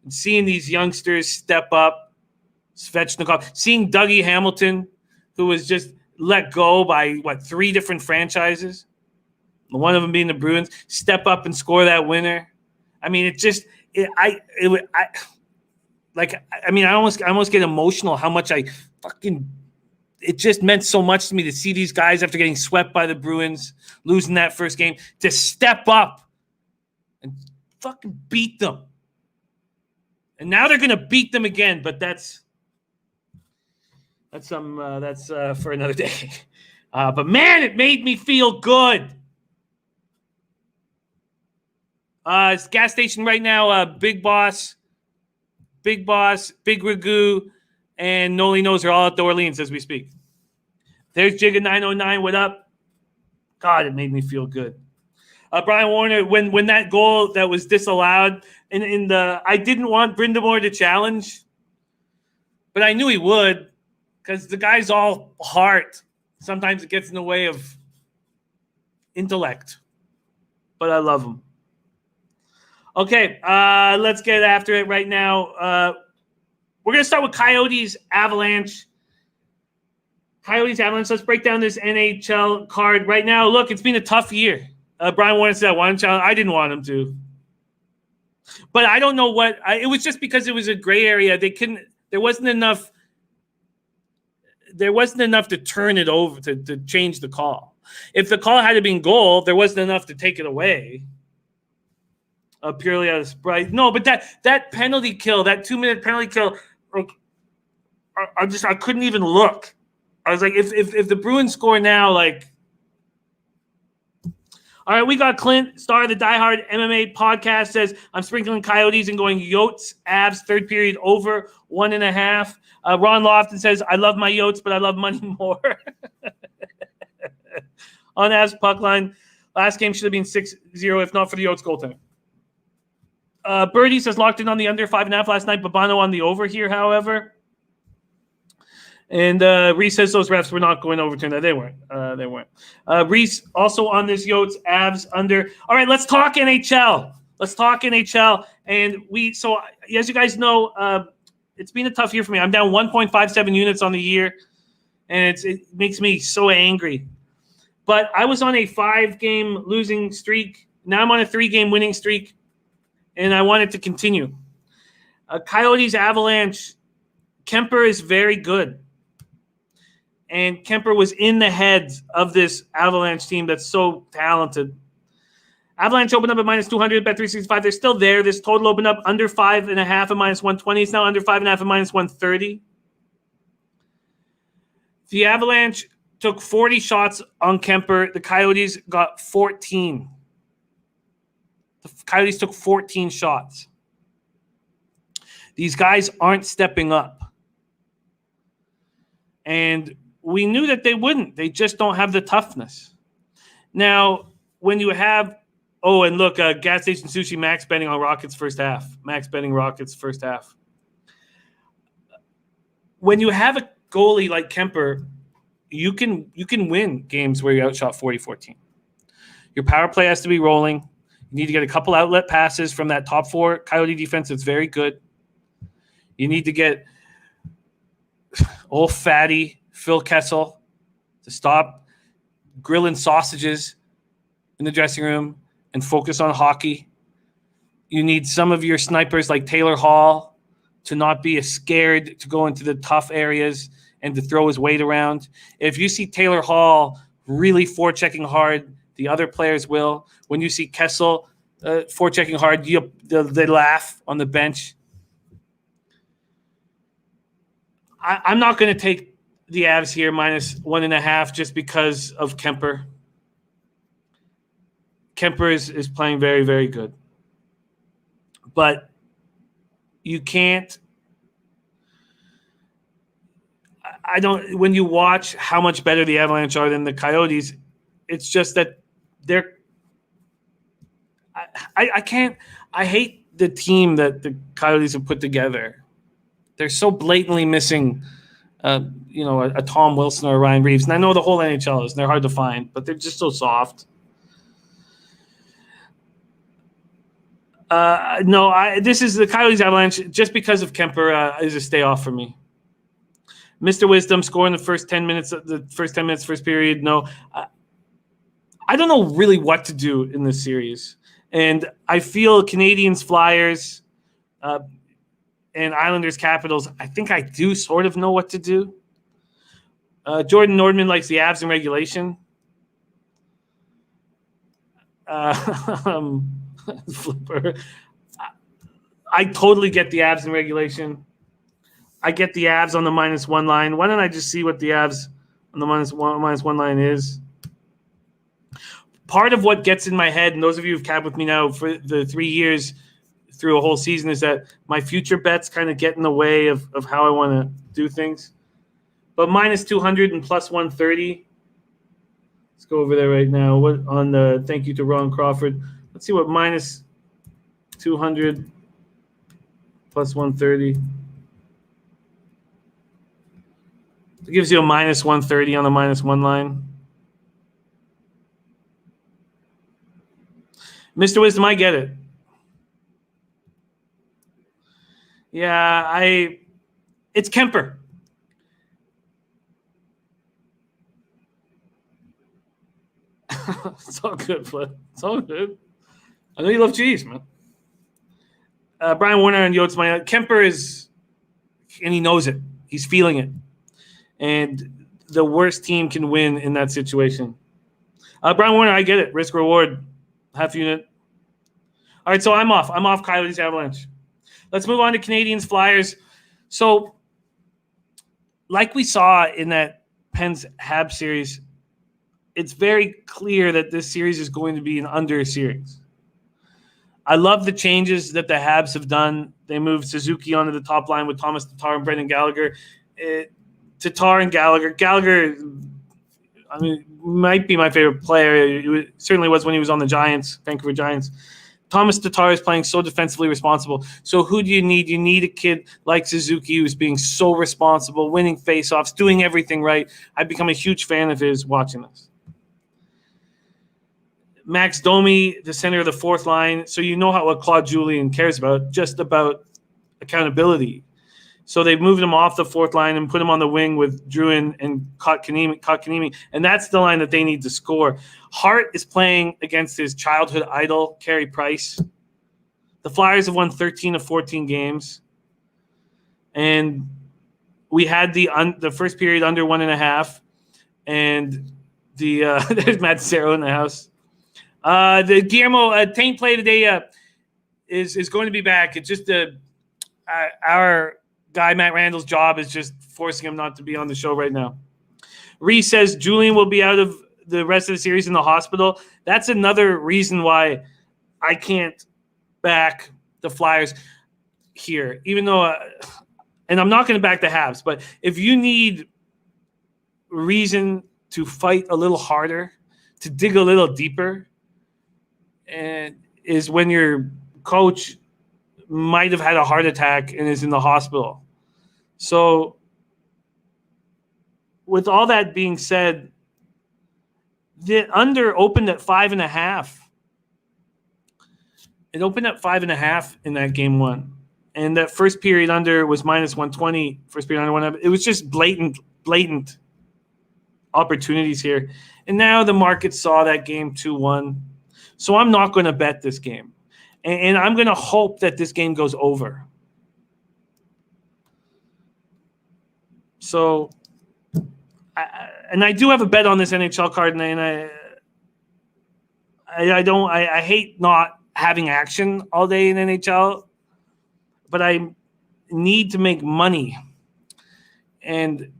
And seeing these youngsters step up, Svechnikov, seeing Dougie Hamilton, who was just let go by, 3 different franchises, one of them being the Bruins, step up and score that winner. I mean, I almost get emotional how much it just meant so much to me to see these guys after getting swept by the Bruins, losing that first game, to step up and fucking beat them. And now they're going to beat them again, but that's for another day. But man, it made me feel good. It's gas station right now. Big Boss, Big Ragu, and Nolly Knows are all at the Orleans as we speak. There's Jigga 909. What up? God, it made me feel good. Brian Warner, when that goal that was disallowed I didn't want Brindamore to challenge, but I knew he would because the guy's all heart. Sometimes it gets in the way of intellect, but I love him. Okay, let's get after it right now. We're going to start with Coyotes Avalanche. Let's break down this NHL card right now. Look, it's been a tough year. Brian Warner said, "Why don't challenge?" I didn't want him to, but I don't know what. It was just because it was a gray area. They couldn't. There wasn't enough to turn it over to change the call. If the call had been goal, there wasn't enough to take it away. Purely out of sprite. No, but that penalty kill, that 2-minute penalty kill, like I couldn't even look. I was like, if the Bruins score now, like, all right, we got Clint, star of the Die Hard MMA podcast, says, I'm sprinkling Coyotes and going Yotes, Avs, third period over 1.5. Ron Lofton says, I love my Yotes, but I love money more. On Avs puck line, last game should have been 6-0 if not for the Yotes goaltender. Birdie says, locked in on the under 5.5 last night, Babano on the over here, however. And Reese says those refs were not going to overturn that. They weren't. Reese also on this Yotes Avs under. All right, let's talk NHL. And so as you guys know, it's been a tough year for me. I'm down 1.57 units on the year, and it makes me so angry. But I was on a 5-game losing streak. Now I'm on a 3-game winning streak, and I want it to continue. Coyotes Avalanche. Kemper is very good. And Kemper was in the heads of this Avalanche team that's so talented. Avalanche opened up at -200, bet 365. They're still there. This total opened up under 5.5 at -120. It's now under 5.5 at -130. The Avalanche took 40 shots on Kemper. The Coyotes got 14. The Coyotes took 14 shots. These guys aren't stepping up. And we knew that they wouldn't. They just don't have the toughness. Now, when you have – and look, Gas Station Sushi, max betting on Rockets first half. Max betting Rockets first half. When you have a goalie like Kemper, you can win games where you outshot 40-14. Your power play has to be rolling. You need to get a couple outlet passes from that top 4 Coyote defense that's very good. You need to get old fatty Phil Kessel to stop grilling sausages in the dressing room and focus on hockey. You need some of your snipers like Taylor Hall to not be as scared to go into the tough areas and to throw his weight around. If you see Taylor Hall really forechecking hard, the other players will. When you see Kessel forechecking hard, they laugh on the bench. I'm not going to take the Avs here -1.5 just because of Kemper. Kemper is playing very, very good. But you can't – when you watch how much better the Avalanche are than the Coyotes, it's just that they're – I hate the team that the Coyotes have put together. they're so blatantly missing, a Tom Wilson or a Ryan Reeves. And I know the whole NHL is, and they're hard to find, but they're just so soft. This is the Coyotes Avalanche just because of Kemper is a stay off for me. Mr. Wisdom scoring the first 10 minutes, first period. No, I don't know really what to do in this series. And I feel Canadians, Flyers, and Islanders, Capitals, I think I do sort of know what to do. Jordan Nordman likes the Avs in regulation. Flipper. I totally get the Avs in regulation. I get the Avs on the -1 line. Why don't I just see what the Avs on the -1 line is? Part of what gets in my head, and those of you who've capped with me now for the 3 years through a whole season, is that my future bets kind of get in the way of how I want to do things. But -200 and +130. Let's go over there right now. What on the thank you to Ron Crawford. Let's see what -200 +130. It gives you a -130 on the -1 line. Mr. Wisdom, I get it. Yeah, it's Kemper. It's all good, Flip. It's all good. I know you love cheese, man. Brian Warner and Yotes, Kemper is, and he knows it. He's feeling it. And the worst team can win in that situation. Brian Warner, I get it. Risk reward, half unit. All right, so I'm off. I'm off Coyotes Avalanche. Let's move on to Canadians Flyers. So, like we saw in that Pens Habs series, it's very clear that this series is going to be an under series. I love the changes that the Habs have done. They moved Suzuki onto the top line with Thomas Tatar and Brendan Gallagher. Tatar and Gallagher, I mean, might be my favorite player. It certainly was when he was on the Giants, Vancouver Giants. Thomas Tatar is playing so defensively responsible. So who do you need? You need a kid like Suzuki who's being so responsible, winning faceoffs, doing everything right. I've become a huge fan of his watching this. Max Domi, the center of the fourth line. So you know what Claude Julien cares about, just about accountability. So they've moved him off the fourth line and put him on the wing with Druin and Kotkaniemi. And that's the line that they need to score. Hart is playing against his childhood idol, Carey Price. The Flyers have won 13 of 14 games. And we had the first period under 1.5. And there's Matt Cero in the house. The Guillermo Taint play today is going to be back. It's just our guy Matt Randall's job is just forcing him not to be on the show right now. Reese says Julien will be out of the rest of the series in the hospital. That's another reason why I can't back the Flyers here, even though and I'm not going to back the Habs, but if you need reason to fight a little harder, to dig a little deeper, and is when your coach might have had a heart attack and is in the hospital. So with all that being said, the under opened at 5.5. It opened at 5.5 in that game one. And that first period under was -120. First period under 1. It was just blatant opportunities here. And now the market saw that game 2-1. So I'm not going to bet this game. And I'm going to hope that this game goes over. So, I do have a bet on this NHL card, and I hate not having action all day in NHL, but I need to make money. And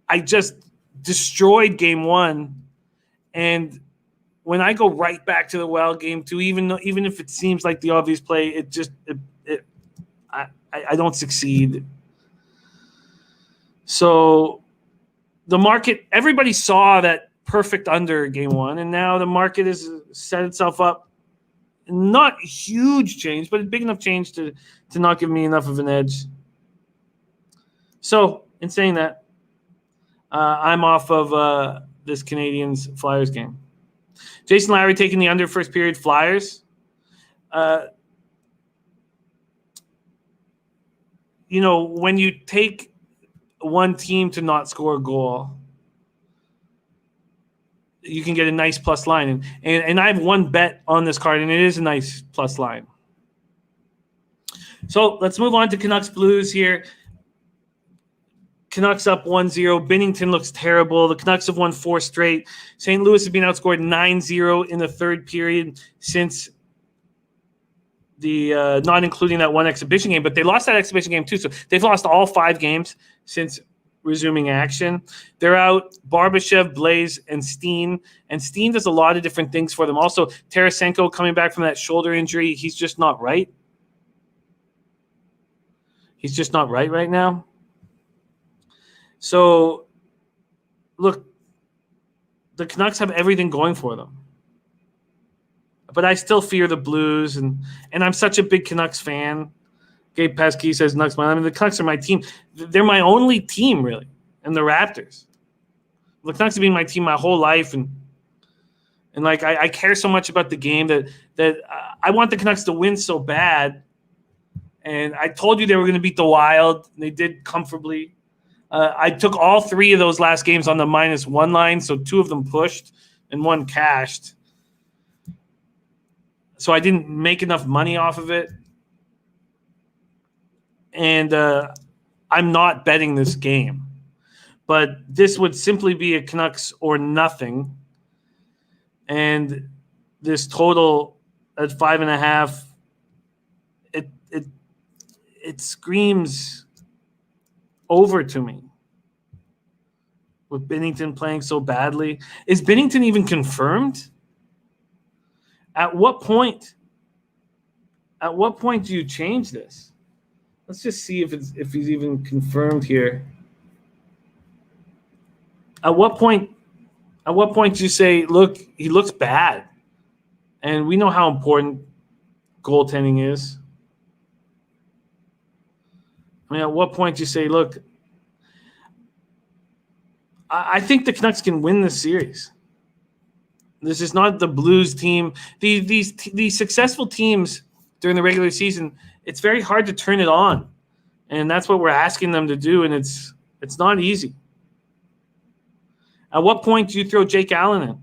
I just destroyed game one, and when I go right back to the well, game two, even if it seems like the obvious play, I don't succeed. So the market, everybody saw that perfect under game one, and now the market has set itself up. Not huge change, but a big enough change to not give me enough of an edge. So, in saying that, I'm off of this Canadians-Flyers game. Jason Lowry taking the under first period Flyers. When you take one team to not score a goal, you can get a nice plus line. And I have one bet on this card, and it is a nice plus line. So let's move on to Canucks Blues here. Canucks up 1-0. Binnington looks terrible. The Canucks have won 4 straight. St. Louis has been outscored 9-0 in the third period since the not including that one exhibition game, but they lost that exhibition game too. So they've lost all 5 games since resuming action. They're out Barbashev, Blaze, and Steen. And Steen does a lot of different things for them. Also, Tarasenko coming back from that shoulder injury. He's just not right. He's just not right now. So, look, the Canucks have everything going for them. But I still fear the Blues, and I'm such a big Canucks fan. Gabe Pesky says, Canucks, the Canucks are my team. They're my only team, really, and the Raptors. The Canucks have been my team my whole life, and I care so much about the game that I want the Canucks to win so bad. And I told you they were going to beat the Wild, and they did comfortably. I took all 3 of those last games on the -1 line, so 2 of them pushed and 1 cashed. So I didn't make enough money off of it. And I'm not betting this game. But this would simply be a Canucks or nothing. And this total at 5.5, it screams over to me. With Binnington playing so badly. Is Binnington even confirmed? At what point do you change this? Let's just see if he's even confirmed here. At what point do you say, look, he looks bad? And we know how important goaltending is. At what point do you say, look, I think the Canucks can win this series. This is not the Blues team. These successful teams during the regular season, it's very hard to turn it on. And that's what we're asking them to do, and it's not easy. At what point do you throw Jake Allen in?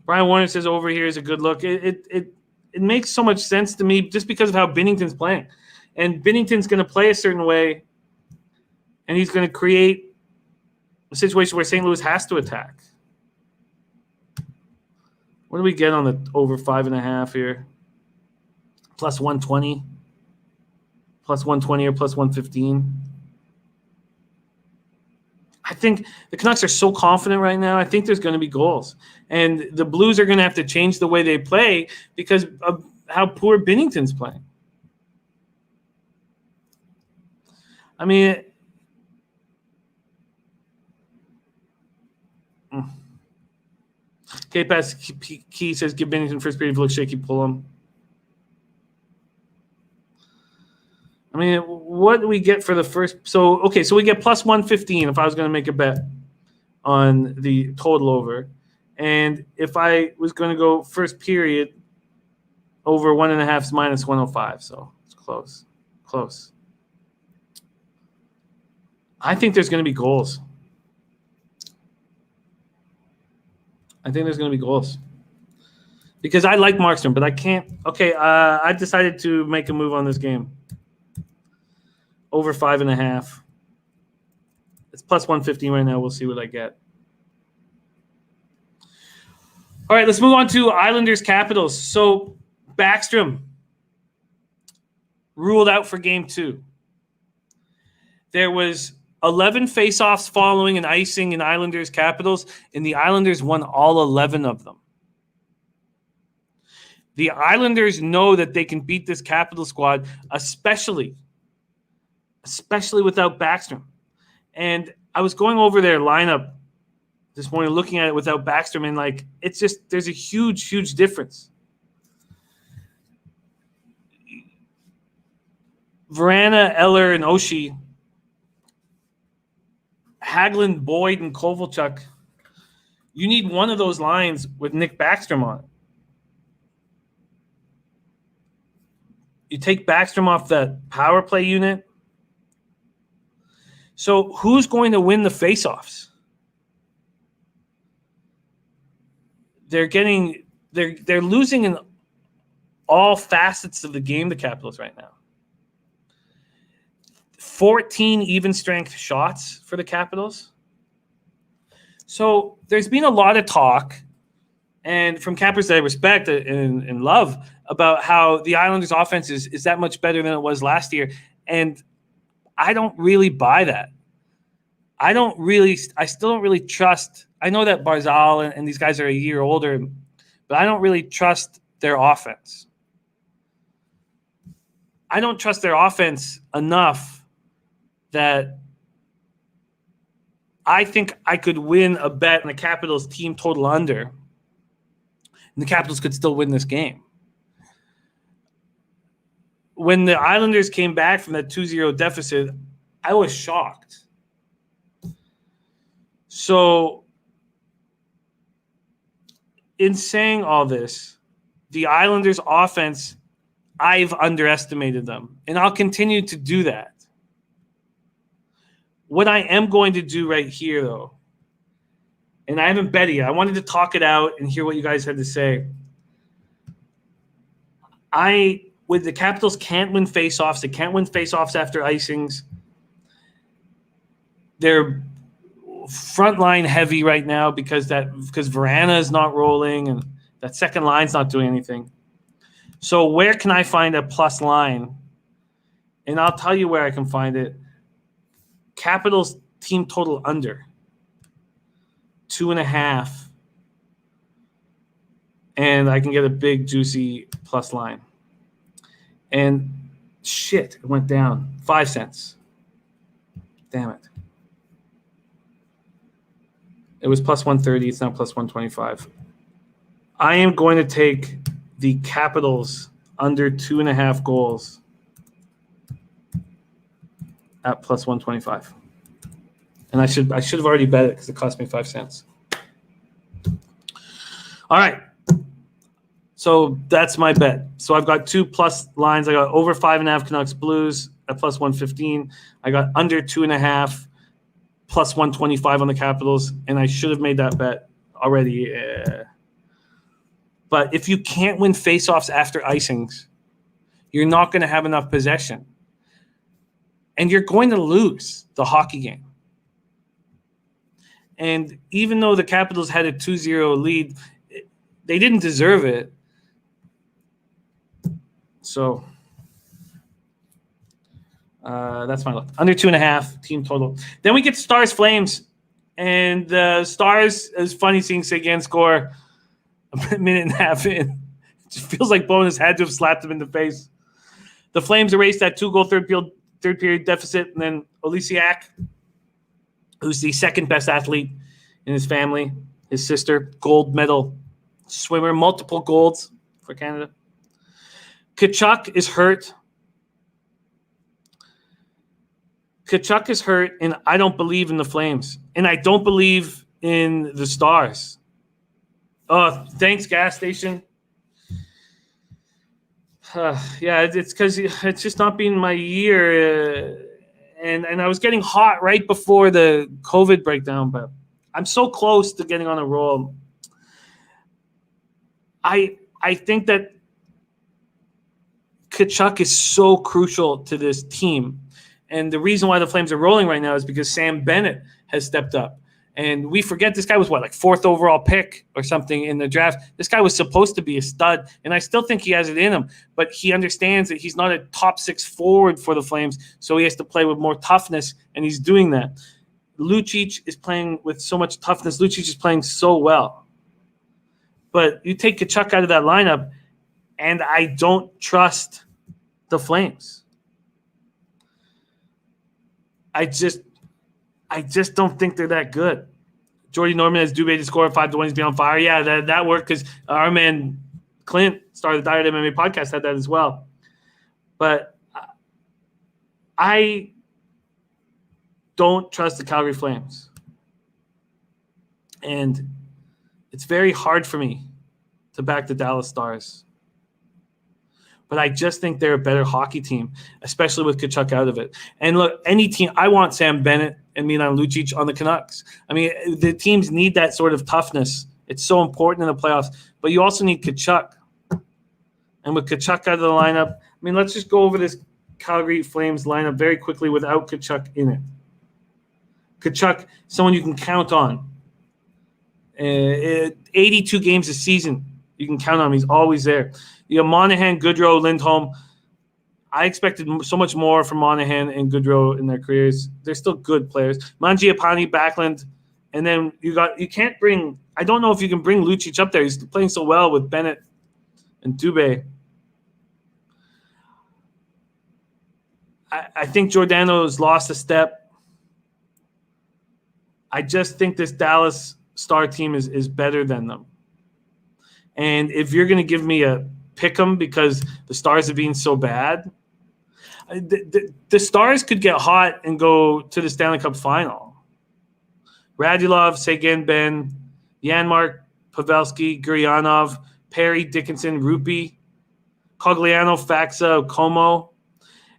Brian Warner says over here is a good look. It makes so much sense to me just because of how Binnington's playing. And Binnington's going to play a certain way, and he's going to create a situation where St. Louis has to attack. What do we get on the over 5.5 here? Plus 120. Plus 120 or plus 115. I think the Canucks are so confident right now. I think there's going to be goals. And the Blues are going to have to change the way they play because of how poor Binnington's playing. K-Pass Key says, give Binnington first period, if it looks shaky, pull him. What do we get for the first? So we get plus 115 if I was going to make a bet on the total over. And if I was going to go first period, over 1.5 is minus 105. So it's close. Close. I think there's going to be goals. Because I like Markstrom, but I can't. Okay, I've decided to make a move on this game. Over 5.5. It's plus 115 right now. We'll see what I get. All right, let's move on to Islanders Capitals. So Backstrom ruled out for game 2. There was 11 faceoffs following an icing in Islanders Capitals, and the Islanders won all 11 of them. The Islanders know that they can beat this Capital squad, especially without Backstrom. And I was going over their lineup this morning, looking at it without Backstrom, and it's just there's a huge difference. Verana, Eller, and Oshie, Hagelin, Boyd, and Kovalchuk. You need one of those lines with Nick Backstrom on it. You take Backstrom off that power play unit. So who's going to win the faceoffs? They're losing in all facets of the game, the Capitals right now. 14 even strength shots for the Capitals. So there's been a lot of talk, and from Cappers that I respect and love, about how the Islanders' offense is that much better than it was last year. And I don't really buy that. I still don't really trust. I know that Barzal and these guys are a year older, but I don't really trust their offense. I don't trust their offense enough that I think I could win a bet on the Capitals team total under, and the Capitals could still win this game. When the Islanders came back from that 2-0 deficit, I was shocked. So, in saying all this, the Islanders' offense, I've underestimated them, and I'll continue to do that. What I am going to do right here, though, and I haven't bet it yet. I wanted to talk it out and hear what you guys had to say. With the Capitals can't win faceoffs. They can't win faceoffs after icings. They're front line heavy right now because Verana is not rolling and that second line's not doing anything. So where can I find a plus line? And I'll tell you where I can find it. Capitals team total under 2.5. And I can get a big juicy plus line. And shit, it went down 5 cents. Damn it. It was plus 130. It's now plus 125. I am going to take the Capitals under 2.5 goals at plus 125. And I should have already bet it because it cost me 5 cents. All right. So that's my bet. So I've got 2 plus lines. I got over 5.5 Canucks Blues at plus 115. I got under 2.5 plus 125 on the Capitals, and I should have made that bet already. But if you can't win faceoffs after icings, you're not going to have enough possession. And you're going to lose the hockey game. And even though the Capitals had a 2-0 lead, they didn't deserve it. So that's my look. Under 2.5 team total. Then we get Stars Flames. And the Stars, it's funny seeing Seguin score a minute and a half in. It just feels like Bonus had to have slapped him in the face. The Flames erased that 2-goal third period deficit. And then Olisiak, who's the second best athlete in his family, his sister, gold medal swimmer, multiple golds for Canada. Tkachuk is hurt. And I don't believe in the Flames. And I don't believe in the Stars. Oh, thanks, gas station. Yeah, it's because it's just not been my year. And I was getting hot right before the COVID breakdown, but I'm so close to getting on a roll. I think that Tkachuk is so crucial to this team. And the reason why the Flames are rolling right now is because Sam Bennett has stepped up. And we forget this guy was, like 4th overall pick or something in the draft. This guy was supposed to be a stud, and I still think he has it in him. But he understands that he's not a top 6 forward for the Flames, so he has to play with more toughness, and he's doing that. Lucic is playing with so much toughness. Lucic is playing so well. But you take Tkachuk out of that lineup, and I don't trust the Flames. I just don't think they're that good. Jordy Norman has Dubé to score 5-1. He's been on fire. Yeah, that worked because our man Clint, started the Diet MMA podcast, had that as well. But I don't trust the Calgary Flames. And it's very hard for me to back the Dallas Stars. But I just think they're a better hockey team, especially with Tkachuk out of it. And look, any team, I want Sam Bennett and Milan Lucic on the Canucks. I mean, the teams need that sort of toughness. It's so important in the playoffs. But you also need Tkachuk. And with Tkachuk out of the lineup, I mean, let's just go over this Calgary Flames lineup very quickly without Tkachuk in it. Tkachuk, someone you can count on. 82 games a season, you can count on him. He's always there. You have Monahan, Goodrow, Lindholm. I expected so much more from Monahan and Goodrow in their careers. They're still good players. Mangiapane, Backlund, and then you can't bring. I don't know if you can bring Lucic up there. He's playing so well with Bennett and Dubé. I think Giordano's lost a step. I just think this Dallas Star team is better than them. And if you're going to give me a pick 'em because the Stars have been so bad, the Stars could get hot and go to the Stanley Cup final. Radulov, Seguin, Ben, Janmark, Pavelski, Guryanov, Perry, Dickinson, Rupi, Cogliano, Faxa, Como.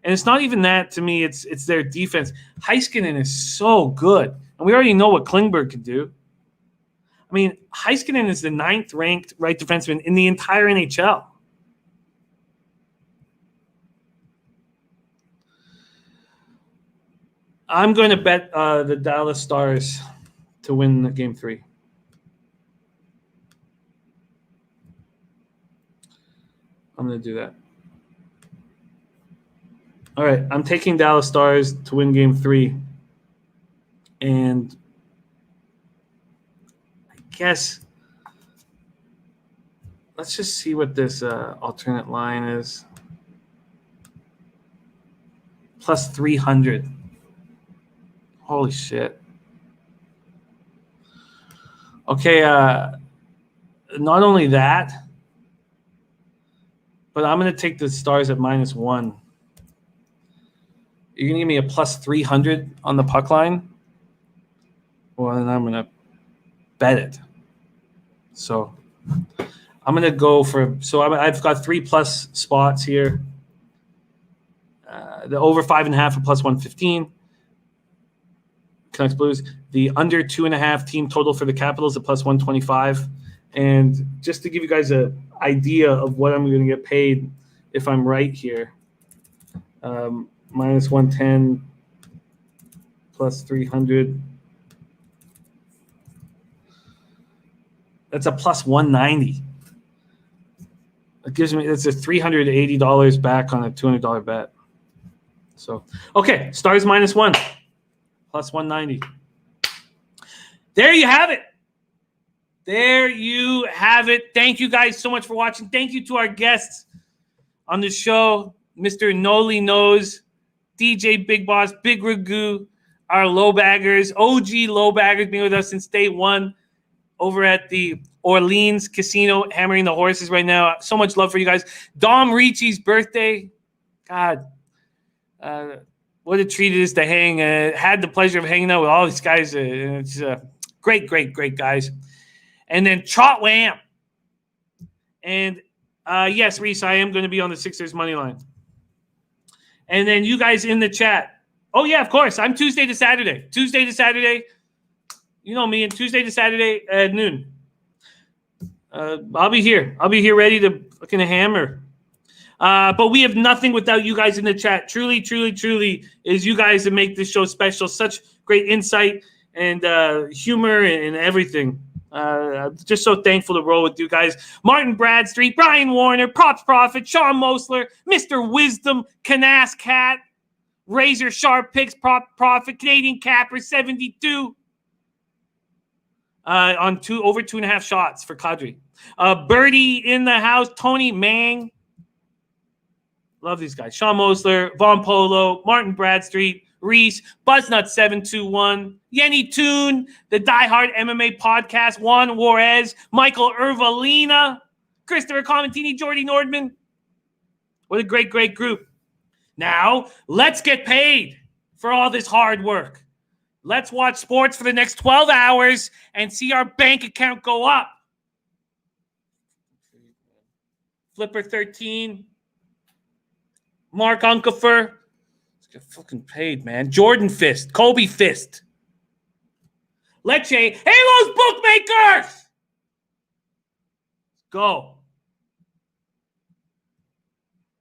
And it's not even that to me. It's their defense. Heiskanen is so good. And we already know what Klingberg can do. I mean, Heiskanen is the 9th-ranked right defenseman in the entire NHL. I'm going to bet the Dallas Stars to win Game 3. I'm going to do that. All right, I'm taking Dallas Stars to win Game 3. And I guess let's just see what this alternate line is. Plus 300. Holy shit. Okay, not only that, but I'm going to take the Stars at -1. You're going to give me a plus 300 on the puck line? Well, then I'm going to bet it. So I'm going to go for – so I've got 3+ spots here. The over 5.5 at plus 115. Canucks Blues. The under 2.5 team total for the Capitals at plus 125. And just to give you guys an idea of what I'm going to get paid if I'm right here, minus 110 plus 300. That's a plus 190. It gives me, it's a $380 back on a $200 bet. So, okay, Stars -1, plus 190. There you have it. There you have it. Thank you guys so much for watching. Thank you to our guests on the show, Mr. Nolly Knows, DJ Big Boss, Big Ragu, our low baggers, OG low baggers being with us since day one over at the Orleans Casino, hammering the horses right now. So much love for you guys. Dom Ricci's birthday. God, what a treat it is to hang. Had the pleasure of hanging out with all these guys. It's great guys. And then Trot Wam. And yes, Reese, I am going to be on the Sixers money line. And then you guys in the chat. Oh, yeah, of course. I'm Tuesday to Saturday. You know me, and Tuesday to Saturday at noon. I'll be here. I'll be here ready to fucking hammer. But we have nothing without you guys in the chat. Truly is you guys that make this show special. Such great insight and humor and everything. Just so thankful to roll with you guys. Martin Bradstreet, Brian Warner, Props Prophet, Sean Mosler, Mr. Wisdom, Canas Cat, Razor Sharp Picks, Prop Prophet, Canadian Capper 72. On over 2.5 shots for Kadri. Birdie in the house, Tony Mang. Love these guys. Sean Mosler, Von Polo, Martin Bradstreet, Reese, Buzznut721, Yenny Toon, the Die Hard MMA podcast, Juan Juarez, Michael Ervalina, Christopher Comentini, Jordy Nordman. What a great group. Now, let's get paid for all this hard work. Let's watch sports for the next 12 hours and see our bank account go up. Flipper 13. Mark Unkefer. Let's get fucking paid, man. Jordan Fist. Kobe Fist. Lecce. Halos Bookmakers! Go.